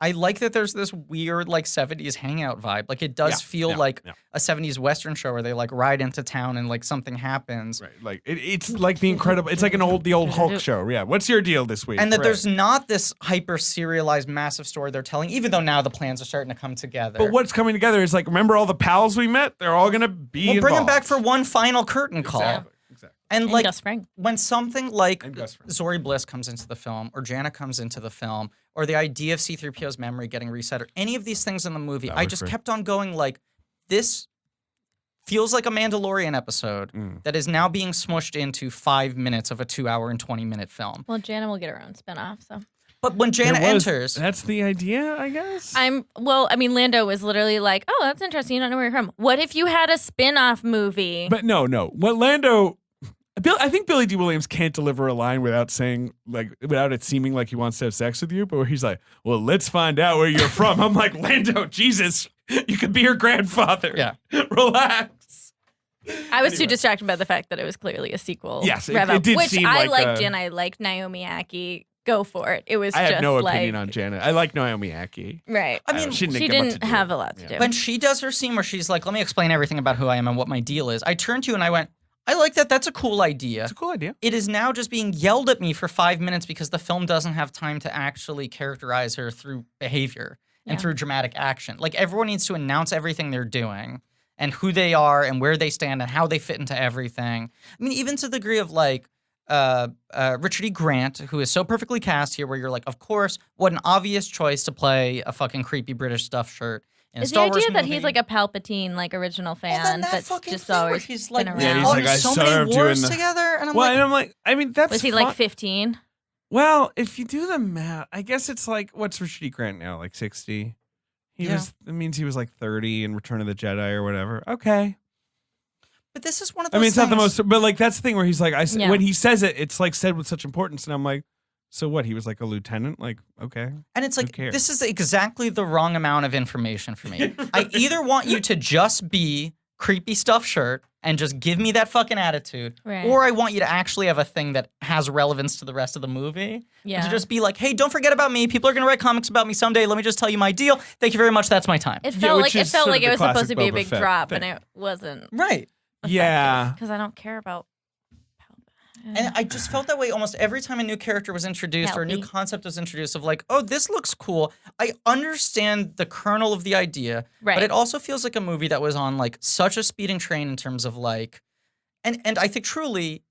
S4: I like that there's this weird, like, 70s hangout vibe. Like, it does feel like a 70s Western show where they, like, ride into town and, like, something happens.
S3: Right. Like it's like the incredible. It's like the old Hulk show. Yeah. What's your deal this week?
S4: And that
S3: Right.
S4: there's not this hyper serialized massive story they're telling, even though now the plans are starting to come together.
S3: But what's coming together is like, remember all the pals we met? They're all gonna be.
S4: We'll bring them
S3: involved.
S4: back for one final curtain call.
S3: Exactly.
S4: And
S5: And
S4: like
S5: Gus Fring.
S4: when something like
S3: And Gus Fring.
S4: Zori Bliss comes into the film, or Janna comes into the film, or the idea of C-3PO's memory getting reset, or any of these things in the movie,
S3: That
S4: I
S3: was
S4: just
S3: great.
S4: kept on going like, this feels like a Mandalorian episode
S3: Mm.
S4: that is now being smushed into 5 minutes of a 2-hour and 20-minute film.
S5: Well, Jana will get her own spinoff, so.
S4: But when Janna
S3: There was-
S4: enters,
S3: That's the idea, I guess.
S5: Lando was literally like, oh, that's interesting. You don't know where you're from. What if you had a spin-off movie?
S3: But no. What Lando. I think Billy D. Williams can't deliver a line without it seeming like he wants to have sex with you, but where he's like, well, let's find out where you're from. I'm like, Lando, Jesus, you could be your grandfather.
S4: Yeah.
S3: Relax.
S5: I was too distracted by the fact that it was clearly a sequel.
S3: Yes, it
S5: rev-up,
S3: did
S5: which
S3: seem
S5: I
S3: like
S5: liked,
S3: a-
S5: and I liked Naomi Ackie. Go for it. It was
S3: I
S5: just
S3: have no
S5: like,
S3: opinion on Janet. I like Naomi Ackie.
S5: Right.
S4: I mean,
S3: she
S5: she
S3: get much to
S5: didn't
S3: do.
S5: have a lot to
S3: Yeah.
S5: do.
S4: when she does her scene where she's like, let me explain everything about who I am and what my deal is, I turned to you and I went, I like that. That's a cool idea.
S3: It's a cool idea.
S4: It is now just being yelled at me for 5 minutes because the film doesn't have time to actually characterize her through behavior and
S5: Yeah.
S4: through dramatic action. Like, everyone needs to announce everything they're doing and who they are and where they stand and how they fit into everything. I mean, even to the degree of like Richard E. Grant, who is so perfectly cast here, where you're like, of course, what an obvious choice to play a fucking creepy British stuffed shirt in a
S5: Is the
S4: Star Wars
S5: idea that
S4: movie.
S5: he's like a Palpatine, like original fan
S4: Well, then that
S5: that's
S4: fucking
S5: just
S4: thing where
S5: always
S4: he's
S5: been
S4: like,
S5: around?
S3: Yeah, he's
S4: oh,
S3: like, I
S4: so many
S3: served you
S4: wars
S3: in the-
S4: together, and I'm
S3: Well,
S4: like,
S3: and I'm like, I mean, that's
S5: Was he
S3: fun.
S5: like 15?
S3: Well, if you do the math, I guess it's like, what's Richard E. Grant now? Like 60? That means he was like 30 in Return of the Jedi or whatever. Okay.
S4: but this is one of
S3: I
S4: those
S3: mean, it's not the
S4: things-
S3: most, but like that's the thing where he's like,
S5: Yeah.
S3: when he says it, it's like said with such importance. And I'm like, so what? He was like a lieutenant? Like, okay.
S4: And it's
S3: Who
S4: like,
S3: cares?
S4: this is exactly the wrong amount of information for me. I either want you to just be creepy stuffed shirt and just give me that fucking attitude,
S5: Right.
S4: or I want you to actually have a thing that has relevance to the rest of the movie.
S5: Yeah.
S4: To just be like, hey, don't forget about me. People are going to write comics about me someday. Let me just tell you my deal. Thank you very much. That's my time.
S5: It
S3: Yeah,
S5: felt
S3: which
S5: like
S3: is sort of
S5: it
S3: the
S5: was supposed
S3: classic
S5: to be a
S3: Boba
S5: big
S3: Fett
S5: drop,
S3: thing.
S5: and it wasn't.
S4: Right.
S3: Yeah.
S5: Because I don't care about.
S4: And I just felt that way almost every time a new character was introduced or a new
S5: Palpy.
S4: concept was introduced of like, oh, this looks cool. I understand the kernel of the idea,
S5: Right.
S4: but it also feels like a movie that was on like such a speeding train in terms of like, and I think truly,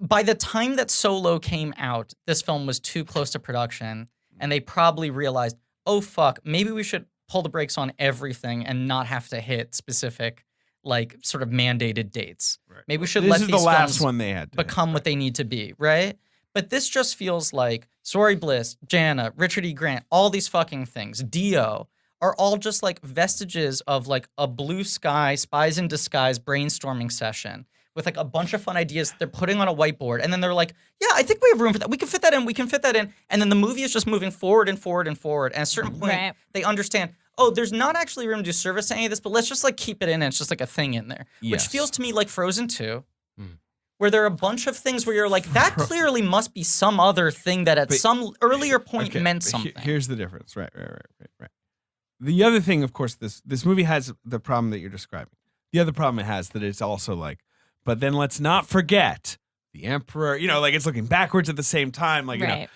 S4: by the time that Solo came out, this film was too close to production, and they probably realized, oh fuck, maybe we should pull the brakes on everything and not have to hit specific like sort of mandated dates.
S3: Right.
S4: Maybe we should
S3: This
S4: let
S3: is
S4: these
S3: the last
S4: films
S3: one they had. to
S4: become what they need to be, right? But this just feels like Zori Bliss, Janna, Richard E. Grant, all these fucking things, Dio, are all just like vestiges of like a blue sky, spies in disguise brainstorming session with like a bunch of fun ideas they're putting on a whiteboard. And then they're like, yeah, I think we have room for that. We can fit that in. We can fit that in. And then the movie is just moving forward and forward and forward. And at a certain point,
S5: Right.
S4: they understand, oh, there's not actually room to do service to any of this, but let's just like keep it in and it's just like a thing in there. Which
S3: Yes.
S4: feels to me like Frozen 2. Where there are a bunch of things where you're like, that clearly must be some other thing that at
S3: But-
S4: some earlier point
S3: Okay,
S4: meant
S3: but
S4: something.
S3: Here's the difference. Right. The other thing, of course, this movie has the problem that you're describing. The other problem it has that it's also like, but then let's not forget the Emperor. You know, like it's looking backwards at the same time. Like
S5: Right.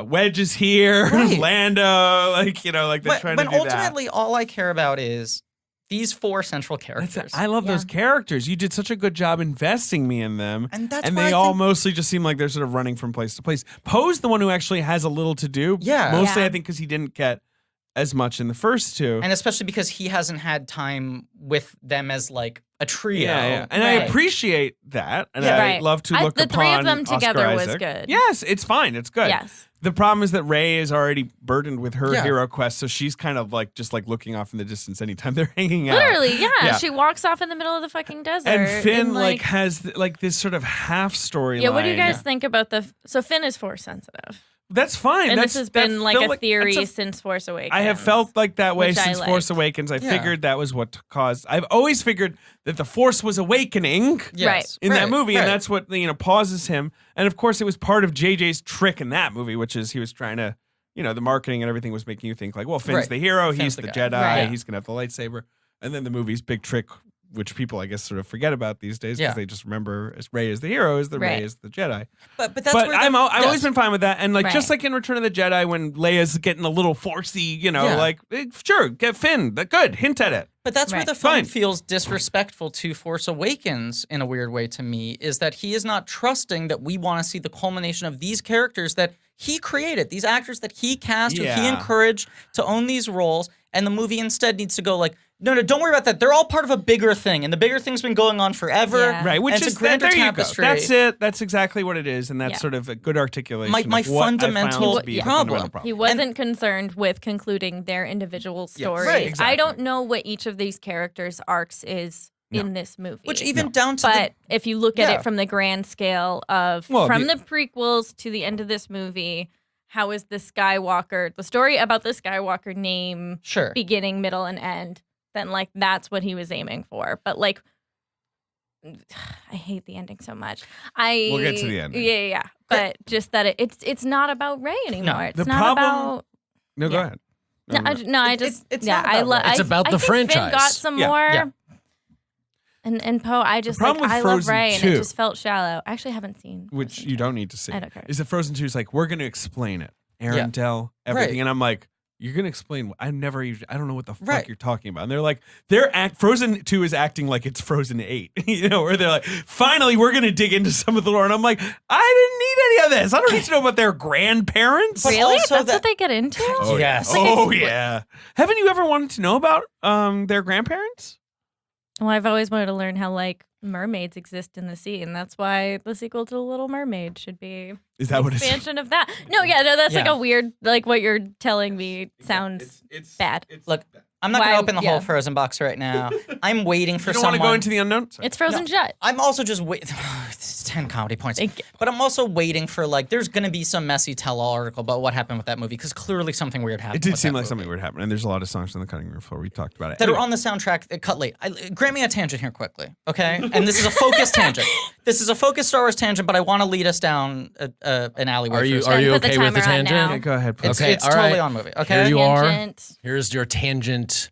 S3: Wedge is here,
S4: Right.
S3: Lando. Like like they're trying
S4: when
S3: to do
S4: ultimately all I care about is these 4 central characters.
S3: I love those characters. You did such a good job investing me in them.
S4: And that's
S3: and
S4: why
S3: they
S4: I
S3: all
S4: think-
S3: mostly just seem like they're sort of running from place to place. Poe's the one who actually has a little to do.
S4: Yeah.
S3: Mostly,
S5: Yeah.
S3: I think, because he didn't get as much in the first 2.
S4: And especially because he hasn't had time with them as like a trio.
S3: Yeah. And I
S5: Right.
S3: appreciate that. And
S4: Yeah.
S3: I
S5: Right.
S3: love to look
S5: the
S3: upon
S5: 3 of them
S3: Oscar
S5: together was
S3: Isaac.
S5: good.
S3: Yes, it's fine. It's good.
S5: Yes.
S3: The problem is that Rey is already burdened with her
S4: Yeah.
S3: hero quest, so she's kind of like just like looking off in the distance anytime they're hanging out.
S5: Literally, yeah.
S3: Yeah.
S5: She walks off in the middle of the fucking desert.
S3: And Finn
S5: like
S3: has like this sort of half storyline.
S5: yeah, what do you guys think about so Finn is Force sensitive.
S3: That's fine.
S5: And
S3: That's,
S5: this has
S3: that
S5: been like
S3: felt
S5: a theory
S3: that's
S5: since Force Awakens.
S3: I have felt like that way
S5: which I
S3: since Force
S5: liked.
S3: Awakens. I
S4: Yeah.
S3: figured that was what caused. I've always figured that the Force was awakening
S4: Yes.
S3: in that movie,
S4: right.
S3: and that's what pauses him. And of course, it was part of JJ's trick in that movie, which is he was trying to, the marketing and everything was making you think like, well, Finn's
S4: Right.
S3: the hero,
S4: Finn's
S3: he's
S4: the
S3: the
S4: guy.
S3: Jedi,
S5: Right.
S3: he's gonna have the lightsaber, and then the movie's big trick, which people I guess sort of forget about these days because
S4: Yeah.
S3: they just remember as Rey is the hero, is the
S5: Right.
S3: Rey is the Jedi.
S4: But that's
S3: But
S4: where
S3: I've
S4: yes.
S3: always been fine with that, and like just
S5: Right.
S3: like in Return of the Jedi when Leia's getting a little forcey,
S4: Yeah.
S3: like sure, get Finn, that good, hint at it.
S4: But that's where
S5: Right.
S4: the film
S3: Fine.
S4: feels disrespectful to Force Awakens in a weird way to me, is that he is not trusting that we want to see the culmination of these characters that he created, these actors that he cast or he
S3: Yeah.
S4: encouraged to own these roles, and the movie instead needs to go like, no, don't worry about that. They're all part of a bigger thing, and the bigger thing's been going on forever.
S5: Yeah.
S3: Right, which
S4: and
S3: is
S4: it's a grander
S3: there you go.
S4: tapestry.
S3: That's it. That's exactly what it is, and that's
S5: Yeah.
S3: sort of a good articulation.
S4: My
S3: of what I found
S4: fundamental
S3: to be the
S4: problem.
S3: fundamental
S5: He wasn't concerned with concluding their individual stories.
S3: right,
S5: I
S3: exactly.
S5: don't know what each of these characters' arcs is in this movie.
S4: Which even down to
S5: but if you look at
S4: Yeah.
S5: it from the grand scale of
S3: Well,
S5: from the prequels to the end of this movie, how is the story about the Skywalker name
S4: sure.
S5: beginning, middle, and end, then like that's what he was aiming for. But like I hate the ending so much.
S3: We'll get to the ending.
S5: Yeah. But just that it's not about Rey anymore. It's
S3: the
S5: not
S3: problem-
S5: about
S3: No, go ahead.
S4: It's
S5: yeah,
S4: not about Rey.
S6: It's about the
S5: I think Finn
S6: franchise.
S5: got some
S3: Yeah.
S5: more.
S4: Yeah.
S5: And Poe, I just
S3: problem with
S5: I love
S3: Frozen
S5: Rey, and
S3: 2
S5: it just felt shallow. I actually haven't seen
S3: Which
S5: Frozen
S3: you
S5: 2.
S3: don't need to see.
S5: I don't care.
S3: Is that Frozen 2 is like, we're going to explain it. Arendelle, everything.
S4: Right.
S3: And I'm like, you're going to explain. I don't know what the fuck
S4: Right.
S3: you're talking about. And they're like, Frozen 2 is acting like it's Frozen 8, where they're like, finally, we're going to dig into some of the lore. And I'm like, I didn't need any of this. I don't need to know about their grandparents.
S4: But
S5: Really?
S4: also
S5: That's
S4: that-
S5: what they get into?
S3: Oh,
S4: Yes.
S3: Yeah. Oh, yeah. Haven't you ever wanted to know about their grandparents?
S5: Well, I've always wanted to learn how like mermaids exist in the sea, and that's why the sequel to The Little Mermaid should be
S3: Is that what it's
S5: expansion of that. No, that's like
S4: Yeah.
S5: a weird like what you're telling me sounds bad.
S4: Look, I'm not going
S5: Why-
S4: to open the
S5: yeah.
S4: whole Frozen box right now. I'm waiting for
S3: You don't
S4: someone.
S3: want to go into the unknown? Sorry.
S5: It's Frozen Jet.
S4: I'm also just waiting. It's 10 comedy points.
S5: Thank you.
S4: But I'm also waiting for, like, there's going to be some messy tell-all article about what happened with that movie, because clearly something weird happened.
S3: It did
S4: with
S3: seem
S4: that
S3: like
S4: movie.
S3: something weird happened, and there's a lot of songs on the cutting room floor. We talked about it.
S4: That
S3: Anyway.
S4: are on the soundtrack that cut late. Grant me a tangent here quickly, okay? And this is a focused tangent. This is a focused Star Wars tangent, but I want to lead us down an alleyway.
S6: Are you
S4: first.
S6: are you
S5: Put the
S6: okay with the
S5: timer on
S6: tangent?
S5: now.
S3: Yeah, go ahead, please.
S4: It's,
S6: Okay,
S4: it's
S6: all
S4: totally
S6: right.
S4: on movie, okay?
S6: Here you are.
S5: Tangent.
S6: Here's your tangent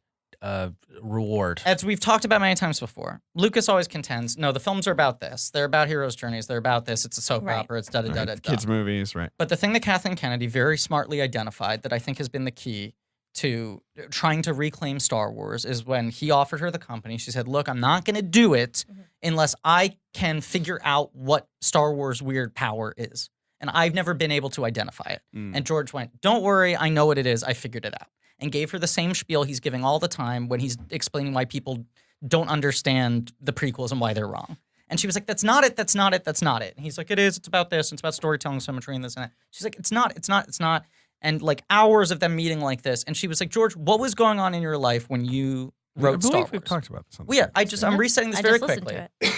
S6: reward.
S4: As we've talked about many times before, Lucas always contends, no, the films are about this. They're about heroes' journeys. They're about this. It's a soap
S5: Right.
S4: opera. It's da-da-da-da-da.
S3: Right, kids' movies, right?
S4: But the thing that Kathleen Kennedy very smartly identified that I think has been the key to trying to reclaim Star Wars is when he offered her the company. She said, look, I'm not going to do it unless I can figure out what Star Wars weird power is. And I've never been able to identify it. And George went, don't worry, I know what it is. I figured it out. And gave her the same spiel he's giving all the time when he's explaining why people don't understand the prequels and why they're wrong. And she was like, that's not it, that's not it, that's not it. And he's like, it is, it's about this, it's about storytelling, symmetry, and this and that. She's like, it's not. And like hours of them meeting like this. And she was like, George, what was going on in your life when you wrote
S3: I
S4: Star
S3: believe
S4: Wars?
S3: we've talked about this. On the
S4: Well, yeah,
S3: podcast.
S4: I'm resetting this
S5: I
S4: very
S5: just listened
S4: quickly.
S5: to it.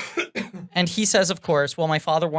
S4: And he says, of course, well, my father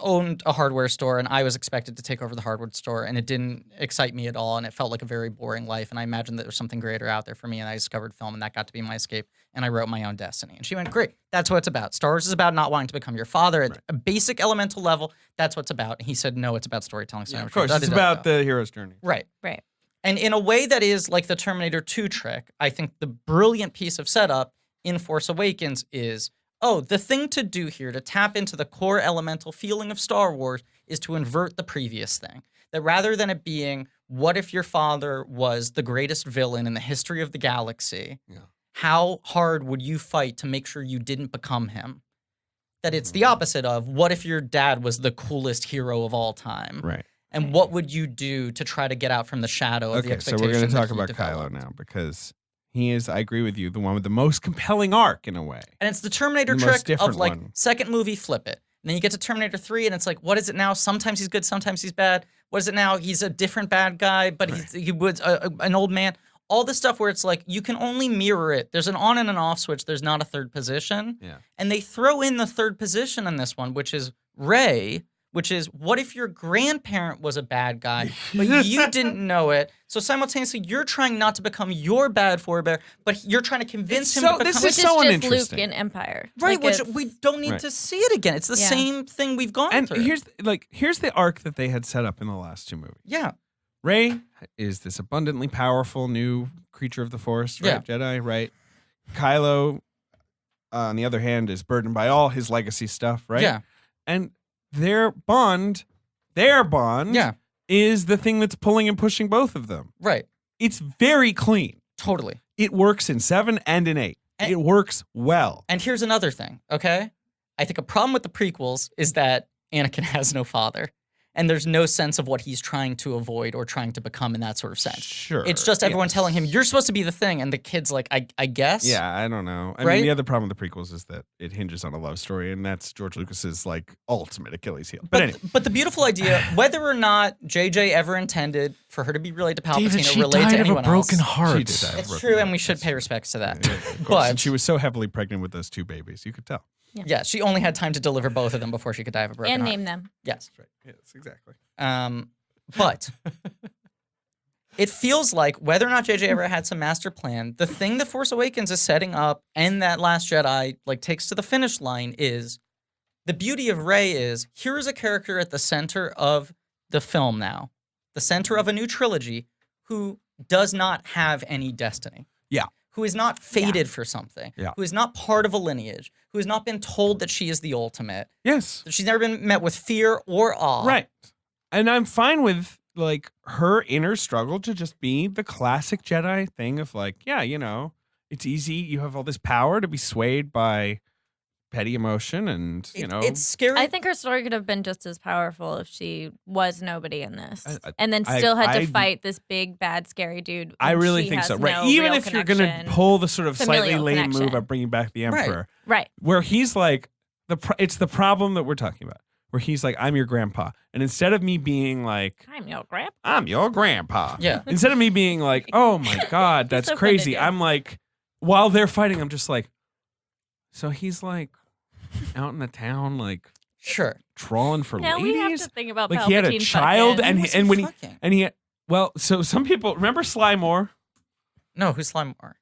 S4: owned a hardware store, and I was expected to take over the hardware store, and it didn't excite me at all, and it felt like a very boring life, and I imagined that there was something greater out there for me, and I discovered film, and that got to be my escape, and I wrote my own destiny. And she went, great, that's what it's about. Star Wars is about not wanting to become your father at a basic elemental level. That's what it's about. And he said, no, it's about storytelling.
S3: Yeah, of course, it's about the hero's journey.
S4: Right.
S5: Right.
S4: And in a way that is like the Terminator 2 trick, I think the brilliant piece of setup in Force Awakens is, oh, the thing to do here to tap into the core elemental feeling of Star Wars is to invert the previous thing. That rather than it being, what if your father was the greatest villain in the history of the galaxy?
S3: Yeah.
S4: how hard would you fight to make sure you didn't become him? That it's the opposite of, what if your dad was the coolest hero of all time?
S3: Right.
S4: And what would you do to try to get out from the shadow of the
S3: Okay, so
S4: expectation?
S3: we're going to
S4: that
S3: talk
S4: he
S3: about
S4: developed?
S3: Kylo now because he is, I agree with you, the one with the most compelling arc in a way.
S4: And it's the Terminator
S3: The most
S4: trick of
S3: different
S4: like,
S3: one.
S4: second movie, flip it. And then you get to Terminator 3, and it's like, what is it now? Sometimes he's good, sometimes he's bad. What is it now? He's a different bad guy, but he was an old man. All this stuff where it's like, you can only mirror it. There's an on and an off switch. There's not a third position.
S3: Yeah.
S4: And they throw in the third position in this one, which is Rey, which is, what if your grandparent was a bad guy, but you didn't know it? So simultaneously, you're trying not to become your bad forebear, but you're trying to convince him to become...
S3: this
S5: Which
S3: is
S5: is
S3: so
S5: just
S3: uninteresting.
S5: Luke in Empire.
S4: Right,
S5: Like,
S4: which
S5: it's-
S4: we don't need
S3: Right.
S4: to see it again. It's the
S5: Yeah.
S4: same thing we've gone
S3: And
S4: through.
S3: here's the arc that they had set up in the last two movies.
S4: Yeah.
S3: Rey is this abundantly powerful new creature of the Force, right? Jedi, right? Kylo, on the other hand, is burdened by all his legacy stuff, right?
S4: Yeah.
S3: And their bond
S4: Yeah.
S3: is the thing that's pulling and pushing both of them.
S4: Right.
S3: It's very clean.
S4: Totally.
S3: It works in 7 and in 8.
S4: And-
S3: It works well.
S4: And here's another thing, okay? I think a problem with the prequels is that Anakin has no father. And there's no sense of what he's trying to avoid or trying to become in that sort of sense.
S3: Sure.
S4: It's just everyone
S3: yes.
S4: telling him, you're supposed to be the thing. And the kid's like, I guess.
S3: Yeah, I don't know. I
S4: Right?
S3: mean, the other problem with the prequels is that it hinges on a love story, and that's George Lucas's like ultimate Achilles heel. But anyway,
S4: But the beautiful idea, whether or not JJ ever intended for her to be related to Palpatine
S6: David,
S4: or
S6: she
S4: related
S6: died
S4: to
S6: of a
S4: anyone
S6: broken
S4: else.
S6: heart.
S3: She did die of a
S4: It's
S3: broken
S4: true, and
S3: heart.
S4: we should
S3: That's
S4: pay
S3: true.
S4: respects to that.
S3: Yeah, of course.
S4: But
S3: And she was so heavily pregnant with those two babies, you could tell.
S4: yeah, she only had time to deliver both of them before she could die of a broken
S5: and
S4: heart.
S5: name them.
S4: Yes.
S3: That's right. Yes, exactly.
S4: But it feels like whether or not JJ ever had some master plan, the thing that Force Awakens is setting up and that Last Jedi like takes to the finish line is the beauty of Rey is here is a character at the center of the film now, the center of a new trilogy who does not have any destiny.
S3: Yeah.
S4: Who is not fated for something.
S3: Yeah.
S4: Who is not part of a lineage. Who has not been told that she is the ultimate.
S3: Yes.
S4: She's never been met with fear or awe.
S3: Right. And I'm fine with like her inner struggle to just be the classic Jedi thing of like, yeah, you know, it's easy. You have all this power to be swayed by petty emotion and, you know.
S4: It's scary.
S5: I think her story could have been just as powerful if she was nobody in this,
S3: I-
S5: and then
S3: I-
S5: still had
S3: I-
S5: to fight this big, bad, scary dude.
S3: I
S5: when
S3: really
S5: she
S3: think
S5: has
S3: so. Right.
S5: no
S3: Even
S5: real
S3: if you're going to
S5: connection.
S3: pull the sort of slightly
S5: familial
S3: lame move
S5: connection.
S3: of bringing back the
S4: Right.
S3: Emperor,
S5: Right.
S3: where he's like, it's the problem that we're talking about, where he's like, I'm your grandpa. And instead of me being like,
S5: I'm your grandpa.
S3: I'm your grandpa.
S4: Yeah.
S3: Instead of me being like, oh my God, that's
S5: so
S3: crazy.
S5: offended, yeah.
S3: I'm like, while they're fighting, I'm just like, so he's like out in the town, like
S4: Sure.
S3: trawling for
S5: Now we have
S3: ladies.
S5: to think about
S3: Like he had a
S5: Palpatine
S3: child
S5: fucking.
S3: and
S4: Who was
S3: and
S4: he
S3: when he
S4: fucking?
S3: and he well, so some people remember Sly Moore?
S4: No, who's Slime Moore?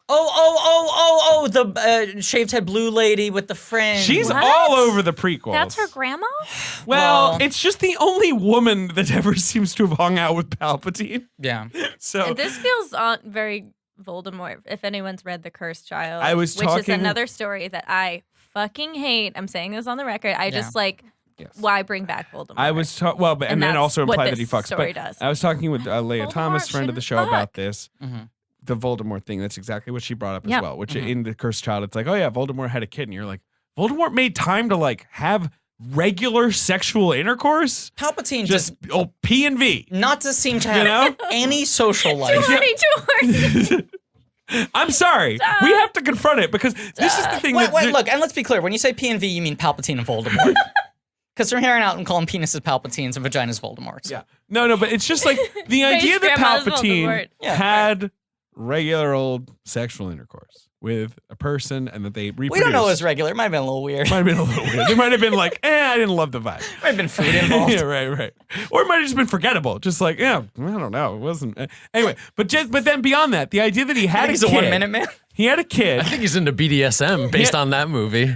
S4: Oh, the shaved head blue lady with the fringe.
S3: She's
S5: What?
S3: all over the prequels.
S5: That's her grandma.
S3: Well,
S4: Well-
S3: it's just the only woman that ever seems to have hung out with Palpatine.
S4: Yeah.
S3: So
S5: This feels very Voldemort. If anyone's read The Cursed Child,
S3: I was
S5: which is
S3: talking-
S5: another story that I fucking hate. I'm saying this on the record. I just like.
S3: Yes.
S5: Why bring back Voldemort?
S3: I was well, but and then
S5: that's
S3: also
S5: what
S3: imply that he
S5: this
S3: fucks.
S5: story
S3: But
S5: does.
S3: I was talking with Leah
S5: Voldemort
S3: Thomas, friend of the show,
S5: shouldn't
S3: about
S5: fuck.
S3: this.
S4: Mhm.
S3: The Voldemort thing. That's exactly what she brought up as
S5: Yeah.
S3: well. Which in the Cursed Child, it's like, oh yeah, Voldemort had a kid, and you're like, Voldemort made time to like have regular sexual intercourse.
S4: Palpatine
S3: Just
S4: just
S3: P and V.
S4: not to seem to
S3: You
S4: have
S3: know?
S4: any social life.
S5: Too
S3: I'm sorry.
S5: Stop.
S3: We have to confront it because this is the thing.
S4: Wait,
S3: that
S4: wait, look, and let's be clear. When you say P and V, you mean Palpatine and Voldemort. Because from here on out, I'm calling penises Palpatines and vaginas Voldemorts.
S3: Yeah. No, but it's just like the idea that
S5: grandma's
S3: Palpatine
S5: Voldemort.
S4: Yeah,
S3: had regular old sexual intercourse with a person and that they reproduced.
S4: We don't know it was regular. It might have been a little weird.
S3: Might have been a little weird. There might have been like, I didn't love the vibe.
S4: Might have been food involved.
S3: Yeah, right. Or it might have just been forgettable. Just like, I don't know. It wasn't. Anyway, but then beyond that, the idea that he had
S4: He's
S3: a
S4: a
S3: kid.
S4: 1 minute man.
S3: He had a kid.
S6: I think he's into BDSM based on that movie.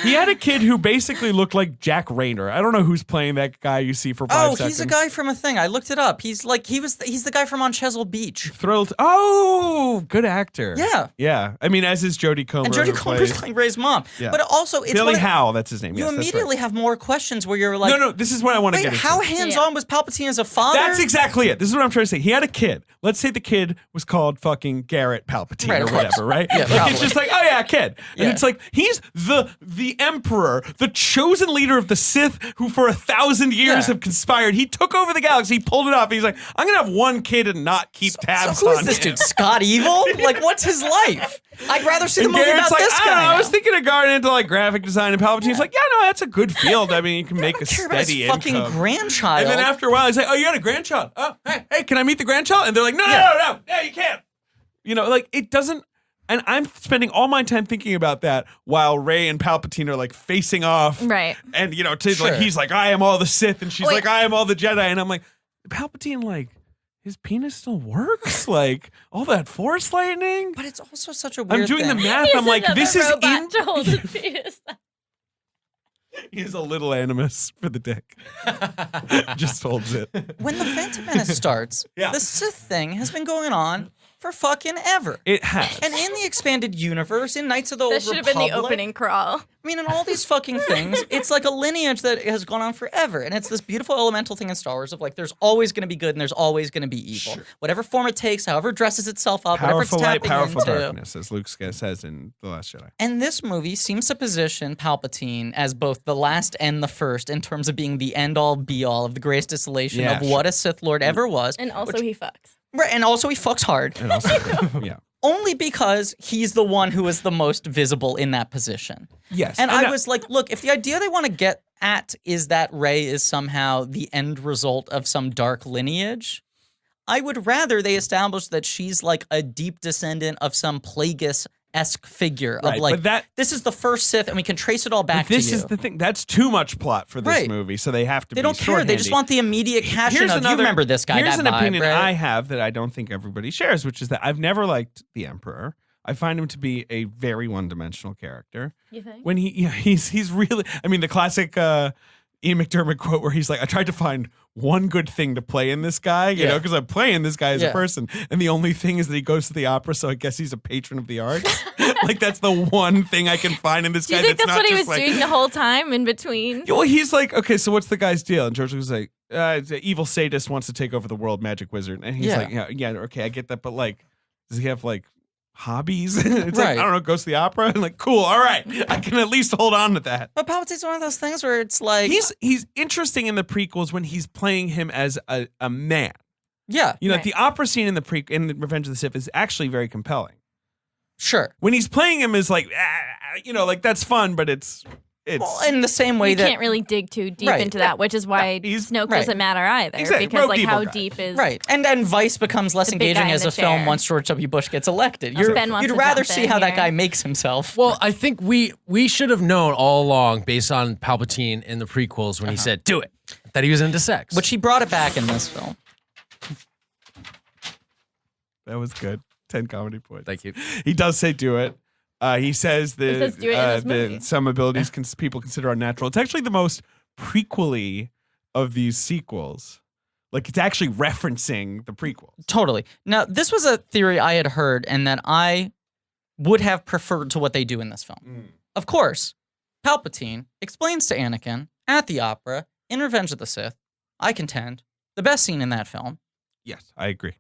S3: He had a kid who basically looked like Jack Rayner. I don't know who's playing that guy you see for 5 seconds.
S4: Oh, he's a guy from a thing. I looked it up. He's the guy from On Chesil Beach.
S3: Thrilled. Oh, good actor.
S4: Yeah.
S3: Yeah. I mean, as is Jodie Comer.
S4: And Jodie
S3: who
S4: Comer's
S3: plays-
S4: playing Ray's mom.
S3: Yeah.
S4: But also, it's
S3: Billy Howe, that's his name.
S4: You
S3: Yes, that's
S4: immediately
S3: right.
S4: have more questions where you're like,
S3: No, this is what I want to
S4: wait,
S3: get into.
S4: how hands-on was Palpatine as a father?
S3: That's exactly it. This is what I'm trying to say. He had a kid. Let's say the kid was called fucking Garrett Palpatine
S4: Right,
S3: or
S4: of course.
S3: whatever, right?
S4: Yeah,
S3: like
S4: probably.
S3: it's just like, oh yeah, kid. And
S4: Yeah.
S3: it's like he's the emperor, the chosen leader of the Sith who for 1,000 years
S4: Yeah.
S3: have conspired. He took over the galaxy, he pulled it off. He's like, I'm gonna have one kid and not keep tabs
S4: So who
S3: on
S4: is this
S3: him.
S4: dude? Scott Evil? Like, what's his life? I'd rather see the
S3: And
S4: movie
S3: Garrett's
S4: about
S3: like,
S4: this
S3: I don't know,
S4: guy.
S3: I was thinking of going into like graphic design, and Palpatine's like, yeah, no, that's a good field. I mean, you can make a
S4: I don't care about his
S3: steady
S4: fucking
S3: income.
S4: grandchild.
S3: And then after a while, he's like, oh, you got a grandchild. Oh, hey, can I meet the grandchild? And they're like, no, you can't. You know, like it doesn't. And I'm spending all my time thinking about that while Rey and Palpatine are like facing off.
S5: Right.
S3: And, you know,
S4: Sure.
S3: like he's like, I am all the Sith. And she's
S5: Wait.
S3: like, I am all the Jedi. And I'm like, Palpatine, like, his penis still works? Like, all that Force lightning?
S4: But it's also such a weird
S3: I'm doing
S4: thing.
S3: the math. I'm like, this is in.
S5: to hold his penis.
S3: He's a little animus for the dick. Just holds it.
S4: When the Phantom Menace starts,
S3: Yeah.
S4: the Sith thing has been going on for fucking ever.
S3: It has.
S4: And in the expanded universe, in Knights of the Old
S5: That should have been the
S4: Republic,
S5: opening crawl.
S4: I mean, in all these fucking things, it's like a lineage that has gone on forever. And it's this beautiful elemental thing in Star Wars of like, there's always going to be good and there's always going to be evil.
S3: Sure.
S4: Whatever form it takes, however it dresses itself up,
S3: Powerful
S4: whatever
S3: light,
S4: it's tapping
S3: powerful
S4: into.
S3: darkness, as Luke says in The Last Jedi.
S4: And this movie seems to position Palpatine as both the last and the first in terms of being the end-all, be-all of the greatest distillation
S3: Yeah,
S4: of what a Sith Lord ever was.
S5: And also he fucks.
S4: Right, and also he fucks hard.
S3: And also, yeah.
S4: Only because he's the one who is the most visible in that position.
S3: Yes.
S4: And I was like, look, if the idea they want to get at is that Rey is somehow the end result of some dark lineage, I would rather they establish that she's like a deep descendant of some Plagueis-esque figure of
S3: Right,
S4: like,
S3: but that-
S4: this is the first Sith and we can trace it all back to you.
S3: This is the thing. That's too much plot for this
S4: Right.
S3: movie, so they have to
S4: They
S3: be
S4: don't care. They just
S3: shorthandy.
S4: want the immediate cash in of, you remember this guy,
S3: Here's
S4: that
S3: an
S4: vibe,
S3: opinion
S4: right?
S3: I have that I don't think everybody shares, which is that I've never liked the Emperor. I find him to be a very one-dimensional character.
S5: You think?
S3: When he's really, I mean, the classic Ian McDermott quote where he's like, I tried to find one good thing to play in this guy, you know, because I'm playing this guy as a
S4: Yeah.
S3: person. And the only thing is that he goes to the opera, so I guess he's a patron of the arts. Like, that's the one thing I can find in this
S5: Do you
S3: guy
S5: think
S3: that's
S5: that's
S3: not
S5: what he
S3: just
S5: was
S3: like,
S5: doing the whole time in between?
S3: well, he's like, okay, so what's the guy's deal? And George was like, it's an evil sadist wants to take over the world, magic wizard. And he's
S4: Yeah.
S3: like, yeah, okay, I get that, but like, does he have like hobbies? It's
S4: Right.
S3: like, I don't know, goes to the opera. And like, cool, all right, I can at least hold on to that.
S4: But Palpatine's one of those things where it's like,
S3: He's interesting in the prequels when he's playing him as a man.
S4: yeah,
S3: You know,
S5: Right.
S3: the opera scene in the Revenge of the Sith is actually very compelling.
S4: sure.
S3: When he's playing him as like, you know, like that's fun, but it's
S4: Well, in the same way
S5: You
S4: that
S5: can't really dig too deep
S4: Right.
S5: into that, which is why
S3: he's-
S5: Snoke
S4: right.
S5: doesn't matter either.
S3: Exactly.
S5: Because
S3: Rogue
S5: like
S3: evil
S5: how
S3: guy.
S5: deep is
S4: Right. And Vice becomes less
S5: The big
S4: engaging
S5: guy in
S4: as
S5: the
S4: a film
S5: chair.
S4: once George W. Bush gets elected.
S5: Ben wants
S4: You'd
S5: to
S4: rather
S5: jump
S4: see
S5: in
S4: how that
S5: here.
S4: guy makes himself.
S6: Well, I think we should have known all along, based on Palpatine in the prequels, when he said, do it, that he was into sex.
S4: Which he brought it back in this film.
S3: that was good. 10 comedy points.
S6: Thank you.
S3: He does say do it. He says
S5: He says do it in this movie.
S3: some abilities people consider unnatural. It's actually the most prequel-y of these sequels. Like, it's actually referencing the prequels.
S4: Totally. Now, this was a theory I had heard and that I would have preferred to what they do in this film. Of course, Palpatine explains to Anakin at the opera in Revenge of the Sith, I contend, the best scene in that film.
S3: Yes, I agree.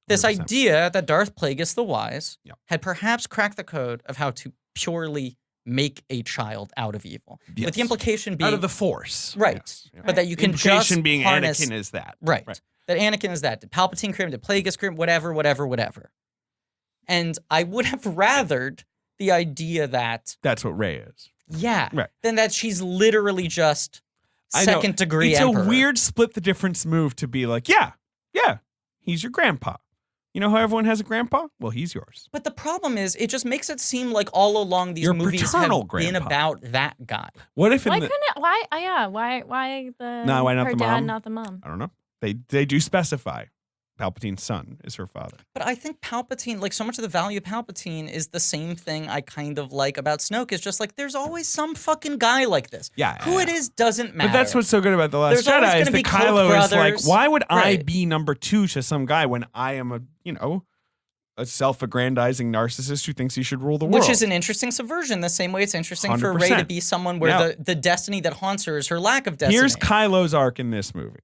S4: This
S3: 100%.
S4: idea that Darth Plagueis the Wise
S3: Yep.
S4: had perhaps cracked the code of how to purely make a child out of evil. With
S3: Yes.
S4: the implication being
S3: Out of the Force.
S4: Right.
S3: Yes. Yeah.
S4: but that you can
S3: Implication
S4: just
S3: being
S4: harness,
S3: Anakin is that.
S4: right. That Anakin is that. Did Palpatine create him? Did Plagueis create him? Whatever. And I would have rathered the idea that,
S3: That's what Rey is.
S4: yeah,
S3: Right.
S4: than that she's literally just
S3: I know.
S4: second degree
S3: It's
S4: emperor.
S3: a weird split the difference move to be like, yeah, he's your grandpa. You know how everyone has a grandpa? Well, he's yours.
S4: But the problem is, it just makes it seem like all along these
S3: Your
S4: movies have
S3: paternal
S4: been
S3: grandpa.
S4: about that guy.
S3: What if in
S5: Why
S3: the...
S5: couldn't it? Why? Why the?
S3: No, why not
S5: her
S3: the
S5: dad,
S3: mom?
S5: not the mom?
S3: I don't know. They do specify. Palpatine's son is her father.
S4: But I think Palpatine, like so much of the value of Palpatine is the same thing I kind of like about Snoke. Is just like there's always some fucking guy like this.
S3: Yeah,
S4: Who it is doesn't matter.
S3: But that's what's so good about The Last
S4: There's always
S3: Jedi is
S4: gonna
S3: that
S4: be clone
S3: Kylo is like,
S4: brothers.
S3: why would I
S4: Right.
S3: be number 2 to some guy when I am a self-aggrandizing narcissist who thinks he should rule the world?
S4: Which is an interesting subversion, the same way it's interesting for Rey
S3: 100%.
S4: to be someone where
S3: Now-
S4: the destiny that haunts her is her lack of destiny.
S3: Here's Kylo's arc in this movie.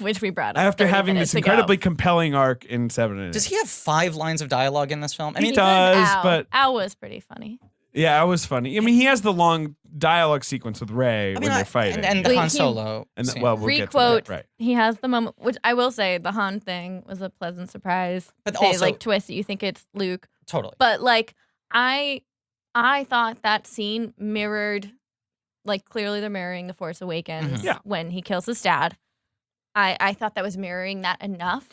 S5: Which we brought up
S3: After
S5: 30
S3: having
S5: minutes
S3: this
S5: ago.
S3: incredibly compelling arc in 7 and 8.
S4: Does he have 5 lines of dialogue in this film? I mean,
S3: He does,
S5: Al.
S3: but
S5: Al was pretty funny.
S3: yeah, it was funny. I mean, he has the long dialogue sequence with Rey when they're fighting.
S4: and the
S5: Wait,
S4: Han
S5: he-
S4: Solo.
S3: And
S4: scene.
S3: well, we'll get to
S5: Requote,
S3: that, right?
S5: he has the moment, which I will say the Han thing was a pleasant surprise.
S4: But
S5: They
S4: also-
S5: like twist it, you think it's Luke.
S4: Totally.
S5: But like I thought that scene mirrored, like clearly they're mirroring The Force Awakens
S4: Mhm.
S3: Yeah.
S5: when he kills his dad. I thought that was mirroring that enough.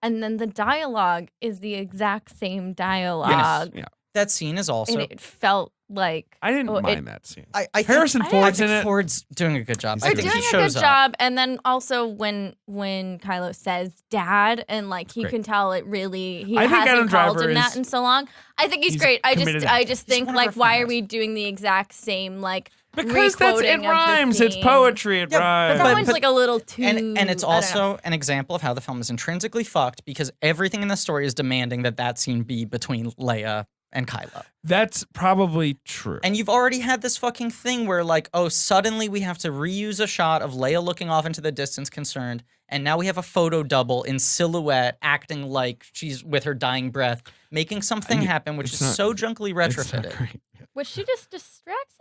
S5: And then the dialogue is the exact same dialogue.
S3: Yeah.
S4: That scene is also.
S5: And it felt like
S3: I didn't
S5: Oh,
S3: mind that scene.
S4: I think,
S3: Harrison
S5: I
S3: Ford's
S4: think
S3: in it.
S4: Ford's doing a good job.
S3: He's
S4: I
S5: they're
S4: think
S5: doing
S4: he
S5: a good
S4: shows up.
S5: job. And then also when Kylo says dad and like you
S3: great.
S5: can tell it really he
S3: I think
S5: hasn't
S3: Adam
S5: called
S3: Driver
S5: him that
S3: is-
S5: in so long. I think he's
S3: he's
S5: great. I
S3: committed
S5: just
S3: actor.
S5: think
S4: He's one of
S5: like
S4: our
S5: why are
S4: finest.
S5: we doing the exact same like
S3: Because that's it
S5: re-quoting of the
S3: rhymes. It's
S5: scene?
S3: poetry. It
S4: Yeah,
S3: rhymes.
S5: But that
S4: But-
S5: one's like a little too
S4: And it's
S5: I don't know.
S4: also an example of how the film is intrinsically fucked because everything in the story is demanding that scene be between Leia and Kylo.
S3: That's probably true.
S4: And you've already had this fucking thing where, like, oh, suddenly we have to reuse a shot of Leia looking off into the distance concerned, and now we have a photo double in silhouette acting like she's with her dying breath, making something happen, which
S3: it's
S4: is
S3: not-
S4: so junkily
S3: It's not
S4: retrofitted.
S3: great.
S5: Which she just distracts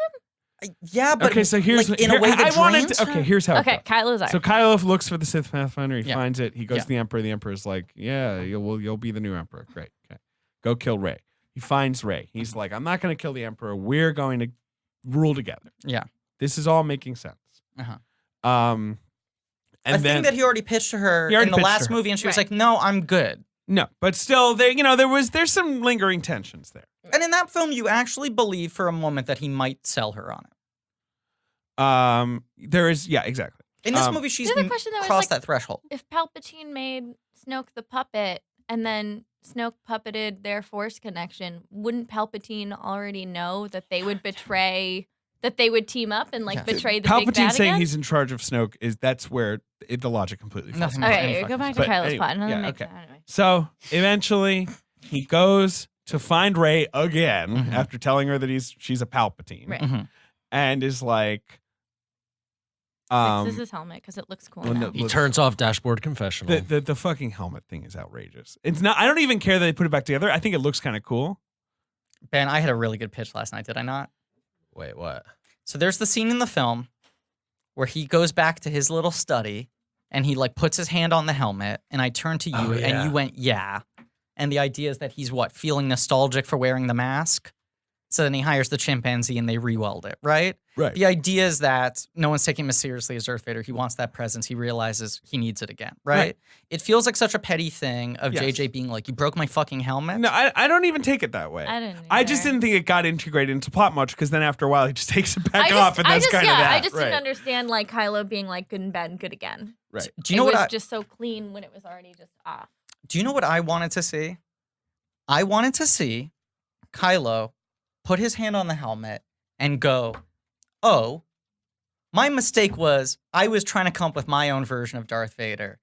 S5: him?
S4: Yeah, but
S3: Okay, so here's
S4: like, in a way
S3: I
S4: that
S3: wanted
S4: drains
S3: to, okay,
S4: her.
S3: here's how.
S5: Okay,
S3: it goes.
S5: Kylo's arc.
S3: So Kylo looks for the Sith Pathfinder. He
S4: Yeah.
S3: finds it. He goes
S4: Yeah.
S3: to the Emperor. The Emperor's like, "Yeah, you'll be the new Emperor. Great. Okay, go kill Rey." He finds Rey. He's like, "I'm not going to kill the Emperor. We're going to rule together."
S4: Yeah.
S3: This is all making sense.
S4: Uh-huh.
S3: And
S4: a
S3: then
S4: thing that he already pitched to her
S3: He already
S4: in the
S3: pitched
S4: last
S3: to her.
S4: movie, and she was
S5: Right.
S4: like, "No, I'm good."
S3: no, but still, there's some lingering tensions there.
S4: And in that film, you actually believe for a moment that he might sell her on it.
S3: There is, yeah, exactly.
S4: In this
S3: Um,
S4: movie, she's
S5: The other question, though, is,
S4: crossed
S5: like-
S4: that threshold.
S5: If Palpatine made Snoke the puppet and then Snoke puppeted their Force connection, wouldn't Palpatine already know that they would betray, that they would team up and like
S4: Yeah.
S5: betray the big
S3: Palpatine
S5: bad
S3: saying
S5: again?
S3: he's in charge of Snoke that's where the logic completely falls.
S4: Nothing
S3: apart.
S4: makes any
S5: Okay,
S4: fucking
S5: go back to
S3: But
S5: Kylo's
S3: anyway,
S5: plot. And then
S3: yeah,
S5: make
S3: okay.
S5: anyway.
S3: So eventually, he goes to find Rey again
S4: Mhm.
S3: after telling her that she's a Palpatine,
S5: Right.
S4: Mhm.
S3: and is like,
S5: Fixes his helmet because it looks cool
S3: well,
S5: now.
S3: no,
S6: He turns off dashboard confessional.
S3: the fucking helmet thing is outrageous. It's not. I don't even care that they put it back together. I think it looks kind of cool.
S4: Ben, I had a really good pitch last night, did I not?
S6: Wait, what?
S4: So there's the scene in the film where he goes back to his little study and he like puts his hand on the helmet, and I turned to you
S6: Oh, yeah.
S4: and you went, "Yeah." And the idea is that he's feeling nostalgic for wearing the mask. So then he hires the chimpanzee and they re-weld it, right?
S3: Right.
S4: The idea is that no one's taking him as seriously as Darth Vader. He wants that presence. He realizes he needs it again, right?
S3: Right.
S4: It feels like such a petty thing of
S3: Yes.
S4: JJ being like, "You broke my fucking helmet."
S3: No, I don't even take it that way.
S5: I didn't.
S3: I just
S5: either.
S3: didn't think it got integrated into plot much because then after a while he just takes it back
S5: I
S3: off, and
S5: I
S3: that's
S5: just,
S3: kind
S5: yeah,
S3: of that.
S5: I just
S3: right.
S5: didn't understand like Kylo being like good and bad and good again.
S3: Right.
S4: Do you know
S5: it
S4: what
S5: was
S4: I,
S5: just so clean when it was already just off.
S4: Do you know what I wanted to see? I wanted to see Kylo put his hand on the helmet and go, "Oh, my mistake was I was trying to come up with my own version of Darth Vader.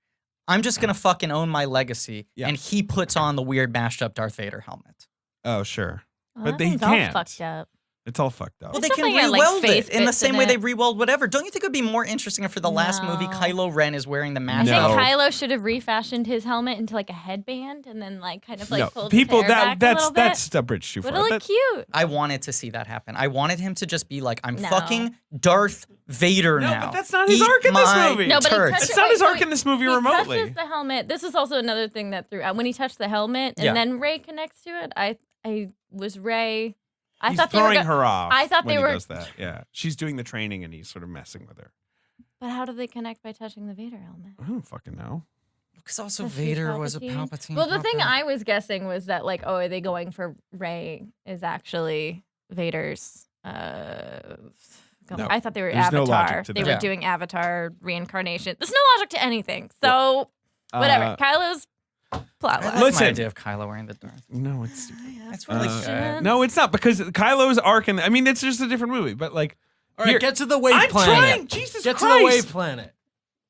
S4: I'm just going to fucking own my legacy."
S3: Yeah.
S4: And he puts on the weird mashed up Darth Vader helmet.
S3: Oh, sure.
S5: Well,
S3: But
S5: that
S3: they
S5: thing's all
S3: can't.
S5: fucked up.
S3: It's all fucked up.
S4: Well,
S5: It's
S4: they can
S5: definitely got, like,
S4: re-weld
S5: face
S4: it in the
S5: bits
S4: same
S5: in
S4: way they
S5: it.
S4: re-weld whatever. Don't you think it would be more interesting if for the last movie
S5: No.
S4: Kylo Ren is wearing the
S5: I
S4: mashed
S5: think
S3: No.
S4: up?
S5: Kylo should have refashioned his helmet into like a headband and then like kind of like
S3: no,
S5: pulled
S3: people
S5: his hair back a
S3: that's
S5: little bit.
S3: that's a bridge too far.
S5: Would have
S3: That-
S5: looked cute.
S4: I wanted to see that happen. I wanted him to just be like, "I'm
S5: No.
S4: fucking Darth Vader
S3: No,
S4: now."
S3: but that's not his
S4: Eat
S3: arc in this
S4: my
S3: movie.
S5: No, but he
S4: turds.
S5: touches
S3: It's not his
S5: wait,
S3: arc
S5: so
S3: in this movie
S5: he
S3: remotely.
S5: touches the helmet. This is also another thing that threw out when he touched the helmet and
S4: Yeah.
S5: then Rey connects to it. I was Rey. I
S3: He's
S5: thought they were
S3: throwing
S5: go-
S3: her off.
S5: I thought
S3: when
S5: they
S3: he
S5: were-
S3: does that. Yeah, she's doing the training and he's sort of messing with her.
S5: But how do they connect by touching the Vader helmet?
S3: I don't fucking know.
S4: Because also
S5: Because she's
S4: Vader was a Palpatine.
S5: Well, the thing
S4: puppet.
S5: I was guessing was that like, oh, are they going for Rey is actually Vader's
S3: No,
S5: I thought they were
S3: there's no
S5: Avatar.
S3: logic to
S5: They
S3: that.
S5: were
S4: Yeah.
S5: doing Avatar reincarnation. There's no logic to anything. So Whatever. Kylo's plot
S4: I like
S5: line.
S3: Listen.
S4: my idea of Kylo wearing the Darth.
S3: No, it's
S4: That's really good.
S3: no, it's not because Kylo's arc, and I mean, it's just a different movie. But like,
S6: All right,
S3: here-
S6: get to the wave
S3: I'm
S6: planet.
S3: trying. Jesus
S6: Get
S3: Christ.
S6: to the wave planet.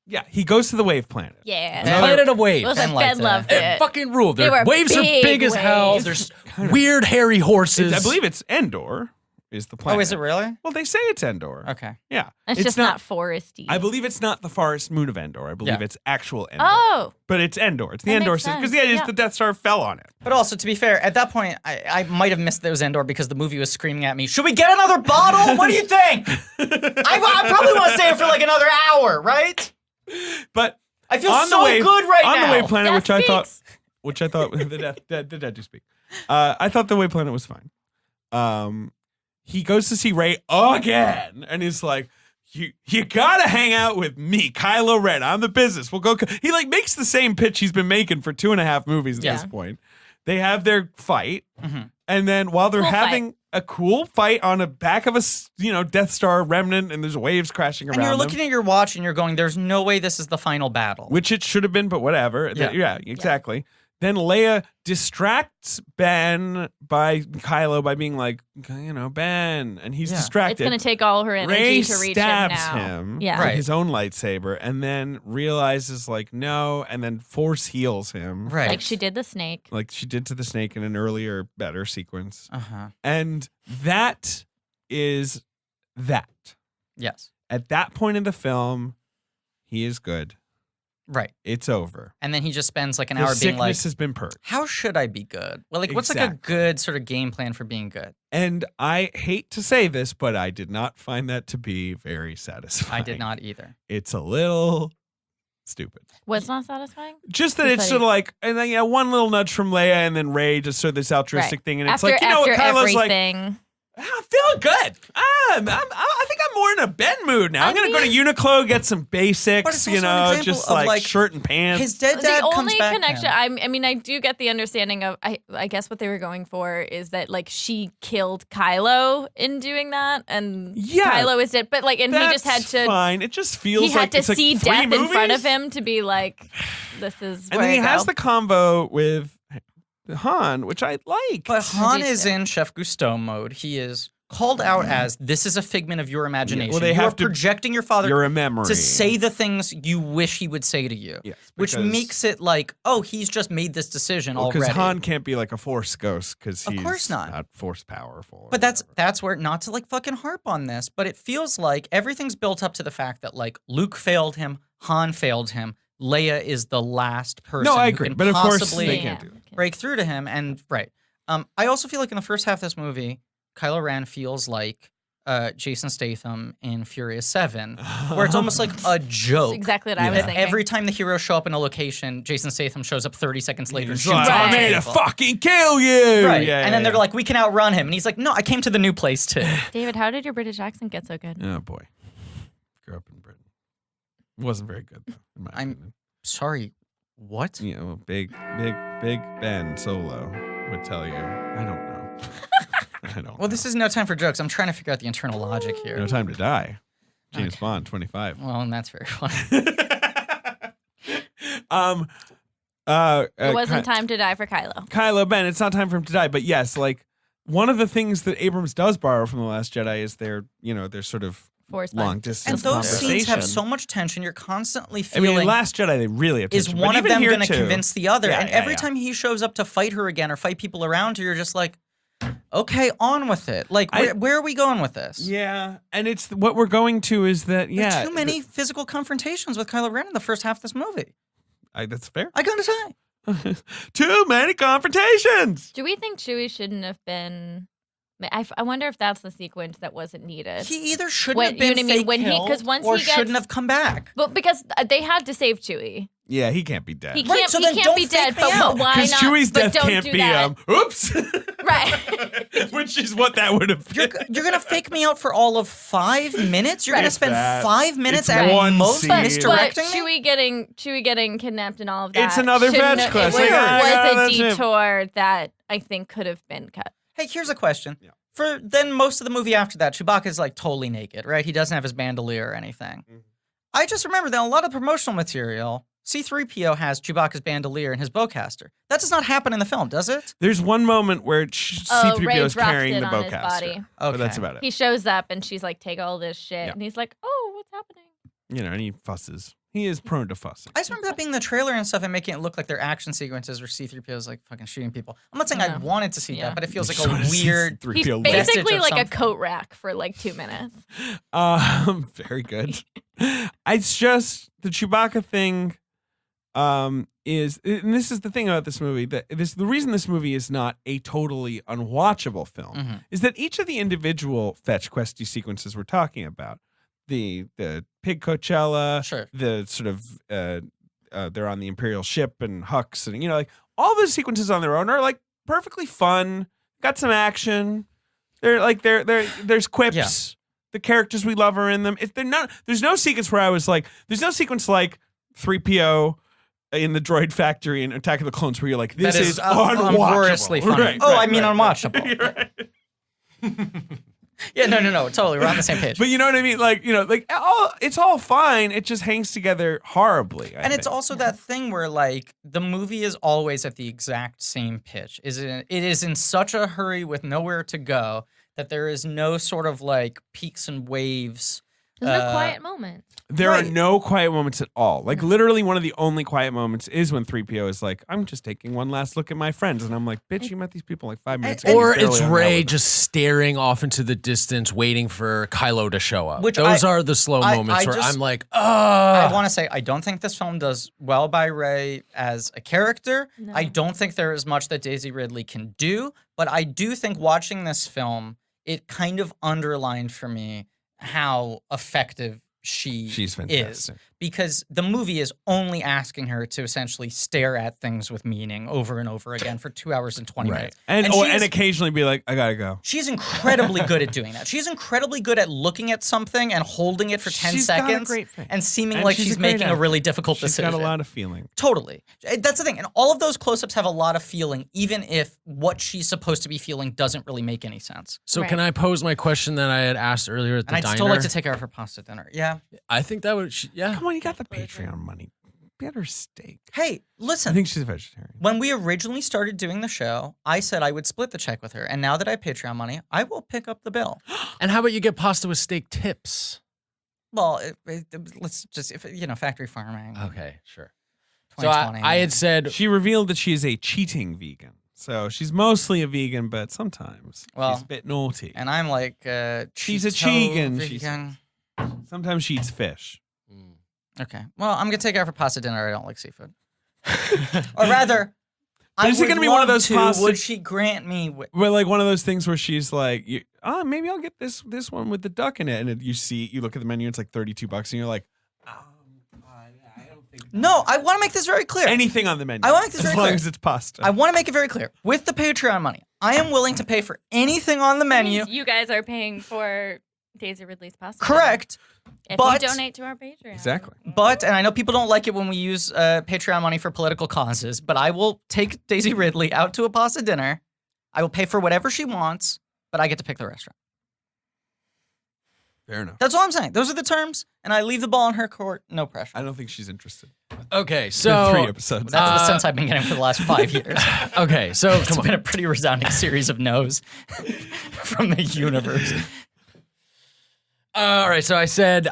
S3: Yeah, he goes to the wave planet.
S5: Yeah.
S6: Planet of waves.
S5: Listen,
S4: Ben liked
S5: Ben loved
S6: It
S5: it.
S6: fucking ruled.
S5: They were
S6: Waves are
S5: big
S6: big as hell.
S5: waves.
S6: There's weird hairy horses.
S3: I believe it's Endor. Is the planet?
S4: Oh, is it really?
S3: Well, they say it's Endor.
S4: Okay.
S3: Yeah,
S5: It's just not foresty.
S3: I believe it's not the forest moon of Endor. I believe
S4: Yeah.
S3: it's actual Endor.
S5: Oh.
S3: But it's Endor. It's the
S5: That
S3: Endor
S5: makes
S3: system. Because
S5: sense.
S3: yeah,
S5: Yeah.
S3: the Death Star fell on it.
S4: But also, to be fair, at that point, I might have missed those Endor because the movie was screaming at me, should we get another bottle? What do you think? I probably want to stay here for like another hour, right?
S3: But
S4: I feel
S3: on
S4: so
S3: the wave,
S4: good right
S3: on
S4: now.
S3: the wave planet,
S5: Death
S3: which I thought the dead do speak. I thought the wave planet was fine. He goes to see Rey again, and he's like, "You gotta hang out with me, Kylo Ren. I'm the business. We'll go." He like makes the same pitch he's been making for 2.5 movies at this point. They have their fight, and then while they're
S5: Cool
S3: having a cool fight on the back of a Death Star remnant, and there's waves crashing around
S4: And you're
S3: them.
S4: looking at your watch and you're going, there's no way this is the final battle.
S3: Which it should have been, but whatever. Yeah, exactly. Then Leia distracts Ben by Kylo by being like, Ben, and he's distracted.
S5: It's going to take all her energy
S3: Rey
S5: to reach
S3: stabs
S5: him now.
S3: him
S5: Yeah.
S3: with his own lightsaber, and then realizes like no, and then force heals him,
S4: Right.
S5: Like she did the snake.
S3: like she did to the snake in an earlier, better sequence.
S4: Uh-huh.
S3: And that is that.
S4: Yes.
S3: At that point in the film, he is good.
S4: Right.
S3: It's over.
S4: And then he just spends like an
S3: The
S4: hour being like,
S3: sickness has been purged.
S4: how should I be good? Well, like, what's like a
S3: Exactly.
S4: good sort of game plan for being good?
S3: And I hate to say this, but I did not find that to be very satisfying.
S4: I did not either.
S3: It's a little stupid.
S5: What's not satisfying?
S3: Just that
S5: Just
S3: it's
S5: that
S3: sort of like, and then one little nudge from Leia, and then Rey just sort of this altruistic
S5: Right.
S3: thing, and it's
S5: After,
S3: like, you know what,
S5: after
S3: Kylo's like,
S5: everything.
S3: I'm feeling good. I think I'm more in a Ben mood now. I'm gonna go to Uniqlo, get some
S4: But it's
S3: basics,
S4: also an example
S3: just
S4: of,
S3: like
S4: like,
S3: shirt and pants.
S4: His dead
S5: The
S4: dad comes
S5: only
S4: back
S5: connection,
S4: now.
S5: I mean, I do get the understanding of, I guess what they were going for is that like she killed Kylo in doing that, and
S3: Yeah.
S5: Kylo is dead. But like, and he just had
S3: That's
S5: to,
S3: fine. It just feels
S5: he had
S3: like
S5: to
S3: it's like
S5: see
S3: 3
S5: death in front of
S3: movies.
S5: him to be like, this is
S3: And
S5: where
S3: then he
S5: I
S3: has
S5: go.
S3: the convo with Han, which I like.
S4: But Han
S5: do
S4: is
S5: too.
S4: in Chef Gusteau mode. He is called out as, this is a figment of your imagination.
S3: well, they
S4: you
S3: have
S4: are
S3: to-
S4: projecting your father
S3: You're a memory.
S4: to say the things you wish he would say to you.
S3: Yes,
S4: which
S3: because-
S4: makes it like, oh, he's just made this decision
S3: Because
S4: already.
S3: Han can't be like a Force ghost because
S4: Of
S3: he's
S4: course not.
S3: Force powerful. or
S4: But that's
S3: whatever.
S4: where, not to like fucking harp on this, but it feels like everything's built up to the fact that like Luke failed him, Han failed him, Leia is the last person
S3: No, I
S4: who
S3: agree.
S4: can
S3: But of course
S4: possibly
S3: they can't do that.
S4: break through to him. And right. I also feel like in the first half of this movie, Kylo Ren feels like Jason Statham in Furious 7, where it's almost like a joke.
S5: That's exactly what I was
S3: Yeah.
S5: thinking.
S4: Every time the heroes show up in a location, Jason Statham shows up 30 seconds later and
S3: He's
S4: shoots
S3: like,
S4: a
S3: I'm
S4: bunch of
S3: here to
S4: people.
S3: fucking kill you.
S4: Right.
S3: Yeah,
S4: and then
S3: yeah,
S4: they're like, we can outrun him. And he's like, no, I came to the new place too.
S5: David, how did your British accent get so good?
S3: Oh boy, grew up in Britain. Wasn't very good though. In my opinion.
S4: Sorry, what?
S3: You know, big Ben Solo would tell you. I don't know. I don't.
S4: Well, this is no time for jokes. I'm trying to figure out the internal logic here.
S3: No Time to Die. James
S4: Okay.
S3: Bond, 25.
S4: Well, and that's very funny.
S5: It wasn't time to die for Kylo.
S3: Kylo Ben, it's not time for him to die. But yes, like one of the things that Abrams does borrow from The Last Jedi is their sort of
S5: Force
S3: long
S5: bond.
S3: distance
S4: And those scenes have
S3: conversation.
S4: so much tension. You're constantly
S3: I
S4: feeling,
S3: mean, in Last Jedi, they really have
S4: is
S3: tension,
S4: one
S3: but
S4: of
S3: even
S4: them
S3: here
S4: going to
S3: too.
S4: convince the other?
S3: Yeah,
S4: and
S3: yeah,
S4: every
S3: yeah.
S4: time he shows up to fight her again or fight people around her, you're just like, okay, on with it. Like, where are we going with this?
S3: Yeah, and it's what we're going to is that
S4: There's too many physical confrontations with Kylo Ren in the first half of this movie.
S3: that's fair.
S4: I gotta say.
S3: Too many confrontations.
S5: Do we think Chewie shouldn't have been? I wonder if that's the sequence that wasn't needed.
S4: He either shouldn't
S5: When-
S4: have been
S5: you know what I mean?
S4: fake
S5: When he-
S4: killed
S5: 'cause once
S4: or
S5: he gets-
S4: shouldn't have come back.
S5: But because they had to save Chewie.
S3: Yeah, he can't be dead.
S5: He
S4: Right,
S5: can't.
S4: so
S5: he
S4: then
S5: can't
S4: don't
S5: be
S4: fake
S5: dead.
S4: me
S5: But
S4: out.
S5: why
S3: Because
S5: not?
S3: Chewie's
S5: but
S3: death
S5: don't
S3: can't
S5: do
S3: be
S5: that.
S3: oops.
S5: Right.
S3: Which is what that would have been.
S4: You're gonna fake me out for all of 5 minutes? You're gonna
S3: It's
S4: spend
S3: that.
S4: 5 minutes
S3: It's
S4: at
S3: one
S4: most
S3: scene.
S5: But
S4: misdirecting me?
S5: Chewie getting kidnapped and all of that.
S3: It's another
S5: shouldn't
S3: fetch
S5: have-
S3: quest.
S5: It was,
S3: Like,
S5: was a
S3: that's it.
S5: detour that I think could have been cut.
S4: Hey, here's a question.
S3: Yeah.
S4: For then most of the movie after that, Chewbacca's like totally naked, right? He doesn't have his bandolier or anything.
S3: Mhm.
S4: I just remember that a lot of promotional material C-3PO has Chewbacca's bandolier and his bowcaster. That does not happen in the film, does it?
S3: There's one moment where C-3PO
S5: Ray
S3: is
S5: drops
S3: carrying
S5: it
S3: the
S5: on his
S3: bowcaster.
S5: body.
S3: But that's
S4: Okay.
S3: about it.
S5: He shows up and she's like, take all this shit.
S3: Yeah.
S5: And he's like, oh, what's happening?
S3: You know, and he fusses. He is prone to fussing.
S4: I just remember that being the trailer and stuff and making it look like their action sequences where C-3PO is like fucking shooting people. I'm not saying I wanted to see
S5: Yeah.
S4: that, but it feels like
S3: Just
S4: a
S3: wanna see
S4: weird...
S3: C-3PO
S5: He's
S3: live.
S4: vestige
S5: basically
S4: of
S5: like a
S4: something.
S5: coat rack for like 2 minutes.
S3: Very good. It's just the Chewbacca thing is, and this is the thing about this movie, that the reason this movie is not a totally unwatchable film is that each of the individual fetch questy sequences we're talking about, the pig Coachella,
S4: Sure.
S3: the sort of they're on the Imperial ship and Hux, and like all those sequences on their own are like perfectly fun, got some action. They're like there's quips.
S4: Yeah.
S3: The characters we love are in them. There's no sequence where I was like, there's no sequence like 3PO in the droid factory in Attack of the Clones where you're like, this is unwatchable.
S4: Unwatchable. Funny.
S3: Right,
S4: oh,
S3: right,
S4: I mean
S3: right,
S4: unwatchable.
S3: right.
S4: Yeah, no, totally. We're on the same page.
S3: But you know what I mean? Like, it's all fine. It just hangs together horribly.
S4: And it's also that thing where, like, the movie is always at the exact same pitch. It is in such a hurry with nowhere to go that there is no sort of, like, peaks and waves.
S5: There's no quiet moments.
S3: There are
S4: Right.
S3: no quiet moments at all. Like, literally, one of the only quiet moments is when 3PO is like, I'm just taking one last look at my friends. And I'm like, bitch, you met these people like 5 minutes ago.
S6: Or
S3: You're
S6: it's
S3: barely on that
S6: Ray
S3: with them.
S6: just staring off into the distance, waiting for Kylo to show up.
S4: Which
S6: Those are the slow moments where I'm like,
S4: I want to say, I don't think this film does well by Rey as a character.
S5: No.
S4: I don't think there is much that Daisy Ridley can do, but I do think watching this film, it kind of underlined for me how effective she's
S3: fantastic.
S4: is. Because the movie is only asking her to essentially stare at things with meaning over and over again for 2 hours and 20 minutes.
S3: And
S4: she is-
S3: occasionally be like, I gotta go.
S4: She's incredibly good at doing that. She's incredibly good at looking at something and holding it for 10
S3: She's got a
S4: seconds
S3: great face.
S4: and seeming
S3: And
S4: like
S3: she's
S4: she's
S3: a great
S4: making a
S3: actor.
S4: really difficult
S3: She's
S4: decision.
S3: got a lot of feeling.
S4: Totally. That's the thing. And all of those close-ups have a lot of feeling, even if what she's supposed to be feeling doesn't really make any sense.
S6: so
S5: Right.
S6: can I pose my question that I had asked earlier at the
S4: And I'd
S6: diner?
S4: still like to take her out for pasta dinner. Yeah.
S6: I think that would, yeah.
S3: Come on, you got the Patreon money. Get her steak.
S4: Hey,
S3: I
S4: listen.
S3: think she's a vegetarian.
S4: When we originally started doing the show, I said I would split the check with her. And now that I have Patreon money, I will pick up the bill.
S6: And how about you get pasta with steak tips?
S4: Well, let's just, factory farming.
S6: Okay, sure. So I
S4: 2020.
S6: had said,
S3: She revealed that she is a cheating vegan. So she's mostly a vegan, but sometimes
S4: Well,
S3: she's a bit naughty.
S4: And I'm like,
S3: She's a
S4: Cheeto
S3: chegan.
S4: vegan.
S3: Sometimes she eats fish.
S4: Okay. Well, I'm gonna take her out for pasta dinner. I don't like seafood. Or rather, I
S3: is it
S4: would
S3: gonna be one of
S4: love
S3: those
S4: to,
S3: pasta-
S4: Would she grant me?
S3: But like one of those things where she's like, maybe I'll get this one with the duck in it. And you look at the menu, it's like $32 and you're like, I don't think
S4: No, I want to make this very clear.
S3: anything on the menu.
S4: I wanna make this
S3: as
S4: very
S3: long
S4: clear.
S3: as it's pasta.
S4: I want to make it very clear. With the Patreon money, I am willing to pay for anything on the menu.
S5: You guys are paying for Daisy Ridley's pasta.
S4: Correct.
S5: If
S4: But-
S5: you donate to our Patreon.
S3: Exactly.
S4: But, and I know people don't like it when we use Patreon money for political causes, but I will take Daisy Ridley out to a pasta dinner. I will pay for whatever she wants, but I get to pick the restaurant.
S3: Fair enough.
S4: That's all I'm saying. Those are the terms, and I leave the ball in her court. No pressure.
S3: I don't think she's interested.
S6: okay,
S3: It's been
S6: so
S3: 3 episodes.
S4: That's the sense I've been getting for the last 5 years.
S6: okay, so
S4: It's
S6: come on.
S4: been a pretty resounding series of no's from the universe.
S6: All right, so I said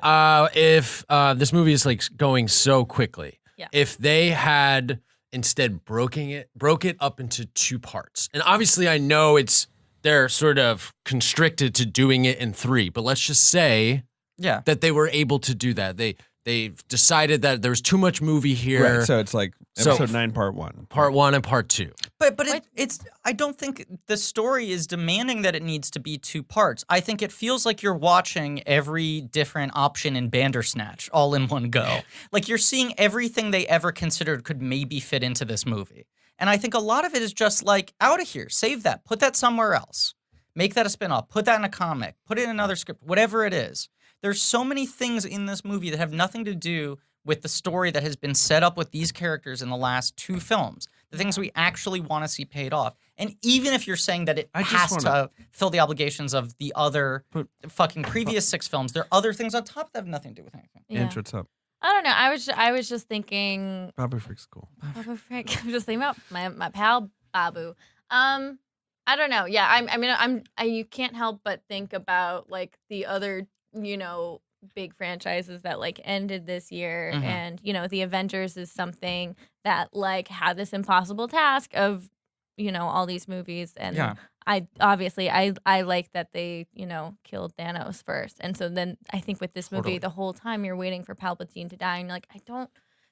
S6: if this movie is like going so quickly,
S5: Yeah.
S6: if they had instead broke it up into 2 parts, and obviously I know they're sort of constricted to doing it in 3, but let's just say
S4: Yeah.
S6: that they were able to do that. They've decided that there was too much movie here.
S3: Right, so it's like
S6: So-
S3: episode 9, part 1.
S6: Part 1 and part 2.
S4: But it's I don't think the story is demanding that it needs to be 2 parts. I think it feels like you're watching every different option in Bandersnatch all in one go. Like you're seeing everything they ever considered could maybe fit into this movie. And I think a lot of it is just like, out of here, save that, put that somewhere else. Make that a spin-off, put that in a comic, put it in another script, whatever it is. There's so many things in this movie that have nothing to do with the story that has been set up with these characters in the last 2 films. The things we actually want to see paid off. And even if you're saying that it
S3: I just
S4: has
S3: wanna-
S4: to fill the obligations of the other fucking previous 6 films, there are other things on top that have nothing to do with anything.
S5: Yeah.
S3: Andrew, what's up?
S5: I don't know. I was just thinking.
S3: Babu Frick's cool.
S5: Babu Frick. I was just thinking about my pal Babu. I don't know. Yeah, I mean, you can't help but think about like the other, big franchises that like ended this year, and the Avengers is something that like had this impossible task of, all these movies, and I like that they killed Thanos first, and so then I think with this movie the whole time you're waiting for Palpatine to die, and you're like,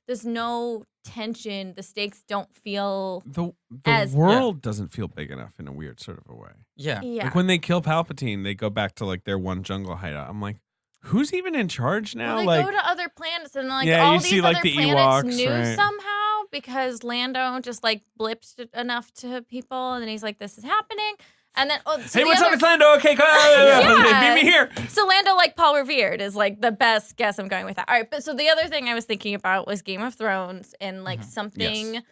S5: there's no tension, the stakes don't feel
S3: the
S5: as
S3: world doesn't feel big enough in a weird sort of a way.
S4: Yeah.
S3: Like when they kill Palpatine, they go back to like their one jungle hideout. I'm like, who's even in charge now?
S5: Well, they go to other planets, and like
S3: Yeah,
S5: all
S3: you
S5: these
S3: see, like,
S5: other
S3: the
S5: planets
S3: Ewoks,
S5: knew
S3: right?
S5: somehow because Lando just like blipped enough to people, and then he's like, "This is happening," and then
S3: hey, what's up? It's Lando. Okay, meet me here.
S5: So Lando, like Paul Revered, is like the best guess. I'm going with that. All right, but so the other thing I was thinking about was Game of Thrones, and like something,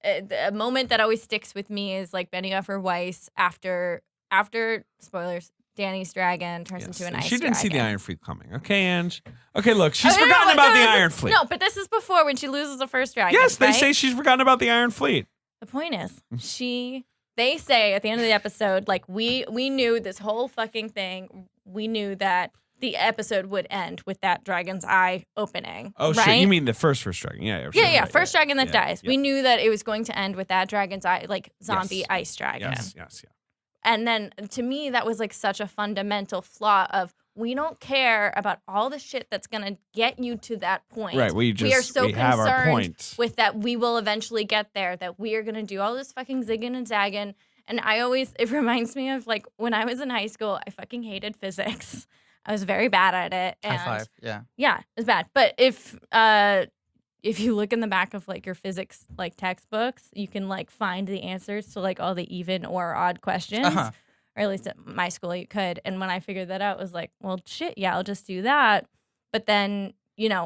S5: a moment that always sticks with me is like Benioff Weiss after spoilers. Dany's dragon turns into an ice
S3: She didn't see the
S5: dragon.
S3: Iron Fleet coming. Okay, Ange. Okay, look, she's forgotten about the Iron Fleet.
S5: No, but this is before when she loses the first dragon.
S3: Yes, they
S5: right?
S3: say she's forgotten about the Iron Fleet.
S5: The point is, they say at the end of the episode, like, we knew this whole fucking thing. We knew that the episode would end with that dragon's eye opening.
S3: Oh,
S5: right?
S3: shit. You mean the first dragon. Yeah,
S5: Yeah,
S3: right,
S5: first dragon that dies.
S3: Yeah.
S5: We knew that it was going to end with that dragon's eye, like zombie ice dragon.
S3: Yes.
S5: And then to me, that was like such a fundamental flaw of we don't care about all the shit that's going to get you to that point.
S3: Right, we
S5: are so
S3: have our
S5: concerned
S3: point.
S5: with that we will eventually get there, that we are going to do all this fucking zigging and zagging. And it reminds me of like when I was in high school, I fucking hated physics. I was very bad at it. And
S4: High five. Yeah.
S5: yeah, it was bad. But if you look in the back of like your physics like textbooks, you can like find the answers to like all the even or odd questions. Or at least at my school you could. And when I figured that out, it was like, well, shit, yeah, I'll just do that. But then,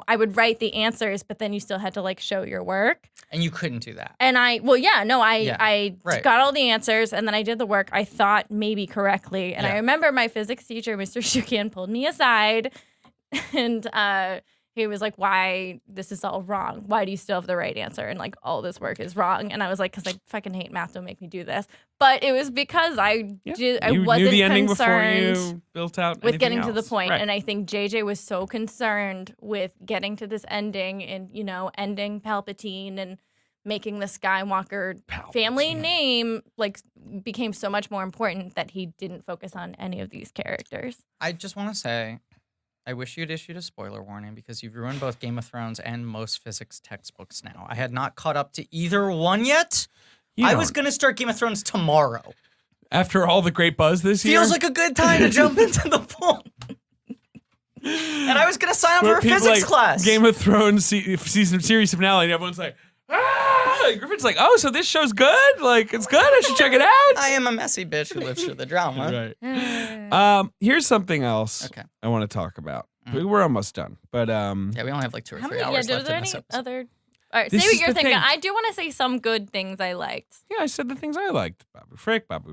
S5: I would write the answers, but then you still had to like show your work.
S4: And you couldn't do that.
S5: And I got all the answers, and then I did the work I thought maybe correctly. And I remember my physics teacher, Mr. Shukian, pulled me aside, and he was like, why this is all wrong? Why do you still have the right answer? And like all this work is wrong. And I was like, because I fucking hate math. Don't make me do this. But it was because I wasn't
S3: knew the ending
S5: concerned
S3: before you built out
S5: with getting to the
S3: else.
S5: point.
S3: Right.
S5: And I think JJ was so concerned with getting to this ending and, ending Palpatine and making the Skywalker family name like became so much more important that he didn't focus on any of these characters.
S4: I just want to say, I wish you'd issued a spoiler warning because you've ruined both Game of Thrones and most physics textbooks now. I had not caught up to either one yet. I was going to start Game of Thrones tomorrow.
S3: After all the great buzz this year?
S4: Feels like a good time to jump into the pool. And I was going to sign up for a
S3: people
S4: physics
S3: like
S4: class.
S3: Game of Thrones season series finale, and everyone's like, Griffin's like, oh, so this show's good? Like, it's good? I should check it out?
S4: I am a messy bitch who lives through the drama.
S3: Right. Here's something else I want to talk about. We're almost done, but
S4: Yeah, we only have like 2 or 3 hours left in this episode.
S5: Other? All right,
S3: This
S5: say what
S3: is
S5: you're
S3: the
S5: thinking.
S3: thing.
S5: I do want to say some good things I liked.
S3: yeah, I said the things I liked. Babu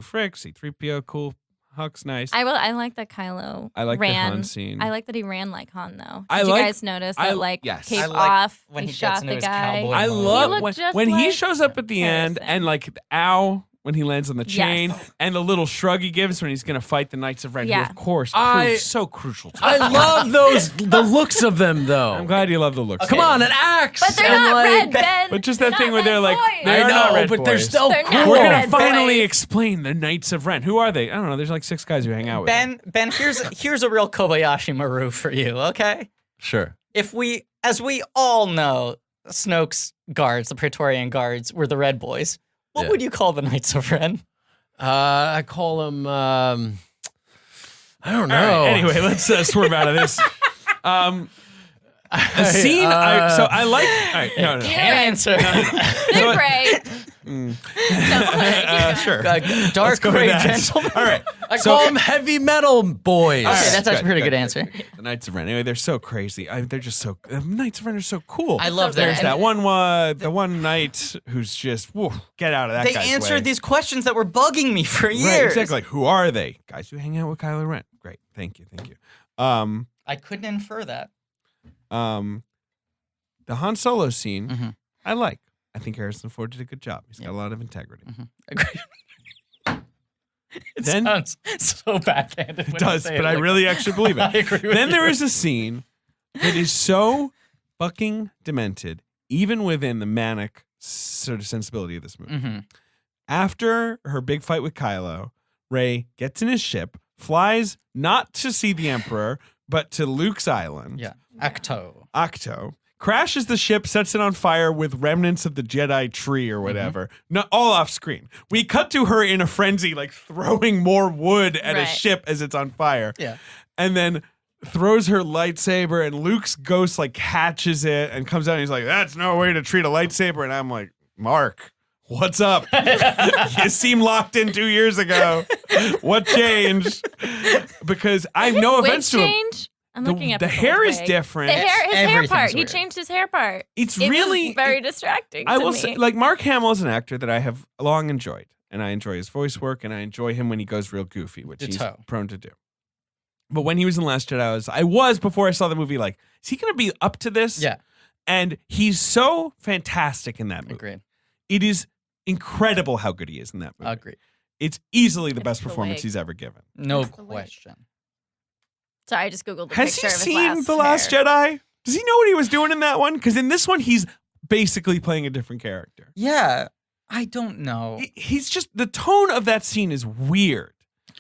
S3: Frick, C-3PO, cool. Huck's nice.
S5: I like that Kylo
S3: I like
S5: ran.
S3: the Han scene.
S5: I like that he ran like Han, though.
S3: I
S5: Did you
S3: like-
S5: guys notice
S3: I-
S5: that, like,
S3: yes.
S5: cape
S4: I like
S5: off,
S4: when
S5: he
S4: he gets
S5: shot
S4: into
S5: the
S4: his
S5: guy?
S4: cowboy
S3: I
S4: mode.
S3: love
S5: He looked just
S3: when he
S5: like
S3: shows up at the end
S5: Harrison.
S3: and like ow when he lands on the chain
S5: Yes.
S3: and the little shrug he gives when he's going to fight the Knights of Ren.
S5: Yeah.
S3: Who, of course,
S6: I-
S3: proves so crucial to
S6: I love the looks of them, though.
S3: I'm glad you love the looks.
S6: Come on, an axe.
S5: But they're
S6: and
S5: not
S6: like,
S5: red, Ben.
S3: But just that
S5: They're
S3: thing
S5: not
S3: where they're
S5: red
S3: like,
S5: boys.
S3: they're
S6: I
S3: not
S6: know,
S3: red
S6: but they're
S3: boys.
S6: still
S5: They're not
S6: cool.
S3: We're gonna
S5: red
S3: finally
S5: boys.
S3: explain the Knights of Ren. Who are they? I don't know. There's like 6 guys who hang out with them.
S4: Ben, here's a real Kobayashi Maru for you, okay?
S6: Sure.
S4: As we all know, Snoke's guards, the Praetorian guards, were the Red Boys. What
S6: Yeah.
S4: would you call the Knights of Ren?
S6: I call them. I don't know.
S3: All right, anyway, let's swerve out of this. A scene. I like. All right, no.
S4: Can't answer.
S5: They're great.
S3: Sure.
S4: Dark
S3: Go with
S4: gray
S3: that.
S4: gentleman.
S3: All right.
S6: I call them heavy metal boys.
S4: Okay, that's actually a pretty
S3: good.
S4: good answer.
S3: The Knights of Ren. Anyway, they're so crazy. They're just so. The Knights of Ren are so cool.
S4: I love
S3: There's
S4: that.
S3: the one knight who's just whoa, get out of that.
S4: They
S3: guy's
S4: answered
S3: way.
S4: these questions that were bugging me for years.
S3: Right, exactly. Like, who are they? Guys who hang out with Kylo Ren. Great. Thank you.
S4: I couldn't infer that.
S3: The Han Solo scene,
S4: Mhm.
S3: I like. I think Harrison Ford did a good job. He's got a lot of integrity.
S4: Agree. It
S3: Then-
S4: sounds so backhanded.
S3: It does, but I really actually believe it.
S4: I agree with
S3: Then
S4: you.
S3: there is a scene that is so fucking demented, even within the manic sort of sensibility of this movie.
S4: Mm-hmm.
S3: After her big fight with Kylo, Rey gets in his ship, flies not to see the Emperor, but to Luke's island.
S4: Yeah. Acto.
S3: Octo. Crashes the ship, sets it on fire with remnants of the Jedi tree or whatever. No, all off screen. We cut to her in a frenzy, like throwing more wood at a
S5: Right.
S3: ship as it's on fire.
S4: Yeah.
S3: And then throws her lightsaber, and Luke's ghost like catches it and comes out and he's like, "That's no way to treat a lightsaber." And I'm like, Mark, what's up? You seem locked in 2 years ago. What changed? Because I have no
S5: Wig
S3: offense to him.
S5: change? I'm looking at
S3: The
S5: people's
S3: hair is
S5: wig.
S3: different.
S5: His hair
S4: Everything's
S5: part. He
S4: weird.
S5: changed his hair part.
S3: It's
S5: It
S3: really
S5: was very distracting.
S3: I
S5: to
S3: will
S5: me.
S3: say, like, Mark Hamill is an actor that I have long enjoyed, and I enjoy his voice work, and I enjoy him when he goes real goofy, which he's
S4: Ditto.
S3: prone to do. But when he was in Last Jedi, I was before I saw the movie, like, is he going to be up to this?
S4: Yeah.
S3: And he's so fantastic in that movie.
S4: Agreed.
S3: It is incredible how good he is in that movie.
S4: Agreed.
S3: It's easily the
S5: It's
S3: best
S5: the
S3: performance
S5: wig.
S3: he's ever given.
S4: No
S5: It's the wig.
S4: question.
S5: Sorry, I just googled the
S3: Has
S5: picture
S3: he
S5: of his
S3: seen The Last
S5: hair.
S3: Jedi? Does he know what he was doing in that one? Because in this one, he's basically playing a different character.
S4: Yeah. I don't know.
S3: He's just, the tone of that scene is weird.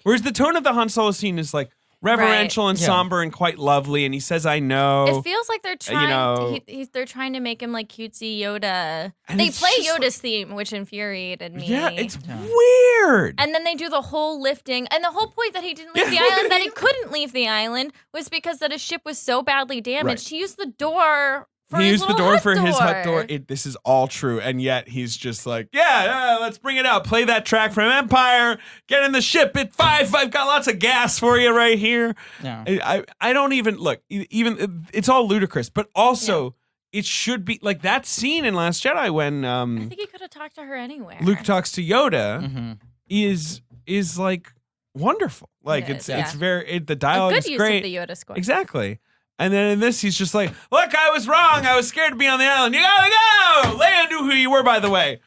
S3: Whereas the tone of the Han Solo scene is like reverential and
S4: Yeah.
S3: somber and quite lovely. And he says, "I know."
S5: It feels like they're trying.
S3: know-
S5: They're trying to make him like cutesy Yoda.
S3: And
S5: They
S3: it's
S5: play
S3: just
S5: Yoda's theme, which infuriated me.
S3: Yeah, it's
S4: Yeah.
S3: weird.
S5: And then they do the whole lifting, and the whole point that he didn't leave the island, that he couldn't leave the island, was because that his ship was so badly damaged.
S3: Right.
S5: He used the door for
S3: He
S5: his
S3: used the
S5: little
S3: door
S5: hut
S3: for his hut
S5: door.
S3: door. This is all true. And yet he's just like, yeah, let's bring it out. Play that track from Empire. Get in the ship at 5. I've got lots of gas for you right here.
S4: Yeah.
S3: I don't even look. Even it's all ludicrous, but also it should be like that scene in Last Jedi when
S5: I think he could have talked to her anywhere.
S3: Luke talks to Yoda
S4: Mm-hmm.
S3: is like wonderful. Like
S5: It
S3: it's
S5: is,
S3: it's
S5: yeah.
S3: very the
S5: a
S3: dialogue
S5: good
S3: is
S5: use
S3: great.
S5: of the Yoda score.
S3: Exactly. And then in this, he's just like, "Look, I was wrong. I was scared to be on the island. You gotta go." Leia knew who you were, by the way.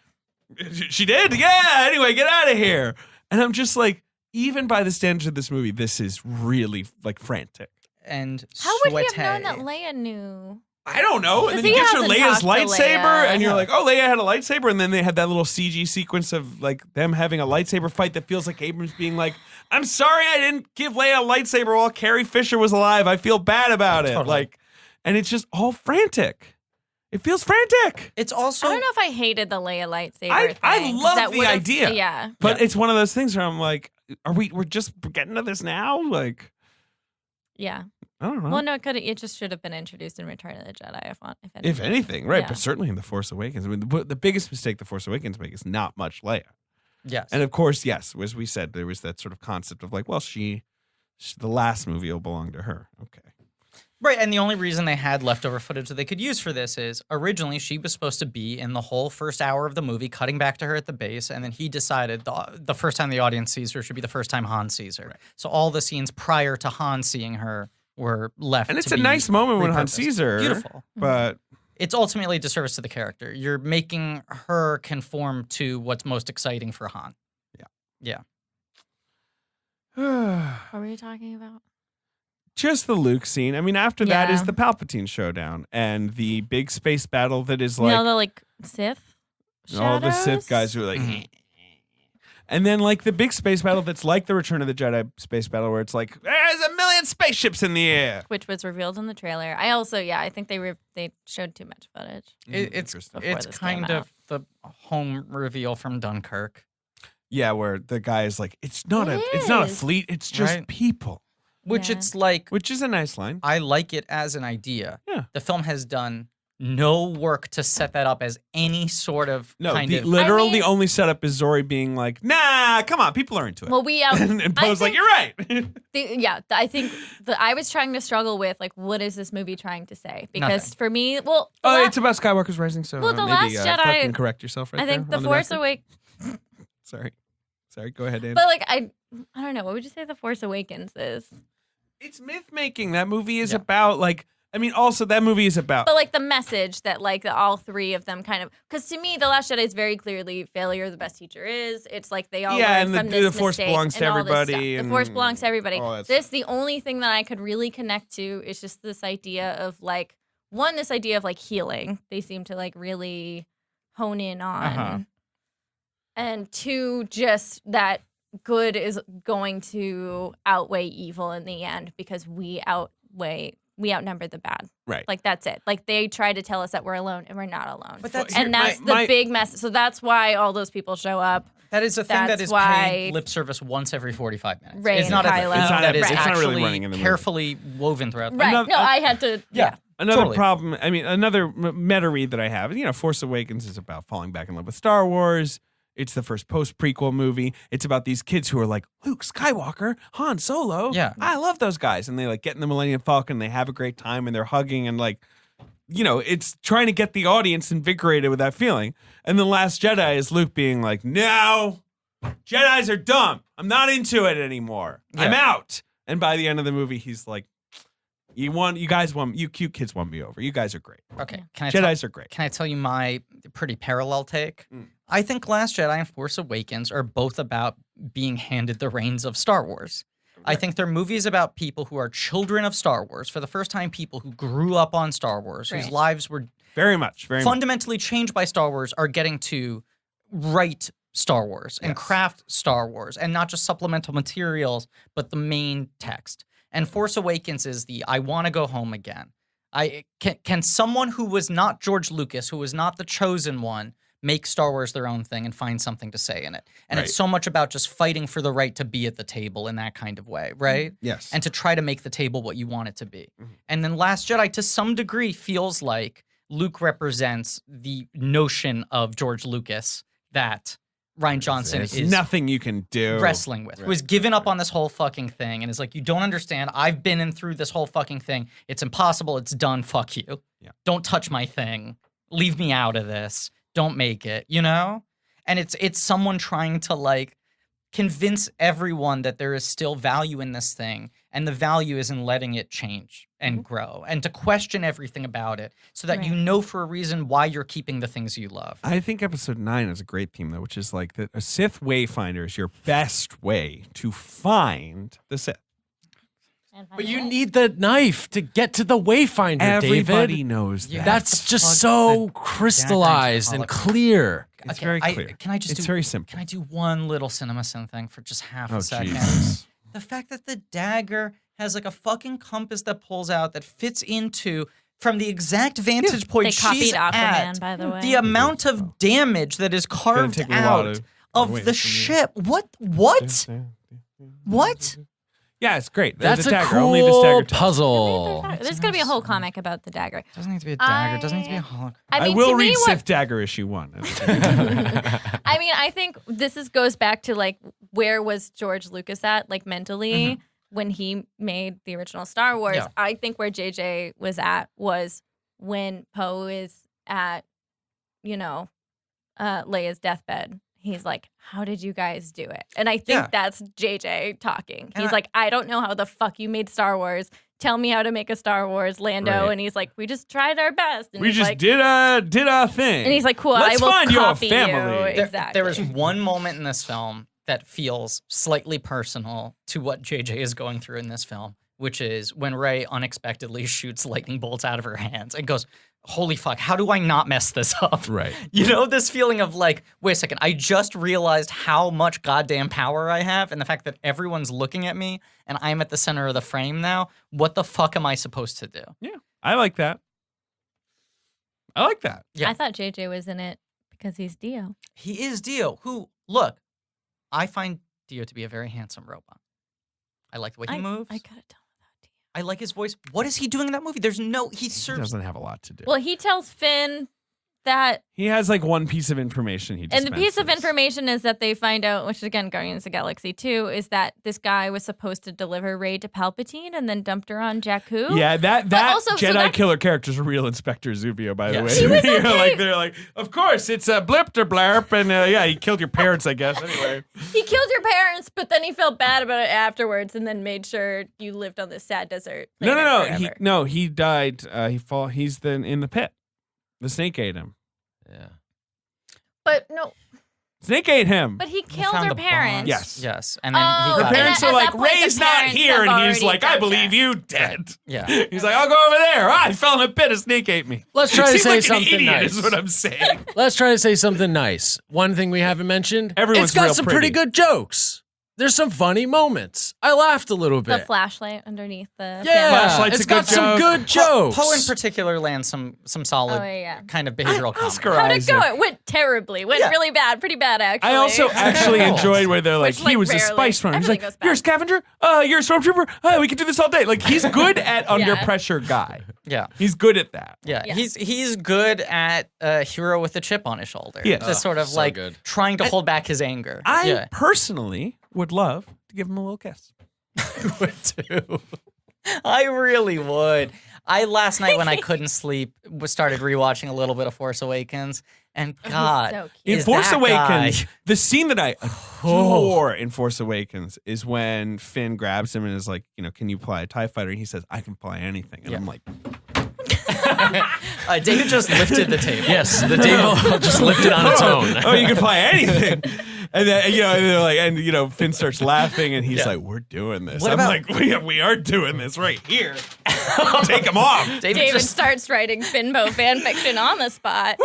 S3: She did? Yeah. Anyway, get out of here. And I'm just like, even by the standards of this movie, this is really like frantic.
S4: And
S5: How would he
S4: Sweaty.
S5: have known that Leia knew?
S3: I don't know. And then
S5: Because
S3: he
S5: he
S3: gives her
S5: hasn't
S3: Leia's
S5: talked to
S3: lightsaber,
S5: Leia.
S3: and you're like, "Oh, Leia had a lightsaber." And then they had that little CG sequence of like them having a lightsaber fight that feels like Abrams being like, "I'm sorry, I didn't give Leia a lightsaber while Carrie Fisher was alive. I feel bad about it."
S4: Totally.
S3: Like, and it's just all frantic. It feels frantic.
S4: It's also
S5: I don't know if I hated the Leia lightsaber
S3: I
S5: thing. 'cause
S3: love
S5: that
S3: the
S5: would've-
S3: idea.
S5: Yeah.
S3: But it's one of those things where I'm like, we're just getting to this now? Like,
S5: Yeah.
S3: I don't know.
S5: Well, no, it just should have been introduced in Return of the Jedi,
S3: If anything, right?
S5: Yeah.
S3: But certainly in The Force Awakens. I mean, the biggest mistake The Force Awakens make is not much Leia.
S4: yes.
S3: And of course, yes, as we said, there was that sort of concept of like, well, the last movie will belong to her. Okay.
S4: Right, and the only reason they had leftover footage that they could use for this is originally she was supposed to be in the whole first hour of the movie, cutting back to her at the base, and then he decided the first time the audience sees her should be the first time Han sees her.
S3: Right.
S4: So all the scenes prior to Han seeing her were left.
S3: And it's
S4: to
S3: a
S4: be
S3: nice moment when Han
S4: repurposed.
S3: sees her.
S4: Beautiful.
S3: But
S4: It's ultimately a disservice to the character. You're making her conform to what's most exciting for Han.
S5: What were you talking about?
S3: just the Luke scene. I mean, after that is
S5: Yeah.
S3: the Palpatine showdown and the big space battle that is like
S5: the like Sith
S3: all the Sith
S5: shadows?
S3: guys who are like,
S4: Mhm.
S3: and then like the big space battle that's like the Return of the Jedi space battle where it's like there's a million spaceships in the air.
S5: which was revealed in the trailer. I also, I think they showed too much footage.
S4: It's
S3: Interesting.
S5: Before
S4: it's
S5: this came
S4: kind
S5: out.
S4: of the home reveal from Dunkirk.
S3: Yeah, where the guy is like, it's not
S5: It
S3: a
S5: is.
S3: fleet, it's just
S4: Right.
S3: people,
S4: Which
S5: Yeah.
S4: it's like,
S3: which is a nice line.
S4: I like it as an idea.
S3: Yeah.
S4: The film has done no work to set that up as any sort of
S3: No,
S4: kind of.
S3: literal
S5: I mean-
S3: the only setup is Zori being like, nah, come on, people are into it.
S5: Well, we
S3: and Poe's like,
S5: think-
S3: you're right.
S5: I think I was trying to struggle with like, what is this movie trying to say? Because
S4: Nothing.
S5: for me, well,
S3: Oh, it's about Skywalker's Rising, so
S5: Well, The
S3: maybe
S5: Last Jedi-
S3: fucking correct yourself right
S5: I think
S3: there
S5: the
S3: on
S5: Force
S3: record.
S5: Awakens.
S3: Sorry, go ahead, Dan.
S5: But like, I don't know. What would you say the Force Awakens is?
S3: It's myth making. That movie is
S4: Yeah.
S3: about like I mean, also that movie is about.
S5: But like the message that like all three of them kind of, because to me, The Last Jedi is very clearly failure the best teacher is. It's like they all learn
S3: and
S5: from
S3: the
S5: this
S3: Force
S5: mistake
S3: belongs to
S5: and all this stuff.
S3: everybody.
S5: The Force belongs to everybody.
S3: all that
S5: The only thing that I could really connect to is just this idea of like, one, this idea of like healing. They seem to like really hone in on. And two, just that good is going to outweigh evil in the end because we outnumber the bad.
S3: Right.
S5: Like that's it. Like they try to tell us that we're alone and we're not alone.
S4: But that's
S5: the big message. So that's why all those people show up.
S4: That is a thing that
S5: That's
S4: is
S5: why
S4: paid lip service once every 45 minutes.
S5: Rey
S4: it's
S5: and
S4: not
S5: Kylo.
S4: a thing that is
S3: It's not really
S4: actually
S3: running in the movie.
S4: carefully woven throughout.
S5: Right.
S3: Another-
S5: No, I had to. Yeah.
S3: Another
S4: Totally.
S3: problem, I mean, another meta read that I have, Force Awakens is about falling back in love with Star Wars. It's the first post-prequel movie. It's about these kids who are like, Luke Skywalker, Han Solo.
S4: Yeah.
S3: I love those guys. And they like get in the Millennium Falcon, they have a great time, and they're hugging and like, it's trying to get the audience invigorated with that feeling. And The Last Jedi is Luke being like, no, Jedis are dumb. I'm not into it anymore. I'm
S4: Yeah.
S3: out. And by the end of the movie, he's like, you guys won, you cute kids won me over. You guys are great.
S4: Okay. Can I
S3: Jedis are great.
S4: Can I tell you my pretty parallel take? I think Last Jedi and Force Awakens are both about being handed the reins of Star Wars. I think they're movies about people who are children of Star Wars. For the first time, people who grew up on Star Wars, whose
S5: Right.
S4: lives were
S3: Very much.
S4: fundamentally changed by Star Wars, are getting to write Star Wars and
S3: Yes.
S4: craft Star Wars, and not just supplemental materials, but the main text. And Force Awakens is the I want to go home again. Can someone who was not George Lucas, who was not the chosen one, make Star Wars their own thing and find something to say in it? And
S3: Right.
S4: it's so much about just fighting for the right to be at the table in that kind of way, right?
S3: Yes.
S4: And to try to make the table what you want it to be. And then Last Jedi, to some degree, feels like Luke represents the notion of George Lucas that Rian Johnson
S3: There's
S4: is
S3: nothing you can do.
S4: wrestling with, who has given up on this whole fucking thing and is like, you don't understand. I've been in through this whole fucking thing. It's impossible. It's done. Fuck you.
S3: Yeah.
S4: Don't touch my thing. Leave me out of this. Don't make it, And it's someone trying to like convince everyone that there is still value in this thing, and the value is in letting it change and grow, and to question everything about it so that you
S5: Right.
S4: know for a reason why you're keeping the things you love.
S3: I think episode 9 is a great theme, though, which is like that a Sith Wayfinder is your best way to find the Sith.
S6: But you need the knife to get to the Wayfinder,
S3: Everybody
S6: David.
S3: knows that.
S4: Yeah.
S6: That's
S4: Plug
S6: just so
S4: the
S6: crystallized
S4: dagger
S6: and
S4: into
S6: clear.
S3: It's
S4: Okay,
S3: very clear.
S4: Can I just
S3: It's
S4: do
S3: very simple.
S4: Can I do one little CinemaSin thing for just half
S3: Oh,
S4: a second?
S3: Jesus.
S4: The fact that the dagger has like a fucking compass that pulls out that fits into from the exact vantage point
S5: They copied
S4: she's
S5: Aquaman,
S4: at.
S5: by the way.
S4: The amount of damage that is carved
S3: take me a while
S4: out
S3: to
S4: of
S3: wait
S4: the
S3: for you.
S4: ship. What? What?
S3: Yeah, it's great.
S6: That's
S3: the
S6: a
S3: dagger.
S6: cool
S3: Only this dagger tells.
S6: puzzle.
S5: There's gonna be a whole comic about the dagger.
S4: Doesn't need to be a dagger. Doesn't need to be a hologram.
S5: I mean,
S3: will
S5: to me,
S3: read
S5: what,
S3: Sith Dagger issue 1.
S5: I mean, I think goes back to like where was George Lucas at, like mentally, when he made the original Star Wars.
S4: Yeah.
S5: I think where JJ was at was when Poe is at, Leia's deathbed. He's like, how did you guys do it? And I think
S4: Yeah.
S5: that's JJ talking.
S4: And
S5: He's like, I don't know how the fuck you made Star Wars. Tell me how to make a Star Wars, Lando.
S3: Right.
S5: And he's like, we just tried our best. And
S3: We
S5: he's
S3: just
S5: like,
S3: did our thing.
S5: and he's like, cool,
S3: Let's
S5: I will
S3: find your
S5: copy
S3: family.
S5: you. Exactly.
S4: There is one moment in this film that feels slightly personal to what JJ is going through in this film, which is when Rey unexpectedly shoots lightning bolts out of her hands and goes, holy fuck, how do I not mess this up?
S3: Right.
S4: This feeling of like, wait a second, I just realized how much goddamn power I have, and the fact that everyone's looking at me and I'm at the center of the frame now. What the fuck am I supposed to do?
S3: Yeah, I like that.
S4: Yeah.
S5: I thought JJ was in it because he's Dio.
S4: He is Dio, who, look, I find Dio to be a very handsome robot. I like the way he moves.
S5: I could have done without Dio.
S4: I like his voice. What is he doing in that movie? He's
S3: He doesn't have a lot to do.
S5: Well, he tells Finn that
S3: He has like one piece of information he
S5: and the piece of
S3: dispenses.
S5: information is that they find out, which again, Guardians of the Galaxy 2, is that this guy was supposed to deliver Rey to Palpatine and then dumped her on Jakku.
S3: Yeah, that
S5: also, so
S3: Jedi
S5: that-
S3: killer character is a real Inspector Zubio, by the way.
S4: Yes.
S5: He was
S3: You know,
S5: okay.
S3: like they're like, of course, it's a blip to blarp, and yeah, he killed your parents, I guess. Anyway,
S5: He killed your parents, but then he felt bad about it afterwards and then made sure you lived on this sad desert.
S3: no,
S5: planet
S3: he died. He's in the pit. The snake ate him.
S6: Yeah.
S5: But no,
S3: Snake ate him.
S5: but he killed
S4: found
S5: her
S4: the bonds.
S5: parents.
S3: Yes.
S4: Yes. And then
S5: Oh,
S4: he
S3: Her
S4: got
S3: parents
S5: at
S3: are
S5: that
S3: like,
S5: point, the
S3: Ray's not
S5: parents
S3: here,
S5: have
S3: and he's
S5: already
S3: like, I
S5: dumped
S3: believe
S5: her.
S3: you dead.
S4: Yeah.
S3: He's like, I'll go over there. I fell in a pit. A snake ate me.
S6: Let's try to
S3: Seems
S6: say
S3: like an
S6: something
S3: idiot
S6: nice.
S3: is what I'm saying.
S6: Let's try to say something nice. One thing we haven't mentioned.
S3: Everyone's
S6: it's got
S3: real
S6: some
S3: pretty.
S6: pretty good jokes. There's some funny moments. I laughed a little
S5: The
S6: bit.
S5: flashlight underneath the
S6: Yeah,
S3: Flashlight's
S6: it's
S3: a
S6: got
S3: good
S6: some
S3: joke.
S6: good jokes.
S4: Poe in particular lands some solid
S5: Oh, yeah.
S4: kind of behavioral comedy.
S3: Oscar
S5: How'd it go?
S3: Isaac.
S5: It went terribly. Went
S4: Yeah.
S5: really bad. Pretty bad, actually.
S3: I also actually enjoyed where they're like,
S5: Which,
S3: he
S5: like,
S3: was a
S5: rarely.
S3: spice runner. He's
S5: Everything
S3: like,
S5: goes
S3: you're a
S5: bad.
S3: scavenger? You're a stormtrooper? We could do this all day. Like, he's good at under
S5: Yeah.
S3: pressure guy.
S4: Yeah.
S3: He's good at that.
S4: Yeah,
S5: Yeah.
S4: he's good at a hero with a chip on his shoulder.
S3: Yes.
S4: Just sort of
S6: so
S4: like
S6: good.
S4: trying to hold back his anger.
S3: I
S4: yeah.
S3: personally would love to give him a little kiss.
S4: would too. I really would. Last night when I couldn't sleep started rewatching a little bit of Force Awakens, and God,
S5: so cute.
S3: In
S4: is
S3: Force
S4: that
S3: Awakens,
S4: guy-
S3: the scene that I adore in Force Awakens is when Finn grabs him and is like, can you fly a TIE fighter? And he says, I can fly anything. And
S4: Yeah.
S3: I'm like,
S4: David just lifted the table.
S6: Yes, the table just lifted on its own.
S3: oh, you can fly anything. And then, and they're like, and Finn starts laughing and he's like, we're doing this.
S4: What
S3: I'm
S4: about-
S3: like, we are doing this right here. Take him off.
S4: David
S5: David starts writing Finbo fan fiction on the spot.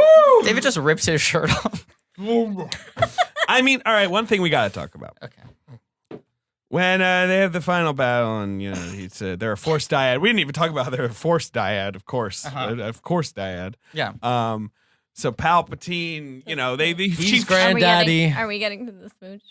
S4: just rips his shirt off.
S3: I mean, all right, one thing we got to talk about.
S4: Okay.
S3: When they have the final battle, and he said they're a Force dyad. We didn't even talk about how they're a Force dyad, of course, of course, dyad.
S4: Yeah.
S3: So Palpatine,
S6: He's
S3: she,
S6: granddaddy.
S5: Are we getting to the smooch?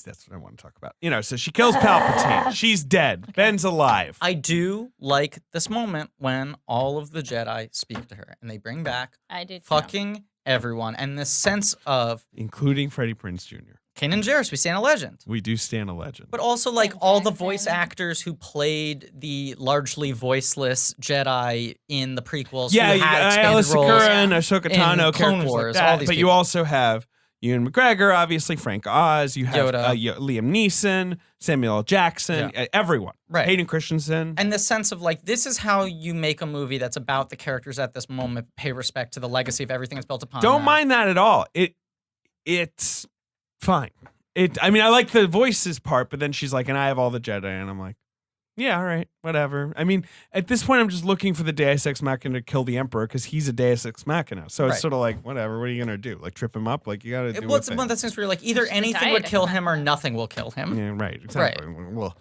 S3: that's what I want to talk about. So she kills Palpatine. She's dead. Ben's alive.
S4: I do like this moment when all of the Jedi speak to her and they bring back
S5: I did.
S4: fucking everyone and this sense of
S3: Including Freddie Prinze Jr.
S4: Kanan Jarrus, we stand a legend.
S3: We do stand a legend.
S4: But also, like, all the voice actors who played the largely voiceless Jedi in the prequels.
S3: yeah,
S4: who had expanded
S3: Alice
S4: roles.
S3: Sakura and Ahsoka
S4: in
S3: Tano,
S4: Clone
S3: characters
S4: Wars,
S3: like that.
S4: all these
S3: But you
S4: people.
S3: also have Ewan McGregor, obviously, Frank Oz. You have
S4: Yoda.
S3: Liam Neeson, Samuel L. Jackson, everyone.
S4: Right.
S3: Hayden Christensen.
S4: And the sense of, like, this is how you make a movie that's about the characters at this moment, pay respect to the legacy of everything that's built upon
S3: Don't
S4: that.
S3: mind that at all. It's fine. I mean, I like the voices part, but then she's like, and I have all the Jedi, and I'm like, yeah, all right, whatever. I mean, at this point, I'm just looking for the Deus Ex Machina to kill the Emperor because he's a Deus Ex Machina. So it's
S4: Right.
S3: sort of like, whatever. What are you gonna do? Like trip him up? Like you gotta do.
S4: Well, it's
S3: a
S4: one of
S3: thing.
S4: those things where you're like, either
S5: It's the
S4: anything would
S5: diet
S4: kill
S5: of
S4: him or nothing will kill him.
S3: Yeah, right. Exactly. Well,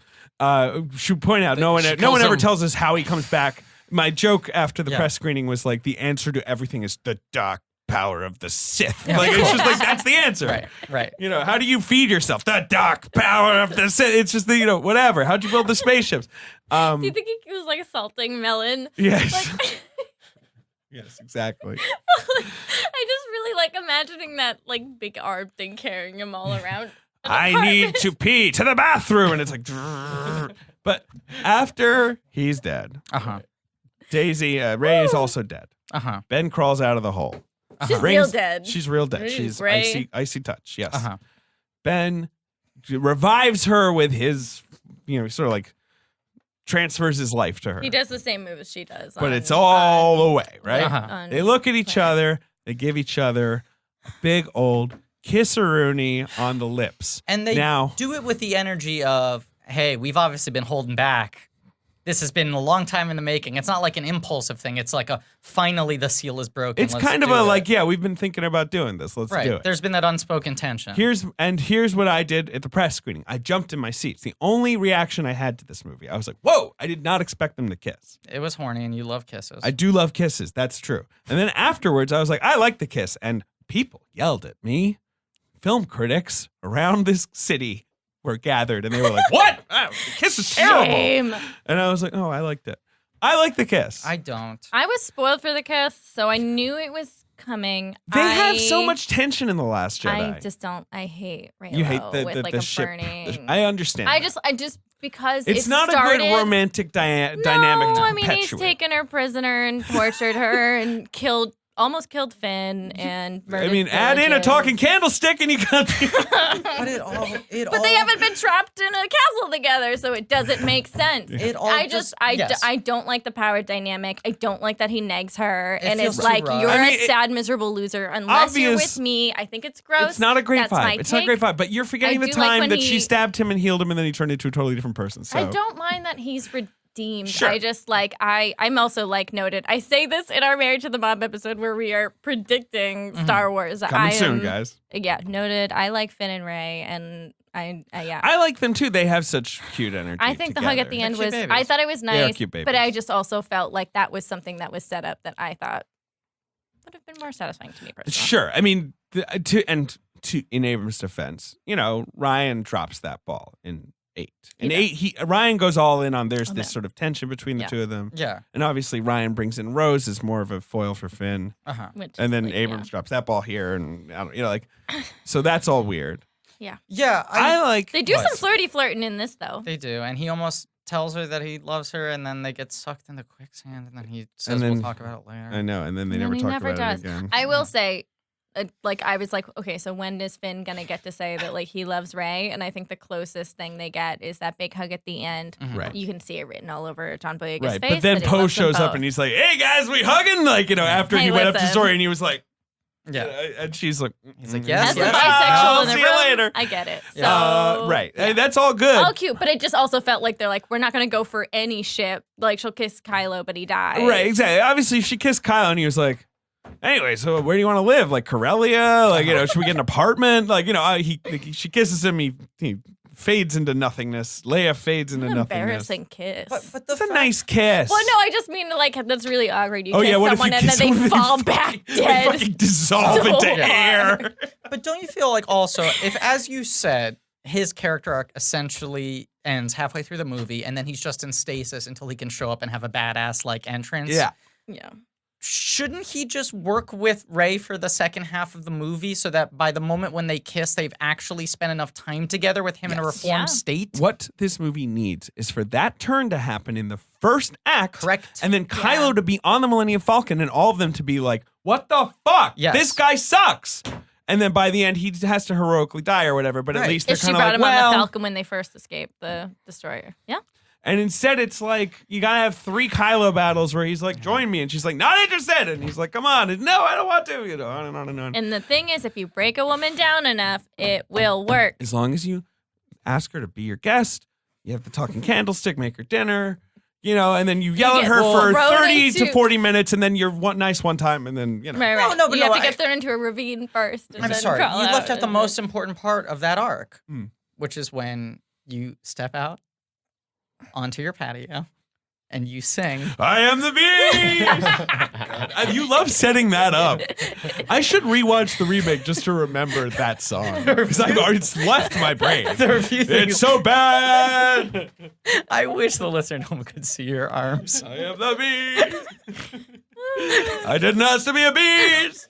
S3: should point out, no
S6: She
S3: one
S6: calls
S3: ever
S6: him-
S3: tells us how he comes back. My joke after the
S4: Yeah.
S3: press screening was like, the answer to everything is the dark power of the Sith.
S4: Yeah,
S3: like
S4: of
S3: it's just
S4: course.
S3: like that's the answer.
S4: Right.
S3: How do you feed yourself? The dark power of the Sith. It's just the, whatever. How'd you build the spaceships?
S5: Do you think he was like assaulting Melon?
S3: Yes.
S5: Like,
S3: Yes, exactly.
S5: I just really like imagining that like big arm thing carrying him all around. an
S3: I need
S5: apartment.
S3: to pee to the bathroom. And it's like, but after he's dead,
S4: Uh-huh.
S3: Daisy, Ray is also dead.
S4: Uh-huh.
S3: Ben crawls out of the hole.
S5: She's real dead.
S3: She's real dead.
S5: Ooh,
S3: She's
S5: Ray.
S3: icy touch. Yes.
S4: Uh-huh.
S3: Ben revives her with his, sort of like transfers his life to her.
S5: He does the same move as she does.
S3: But
S5: on-
S3: it's all the way, right?
S4: Uh-huh.
S5: on-
S3: They look at each other. They give each other a big old kisseroonie on the lips.
S4: And they
S3: now,
S4: do it with the energy of, hey, we've obviously been holding back. This has been a long time in the making. It's not like an impulsive thing. It's like finally the seal is broken.
S3: it's
S4: Let's
S3: kind of
S4: do
S3: a
S4: it.
S3: like, yeah, we've been thinking about doing this. Let's
S4: right.
S3: do it.
S4: There's been that unspoken tension.
S3: Here's what I did at the press screening. I jumped in my seats. The only reaction I had to this movie, I was like, whoa, I did not expect them to kiss.
S4: It was horny and you love kisses.
S3: I do love kisses. That's true. And then afterwards, I was like, I like the kiss. And people yelled at me. Film critics around this city were gathered and they were like, what? Oh, the kiss is terrible.
S5: Shame.
S3: And I was like, oh, I liked it. I like the kiss.
S4: I don't.
S5: I was spoiled for the kiss, so I knew it was coming.
S3: They have so much tension in The Last Jedi.
S5: I just don't. I hate Reylo
S3: You hate
S5: with like
S3: the
S5: a
S3: ship.
S5: burning.
S3: I understand.
S5: I
S3: that.
S5: just because
S3: It's
S5: it
S3: not
S5: started,
S3: a good romantic dynamic
S5: No,
S3: to
S5: I mean he's
S3: perpetuate.
S5: taken her prisoner and tortured her and almost killed Finn and murdered
S3: I mean, add in a
S5: villages.
S3: talking candlestick and you got.
S4: But it all.
S5: But they haven't been trapped in a castle together, so it doesn't make sense.
S4: It all
S5: I don't like the power dynamic. I don't like that he nags her, and
S4: feels
S5: it's
S4: too
S5: like
S4: rough.
S5: you're
S3: I mean,
S5: a sad, miserable loser unless you're
S3: obvious-
S5: with me. I think it's gross.
S3: It's not a great
S5: That's my
S3: vibe. It's not a
S5: take.
S3: great vibe. But you're forgetting
S5: I
S3: the
S5: do like
S3: time
S5: when
S3: that she
S5: he-
S3: stabbed him and healed him, and then he turned into a totally different person. So
S5: I don't mind that he's redeemed.
S3: Sure.
S5: I just like I'm also like noted. I say this in our Married to the Mob episode where we are predicting Star Wars.
S3: Coming soon, guys.
S5: Yeah, noted. I like Finn and Rey, and yeah.
S3: I like them too. They have such cute energy.
S5: I think the hug at the
S3: together.
S5: end
S4: They're
S5: was.
S4: cute
S5: I
S4: babies.
S5: thought it was
S3: They are
S5: nice,
S3: cute
S5: but I
S3: babies.
S5: just also felt like that was something that was set up that I thought would have been more satisfying to me personally.
S3: Sure. I mean, in Abrams' defense, Ryan drops that ball in 8. In
S5: He
S3: 8, Ryan goes all in on there's
S5: Oh,
S3: this
S5: man.
S3: sort of tension between the
S5: Yeah.
S3: two of them.
S4: Yeah.
S3: And obviously Ryan brings in Rose as more of a foil for Finn.
S5: Which
S3: And
S5: is
S3: then
S5: like,
S3: Abrams drops that ball here and I don't, so that's all weird.
S4: Yeah.
S3: I like
S5: They do some flirting in this though.
S4: They do, and he almost tells her that he loves her, and then they get sucked into quicksand, and then he says,
S3: And then-
S4: "We'll talk about it later."
S3: I know, and then they
S5: And
S3: never
S5: he
S3: talk
S5: never
S3: about
S5: does.
S3: it again.
S5: I will say, I was like, okay, so when is Finn gonna get to say that like he loves Rey? And I think the closest thing they get is that big hug at the end.
S3: Right.
S5: You can see it written all over John Boyega's
S3: Right,
S5: face.
S3: but then
S5: he
S3: Poe
S5: loves them
S3: shows up
S5: both.
S3: and he's like, "Hey guys, we hugging!" After
S5: Hey,
S3: he went up to
S5: listen.
S3: Story and he was like,
S4: Yeah.
S3: and she's like,
S4: He's like,
S3: "Mm,
S4: yes,
S5: As a
S4: yes.
S5: bisexual
S3: I'll
S5: in the
S3: see you
S5: room,
S3: later."
S5: I get it. So
S3: Right, Hey, that's all good.
S5: all cute, but it just also felt like they're like, we're not gonna go for any ship. Like she'll kiss Kylo, but he dies.
S3: Right, exactly. Obviously, she kissed Kylo, and he was like, "Anyway, so where do you want to live? Like Corellia? Should we get an apartment? She kisses him. He fades into nothingness. Leia fades into
S5: An
S3: nothingness.
S5: embarrassing kiss.
S4: But the
S3: It's a nice kiss.
S5: Well, no, I just mean like that's really awkward. You
S3: Oh
S5: kiss
S3: yeah, what if you
S5: someone and
S3: kiss
S5: then they
S3: someone
S5: fall
S3: and
S5: back
S3: they
S5: dead.
S3: fucking dissolve
S5: So
S3: into
S5: hard.
S3: air.
S4: But don't you feel like also, if as you said, his character arc essentially ends halfway through the movie, and then he's just in stasis until he can show up and have a badass like entrance?
S3: Yeah.
S5: Yeah.
S4: Shouldn't he just work with Rey for the second half of the movie so that by the moment when they kiss, they've actually spent enough time together with him in a reformed
S5: Yeah.
S4: state?
S3: What this movie needs is for that turn to happen in the first act.
S4: Correct.
S3: And then Kylo to be on the Millennium Falcon and all of them to be like, "What the fuck?
S4: Yes.
S3: This guy sucks." And then by the end, he has to heroically die or whatever. But at
S4: Right.
S3: least they're
S5: If she
S3: kind of
S5: brought
S3: like,
S5: him
S3: well.
S5: on the Falcon when they first escaped the destroyer. Yeah.
S3: And instead, it's like you gotta have 3 Kylo battles where he's like, "Join me," and she's like, "Not interested," and he's like, "Come on," and "No, I don't want to." On and on and on.
S5: And the thing is, if you break a woman down enough, it will work.
S3: As long as you ask her to be your guest, you have the talking candlestick, make her dinner, and then you yell at
S5: get
S3: her for
S5: thrown
S3: 30 to
S5: into-
S3: 40 minutes, and then you're nice one time, and then
S5: Right, right.
S4: No, but
S5: you
S4: no,
S5: have to
S4: I-
S5: get thrown into a ravine first. And
S4: I'm
S5: then
S4: sorry.
S5: crawl
S4: You left out the
S5: and
S4: most important part of that arc,
S3: Hmm.
S4: which is when you step out onto your patio and you sing.
S3: I am the beast. You love setting that up. I should rewatch the remake just to remember that song because it's left my brain.
S4: There are a few
S3: It's
S4: things.
S3: so bad.
S4: I wish the listener at home could see your arms.
S3: I am the beast. I didn't ask to be a beast.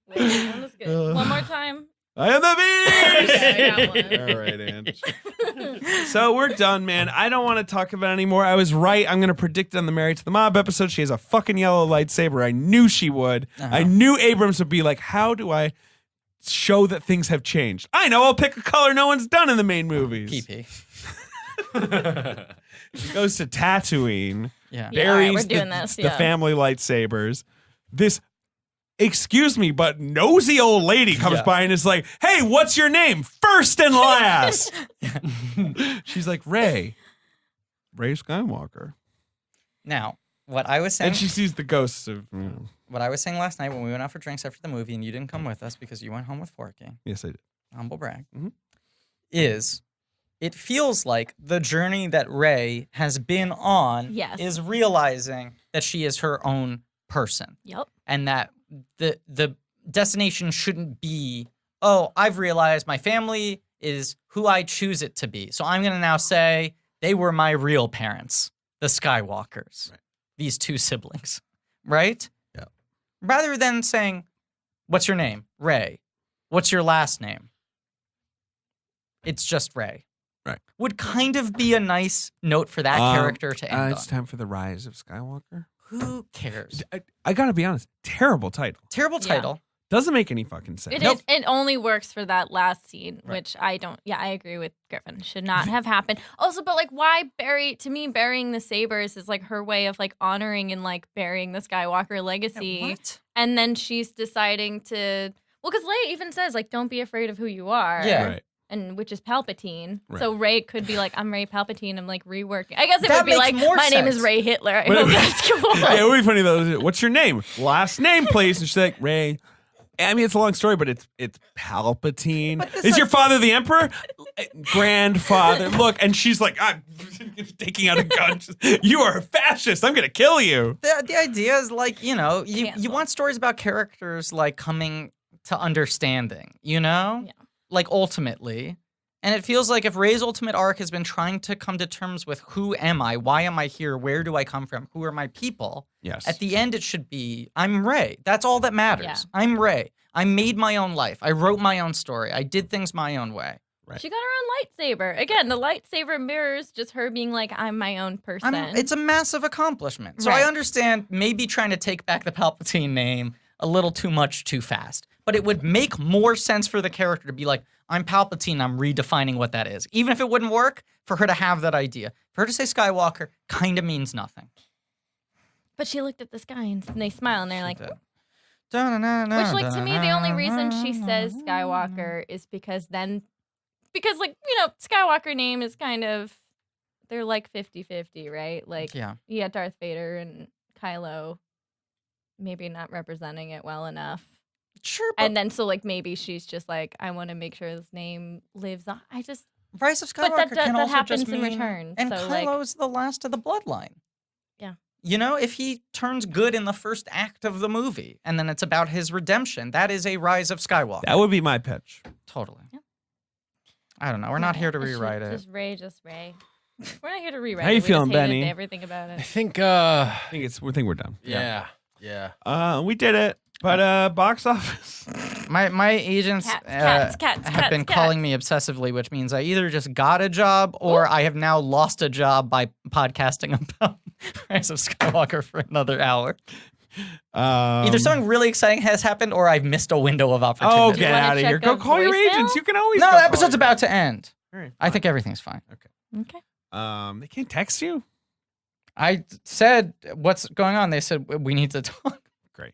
S5: Wait, that was good. One more time.
S3: I am the beast.
S5: Okay, I got one.
S3: All right, Ange. So we're done, man. I don't want to talk about it anymore. I was right. I'm going to predict on the Married to the Mob episode. She has a fucking yellow lightsaber. I knew she would. I knew Abrams would be like, how do I show that things have changed? I know. I'll pick a color no one's done in the main movies.
S4: PP.
S3: She goes to Tatooine.
S4: Yeah.
S5: Yeah, all right,
S3: Buries
S5: we're doing this,
S3: the
S5: yeah.
S3: family lightsabers. This, excuse me, but nosy old lady comes
S4: Yeah.
S3: by and is like, "Hey, what's your name? First and last." She's like, Ray Skywalker.
S4: Now, what I was saying,
S3: And she sees the ghosts of,
S4: what I was saying last night when we went out for drinks after the movie, and you didn't come with us because you went home with Forky.
S3: yes, I did.
S4: Humble brag.
S3: Mhm.
S4: Is it feels like the journey that Rey has been on
S5: Yes.
S4: is realizing that she is her own person.
S5: Yep.
S4: And that the destination shouldn't be, oh, I've realized my family is who I choose it to be. So I'm going to now say they were my real parents, the Skywalkers, these 2 siblings, right?
S3: Yeah.
S4: Rather than saying, What's your name? Ray. What's your last name? It's just Ray.
S3: Right.
S4: Would kind of be a nice note for that character to end
S3: It's
S4: on.
S3: time for the Rise of Skywalker.
S4: Who cares?
S3: I gotta be honest. Terrible title.
S4: Terrible
S5: Yeah.
S4: title.
S3: Doesn't make any fucking sense.
S5: It only works for that last scene, which I don't. Yeah, I agree with Griffin. Should not have happened. Also, but like, why bury? To me, burying the sabers is like her way of like honoring and like burying the Skywalker legacy.
S4: What?
S5: And then she's deciding to. Well, because Leia even says like, "Don't be afraid of who you are."
S4: Yeah.
S3: Right.
S5: And which is Palpatine.
S3: Right.
S5: So Ray could be like, "I'm Ray Palpatine." I'm like reworking. I guess it
S4: That
S5: would be
S4: makes
S5: like,
S4: more
S5: "My name is
S4: sense.
S5: Ray Hitler." I
S3: But
S5: hope
S3: it-
S5: that's cool.
S3: Yeah, it would be funny though. What's your name? Last name, please. And she's like, Ray. I mean, it's a long story, but it's Palpatine.
S4: But this
S3: Is your
S4: is-
S3: father the Emperor? Grandfather. Look, and she's like, I'm taking out a gun. You are a fascist. I'm gonna kill you.
S4: The idea is like, you
S5: Cancel.
S4: want stories about characters like coming to understanding,
S5: Yeah.
S4: like ultimately. And it feels like if Rey's ultimate arc has been trying to come to terms with who am I, why am I here, where do I come from, who are my people,
S3: Yes.
S4: at the end it should be, I'm Rey. That's all that matters.
S5: Yeah.
S4: I'm Rey. I made my own life. I wrote my own story. I did things my own way.
S5: She got her own lightsaber. Again, the lightsaber mirrors just her being like, "I'm my own person."
S4: It's a massive accomplishment. So
S5: Right.
S4: I understand maybe trying to take back the Palpatine name a little too much too fast. But it would make more sense for the character to be like, I'm Palpatine, I'm redefining what that is. Even if it wouldn't work, for her to have that idea. For her to say Skywalker kind of means nothing.
S5: But she looked at the sky and they smile and they're like,
S4: Which,
S5: which, like, to me, the only reason she says Skywalker is because like, Skywalker name is kind of, they're like 50-50, right? Like,
S4: Yeah.
S5: Darth Vader and Kylo maybe not representing it well enough.
S4: Sure, but
S5: And then, so, like, maybe she's just like, I want to make sure this name lives on.
S4: Rise of
S5: But
S4: Skywalker
S5: that
S4: can also
S5: happens
S4: just
S5: in
S4: mean,
S5: return,
S4: and
S5: so, like-
S4: Kylo is the last of the bloodline.
S5: Yeah.
S4: If he turns good in the first act of the movie, and then it's about his redemption, that is a Rise of Skywalker.
S3: That would be my pitch.
S4: Totally.
S5: Yeah.
S4: I don't know. We're not here to
S5: It should-
S4: rewrite it.
S5: Just Ray. We're not here to rewrite
S3: How
S5: it.
S3: you
S5: We
S3: feeling,
S5: just hated
S3: Benny?
S5: Everything about
S6: I
S5: it.
S6: think
S3: I think we're done.
S6: yeah.
S3: We did it. But box office.
S4: My agents
S5: Cats,
S4: have been calling me obsessively, which means I either just got a job or I have now lost a job by podcasting about Rise of Skywalker for another hour. Either something really exciting has happened or I've missed a window of
S3: Oh,
S4: opportunity.
S3: get
S5: wanna
S3: out of
S5: check
S3: here. Go
S5: a
S3: call your
S5: voicemail?
S3: agents. You can always
S4: No,
S3: go
S4: the
S3: call
S4: episode's
S3: your-
S4: about to end.
S3: All right,
S4: I think everything's fine.
S5: Okay.
S3: They can't text you?
S4: I said, what's going on? They said, we need to talk.
S3: Great.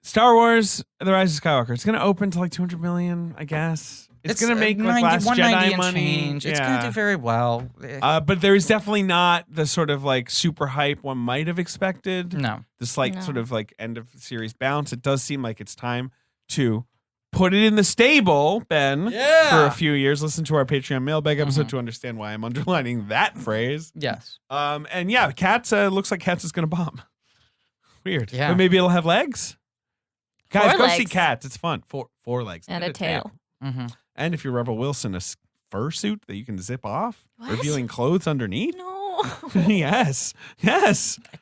S3: Star Wars: The Rise of Skywalker. It's going to open to like 200 million, I guess. It's going to make like
S4: 90,
S3: Last
S4: 190
S3: Jedi
S4: and
S3: money.
S4: change. It's going to do very well.
S3: But there's definitely not the sort of like super hype one might have expected.
S4: No.
S3: The slight
S5: No.
S3: sort of like end of series bounce. It does seem like it's time to put it in the stable, Ben, for a few years. Listen to our Patreon mailbag episode to understand why I'm underlining that phrase.
S4: Yes.
S3: And yeah, Cats looks like Cats is going to bomb. Weird.
S4: Yeah.
S3: But maybe it'll have legs. Guys,
S5: Four
S3: go see
S5: legs.
S3: Cats. It's fun. Four legs
S5: And a tail.
S4: Mm-hmm.
S3: And if you're Rebel Wilson, a fursuit that you can zip off,
S5: What?
S3: revealing clothes underneath.
S5: No.
S3: Yes.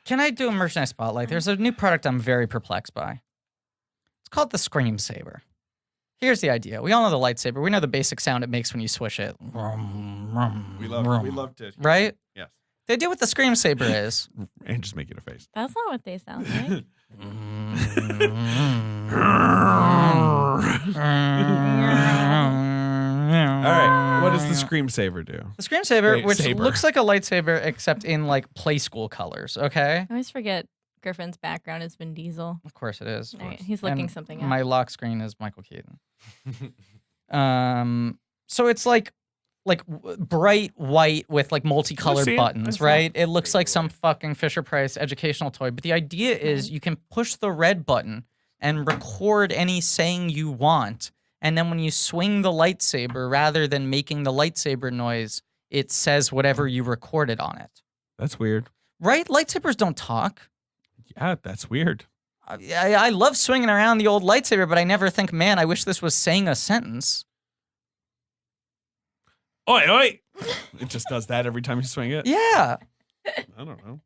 S4: Can I do a merchandise spotlight? There's a new product I'm very perplexed by. It's called the Scream Saber. Here's the idea. We all know the lightsaber. We know the basic sound it makes when you swish it.
S3: We loved it.
S4: Right?
S3: Yes.
S4: The idea with the Scream Saber is
S3: And just make it a face.
S5: That's not what they sound like.
S3: All right. What does the Scream Saber do?
S4: The Scream Saber,
S3: Great
S4: which
S3: saber.
S4: looks like a lightsaber except in like play school colors, okay?
S5: I always forget Griffin's background is Vin Diesel.
S4: Of course it is.
S5: All right, he's looking
S4: And
S5: something up.
S4: My lock screen is Michael Keaton. So it's like bright white with like multicolored
S3: see it.
S4: buttons,
S3: I saw
S4: right?
S3: it.
S4: It looks like some fucking Fisher-Price educational toy. But the idea is you can push the red button and record any saying you want. And then when you swing the lightsaber, rather than making the lightsaber noise, it says whatever you recorded on it.
S3: That's weird.
S4: Right? Lightsabers don't talk.
S3: Yeah, that's weird.
S4: I love swinging around the old lightsaber, but I never think, man, I wish this was saying a sentence.
S3: Oi, oi. It just does that every time you swing it.
S4: Yeah.
S3: I don't know.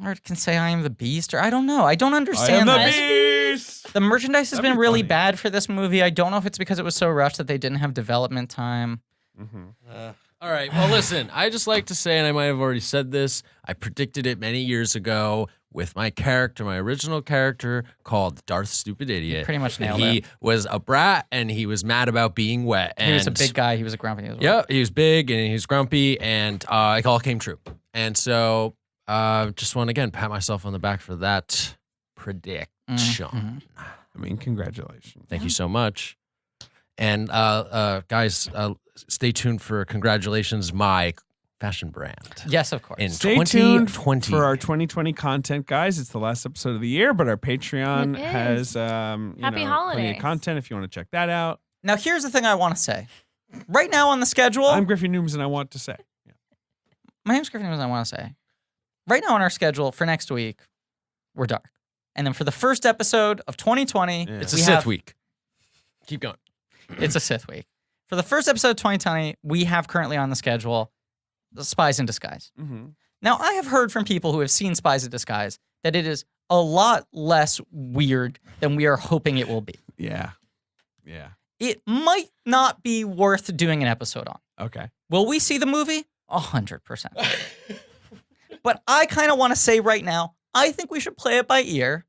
S4: Or it can say I am the beast, or I don't know. I don't understand
S3: I am
S4: this.
S3: the beast.
S4: The merchandise has
S3: That'd
S4: been
S3: be
S4: really
S3: funny.
S4: bad for this movie. I don't know if it's because it was so rushed that they didn't have development time.
S6: All right. Well, listen, I just like to say, and I might have already said this, I predicted it many years ago with my character, my original character called Darth Stupid Idiot.
S4: Pretty much nailed
S6: He
S4: it.
S6: was a brat and he was mad about being wet.
S4: He was a
S6: and-
S4: big guy. He was a grumpy as well.
S6: Yeah, he was big and he was grumpy, and it all came true. And so, just want to again pat myself on the back for that prediction.
S4: Mhm.
S3: I mean, congratulations.
S6: Thank you so much. And guys, stay tuned for Congratulations, my fashion brand.
S4: Yes, of course.
S6: In
S3: Stay tuned
S6: 2020.
S3: for our 2020 content, guys. It's the last episode of the year, but our Patreon
S5: It
S3: has
S5: is.
S3: you
S5: Happy
S3: know, plenty
S5: holidays.
S3: of content if you want to check that out.
S4: Now, here's the thing I want to say. Right now on the schedule,
S3: I'm Griffin Nooms, and I want to say,
S4: my name's Griffin, and I want to say, right now on our schedule for next week, we're dark. And then for the first episode of 2020,
S3: Yeah.
S6: It's a
S4: we
S6: Sith
S4: have-
S6: week. Keep going.
S4: It's a Sith week. For the first episode of 2020, we have currently on the schedule the Spies in Disguise. Now, I have heard from people who have seen Spies in Disguise that it is a lot less weird than we are hoping it will be.
S3: yeah.
S4: It might not be worth doing an episode on.
S3: Okay.
S4: Will we see the movie? 100%. But I kind of want to say right now, I think we should play it by ear.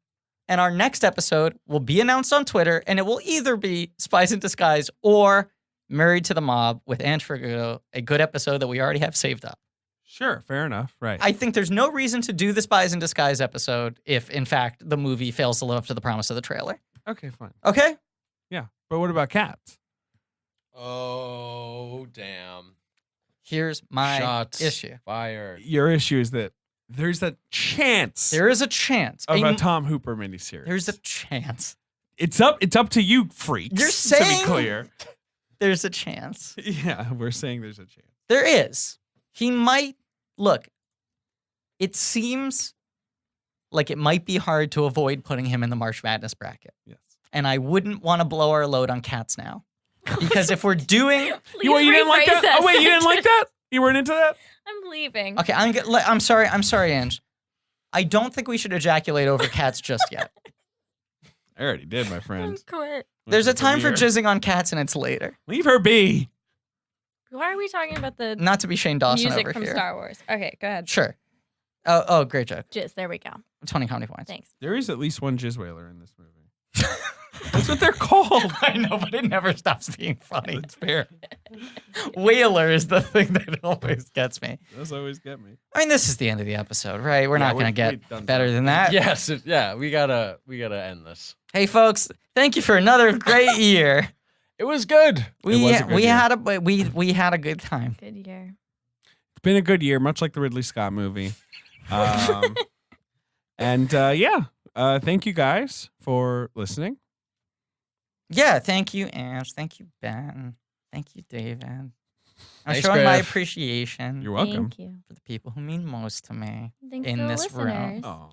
S4: And our next episode will be announced on Twitter, and it will either be Spies in Disguise or Married to the Mob with Ang Ferraguto, a good episode that we already have saved up.
S3: Sure. Fair enough. Right.
S4: I think there's no reason to do the Spies in Disguise episode if, in fact, the movie fails to live up to the promise of the trailer.
S3: okay. Fine.
S4: Okay?
S3: Yeah. But what about cats?
S6: Oh, damn.
S4: Here's my
S6: Shots
S4: issue.
S6: fired.
S3: Your issue is that there's a chance
S4: There is a chance.
S3: of a Tom Hooper miniseries.
S4: There's a chance.
S3: It's up to you, freaks.
S4: You're
S3: to
S4: saying-
S3: be clear.
S4: There's a chance.
S3: Yeah, we're saying there's a chance.
S4: There is. He might look. It seems like it might be hard to avoid putting him in the March Madness bracket.
S3: Yes.
S4: And I wouldn't want to blow our load on cats now. Because if we're doing
S5: Please
S3: You didn't like
S5: rephrase
S3: that? Oh wait, you didn't like
S5: sentence.
S3: that? You weren't into that?
S5: I'm leaving.
S4: Okay, I'm sorry, Ange. I don't think we should ejaculate over cats just yet.
S3: I already did, my friend.
S5: Quit.
S4: There's a
S3: Leave her
S4: time
S3: be
S4: for
S3: here.
S4: jizzing on cats and it's later.
S3: Leave her be.
S5: Why are we talking about the
S4: Not to be Shane Dawson
S5: music
S4: over
S5: from
S4: here.
S5: Star Wars? Okay, go ahead.
S4: Sure. Oh, great joke.
S5: Jizz, there we go.
S4: 20 comedy points.
S5: Thanks.
S3: There is at least one jizz whaler in this movie. That's what they're called.
S4: I know, but it never stops being funny.
S3: It's fair.
S4: Whaler is the thing that always gets me.
S3: Those always get me.
S4: I mean, this is the end of the episode, right? We're
S3: Yeah,
S4: not going to
S3: we've
S4: get
S3: done
S4: better
S3: that.
S4: than that.
S6: Yes, we gotta end this.
S4: Hey, folks, thank you for another great year.
S6: It was good.
S4: We
S3: was a good year.
S4: had a good time.
S5: Good year.
S3: It's been a good year, much like the Ridley Scott movie. Thank you guys for listening.
S4: Yeah, thank you, Ange. Thank you, Ben. Thank you, David. I'm
S6: Thanks,
S4: showing my
S6: Griff.
S4: appreciation
S3: You're welcome.
S5: Thank you.
S4: for the people who mean most to me.
S5: Thanks
S4: In
S5: to the
S4: this room.
S5: listeners.
S3: Oh.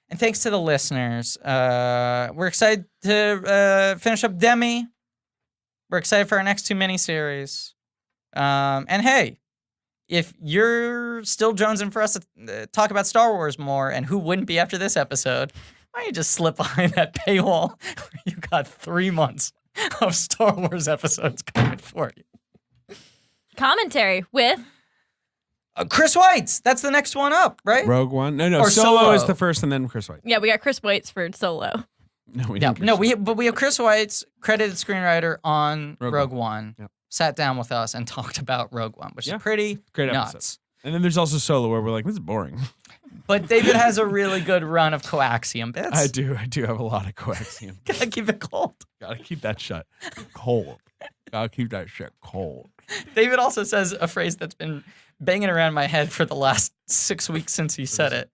S4: And thanks to the listeners. We're excited to finish up Demi. We're excited for our next two miniseries. And hey, if you're still jonesing for us to talk about Star Wars more, and who wouldn't be after this episode, why don't you just slip behind that paywall where you got 3 months of Star Wars episodes coming for you.
S5: Commentary with
S4: Chris Weitz, that's the next one up, right?
S3: Rogue One. No.
S4: Or
S3: Solo is
S4: Solo.
S3: the first, and then Chris White.
S5: we got Chris Weitz for Solo.
S3: No, we
S4: Yeah,
S3: didn't.
S4: no, we have Chris Weitz, credited screenwriter on
S3: Rogue
S4: Rogue
S3: One.
S4: One,
S3: Yep.
S4: sat down with us and talked about Rogue One, which
S3: Yeah.
S4: is pretty
S3: Great
S4: nuts.
S3: episode. And then there's also Solo, where we're like, this is boring.
S4: But David has a really good run of coaxium bits.
S3: I do have a lot of coaxium.
S4: Gotta keep it cold.
S3: Gotta keep that shut cold. Gotta keep that shit cold.
S4: David also says a phrase that's been banging around my head for the last 6 weeks since he said it.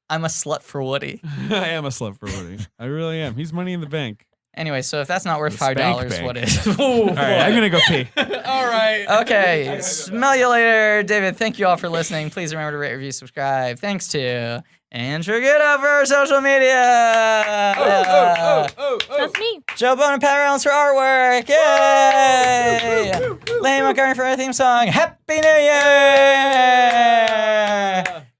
S4: I'm a slut for Woody.
S3: I am a slut for Woody. I really am. He's money in the bank.
S4: Anyway, so if that's not worth
S3: The spank
S4: $5,
S3: bank.
S4: what is?
S3: All right, I'm gonna go pee.
S6: All right.
S4: Okay, smell you later, David. Thank you all for listening. Please remember to rate, review, subscribe. Thanks to Andrew Gita for our social media.
S5: That's me.
S4: Joe Bone and Pat Reynolds for artwork. Yay! Lane Montgomery for our theme song. Happy New Year!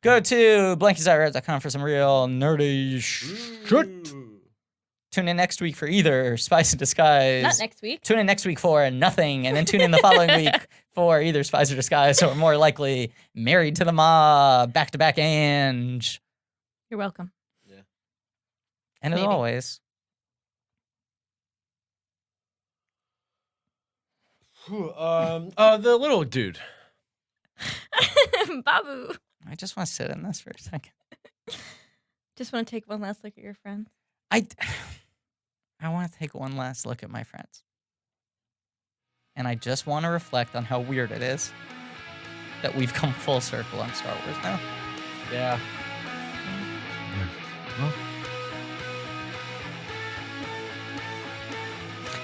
S4: Go to blankiesirate.com for some real nerdy shit. Tune in next week for either Spies in Disguise.
S5: Not next week.
S4: Tune in next week for nothing, and then tune in the following week for either Spies or Disguise, or more likely, Married to the Mob, back-to-back Ange.
S5: You're welcome.
S4: And as
S5: Maybe.
S4: always,
S6: The little dude.
S5: Babu.
S4: I just want to sit in this for a second.
S5: Just want to take one last look at your friends.
S4: I want to take one last look at my friends. And I just want to reflect on how weird it is that we've come full circle on Star Wars now.
S6: Yeah.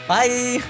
S4: Bye!